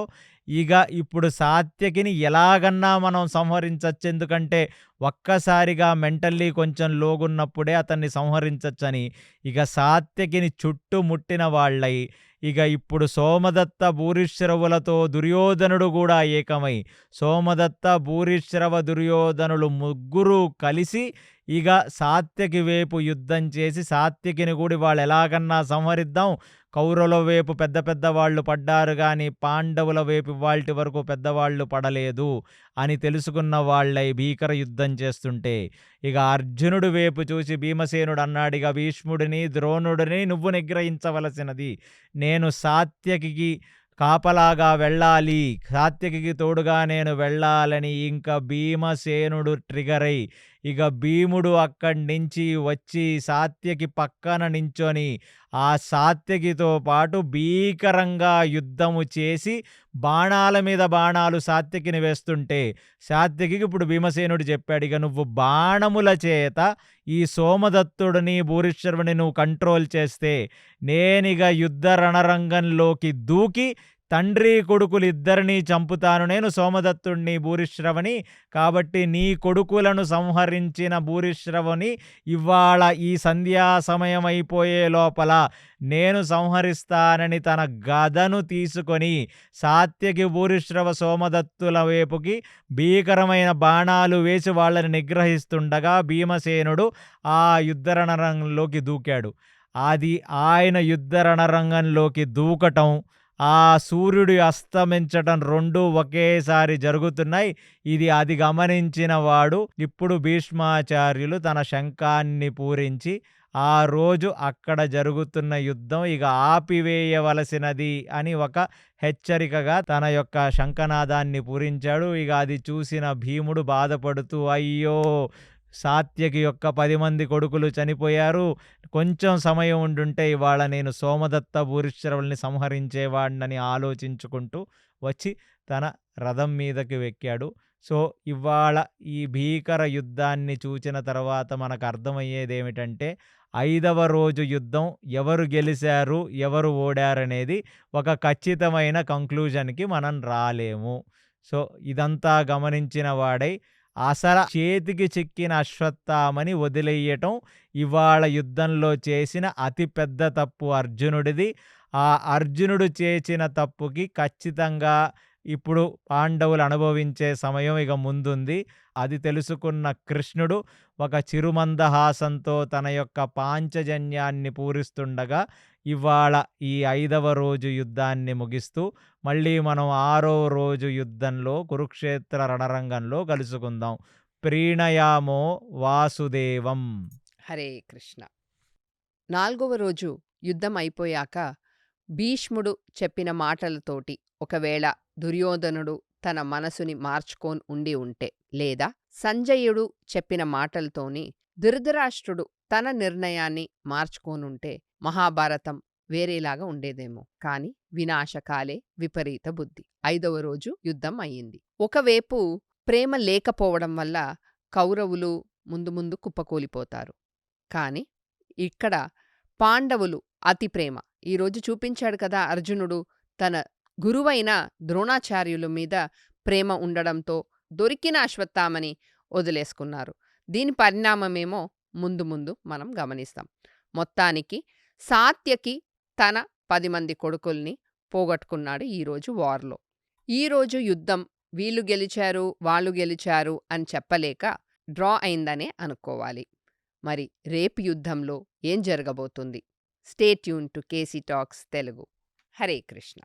ఇక ఇప్పుడు సాత్యకిని ఎలాగన్నా మనం సంహరించచ్చు, ఎందుకంటే ఒక్కసారిగా మెంటల్లీ కొంచెం లోగున్నప్పుడే అతన్ని సంహరించచ్చని ఇక సాత్యకిని చుట్టుముట్టిన వాళ్ళై ఇక ఇప్పుడు సోమదత్త, భూరిశ్రవులతో దుర్యోధనుడు కూడా ఏకమై సోమదత్త, భూరిశ్రవ, దుర్యోధనులు ముగ్గురు కలిసి ఇక సాత్యకి వైపు యుద్ధం చేసి సాత్యకిని కూడా వాళ్ళు ఎలాగన్నా సంహరిద్దాం, కౌరవుల వైపు పెద్ద పెద్ద వాళ్ళు పడ్డారు కానీ పాండవుల వైపు వాళ్ళ వరకు పెద్దవాళ్ళు పడలేదు అని తెలుసుకున్న వాళ్ళై భీకర యుద్ధం చేస్తుంటే ఇక అర్జునుడి వైపు చూసి భీమసేనుడు అన్నాడు, ఇక భీష్ముడిని, ద్రోణుడిని నువ్వు నిగ్రహించవలసినది, నేను సాత్యకి కాపలాగా వెళ్ళాలి, సాత్యకి తోడుగా నేను వెళ్ళాలని ఇంకా భీమసేనుడు ట్రిగర్ అయి ఇక భీముడు అక్కడి నుంచి వచ్చి సాత్యకి పక్కన నించొని ఆ సాత్యకితో పాటు భీకరంగా యుద్ధము చేసి బాణాల మీద బాణాలు సాత్యకిని వేస్తుంటే సాత్యకి ఇప్పుడు భీమసేనుడు చెప్పాడు, ఇక నువ్వు బాణముల చేత ఈ సోమదత్తుడిని, భూరిశ్రవుని నువ్వు కంట్రోల్ చేస్తే నేనిగ యుద్ధ రణరంగంలోకి దూకి తండ్రి కొడుకులిద్దరినీ చంపుతాను నేను సోమదత్తుణ్ణి భూరిశ్రవని. కాబట్టి నీ కొడుకులను సంహరించిన భూరిశ్రవుని ఇవాళ ఈ సంధ్యా సమయం అయిపోయే లోపల నేను సంహరిస్తానని తన గదను తీసుకొని సాత్యకి భూరిశ్రవ సోమదత్తుల వైపుకి భీకరమైన బాణాలు వేసి వాళ్ళని నిగ్రహిస్తుండగా భీమసేనుడు ఆ యుద్ధ రణరంగంలోకి దూకాడు. అది ఆయన యుద్ధ రణరంగంలోకి దూకటం, ఆ సూర్యుడు అస్తమించటం రెండూ ఒకేసారి జరుగుతున్నాయి. అది గమనించిన వాడు ఇప్పుడు భీష్మాచార్యులు తన శంఖాన్ని పూరించి ఆ రోజు అక్కడ జరుగుతున్న యుద్ధం ఇక ఆపివేయవలసినది అని ఒక హెచ్చరికగా తన యొక్క శంఖనాదాన్ని పూరించాడు. అది చూసిన భీముడు బాధపడుతూ, అయ్యో సాత్యకి యొక్క 10 మంది కొడుకులు చనిపోయారు, కొంచెం సమయం ఉండుంటే ఇవాళ నేను సోమదత్త భూరిశ్రవుల్ని సంహరించేవాడినని ఆలోచించుకుంటూ వచ్చి తన రథం మీదకి వెక్కాడు. సో ఇవాళ ఈ భీకర యుద్ధాన్ని చూచిన తర్వాత మనకు అర్థమయ్యేదేమిటంటే 5వ రోజు యుద్ధం ఎవరు గెలిచారు ఎవరు ఓడారనేది ఒక ఖచ్చితమైన కంక్లూజన్కి మనం రాలేము. సో ఇదంతా గమనించిన వాడై అసలు చేతికి చిక్కిన అశ్వత్థామని వదిలేయటం ఇవాళ యుద్ధంలో చేసిన అతిపెద్ద తప్పు అర్జునుడిది. ఆ అర్జునుడు చేసిన తప్పుకి ఖచ్చితంగా ఇప్పుడు పాండవులు అనుభవించే సమయం ఇక ముందుంది. అది తెలుసుకున్న కృష్ణుడు ఒక చిరుమందహాసంతో తన యొక్క పాంచజన్యాన్ని పూరిస్తుండగా ఇవాళ ఈ 5వ రోజు యుద్ధాన్ని ముగిస్తూ మళ్ళీ మనం 6వ రోజు యుద్ధంలో కురుక్షేత్ర రణరంగంలో కలుసుకుందాం. ప్రీణయామో వాసుదేవం. హరే కృష్ణ. 4వ రోజు యుద్ధం అయిపోయాక భీష్ముడు చెప్పిన మాటలతోటి ఒకవేళ దుర్యోధనుడు తన మనసుని మార్చుకోని ఉండి ఉంటే, లేదా సంజయుడు చెప్పిన మాటలతోని ధృతరాష్ట్రుడు తన నిర్ణయాన్ని మార్చుకోనుంటే మహాభారతం వేరేలాగా ఉండేదేమో. కాని వినాశకాలే విపరీత బుద్ధి. 5వ రోజు యుద్ధం అయ్యింది. ఒకవైపు ప్రేమ లేకపోవడం వల్ల కౌరవులు ముందు ముందు కుప్పకూలిపోతారు. కాని ఇక్కడ పాండవులు అతి ప్రేమ. ఈరోజు చూపించాడు కదా అర్జునుడు తన గురువైన ద్రోణాచార్యుల మీద ప్రేమ ఉండడంతో దొరికిన అశ్వత్థామని వదిలేసుకున్నారు. దీని పరిణామమేమో ముందు ముందు మనం గమనిస్తాం. మొత్తానికి సాత్యకి తన 10 మంది కొడుకుల్ని పోగొట్టుకున్నాడు ఈరోజు వార్లో. ఈరోజు యుద్ధం వీళ్ళు గెలిచారు వాళ్ళు గెలిచారు అని చెప్పలేక డ్రా అయిందనే అనుకోవాలి. మరి రేపు యుద్ధంలో ఏం జరగబోతుంది? Stay tune to KC talks Telugu. Hare Krishna.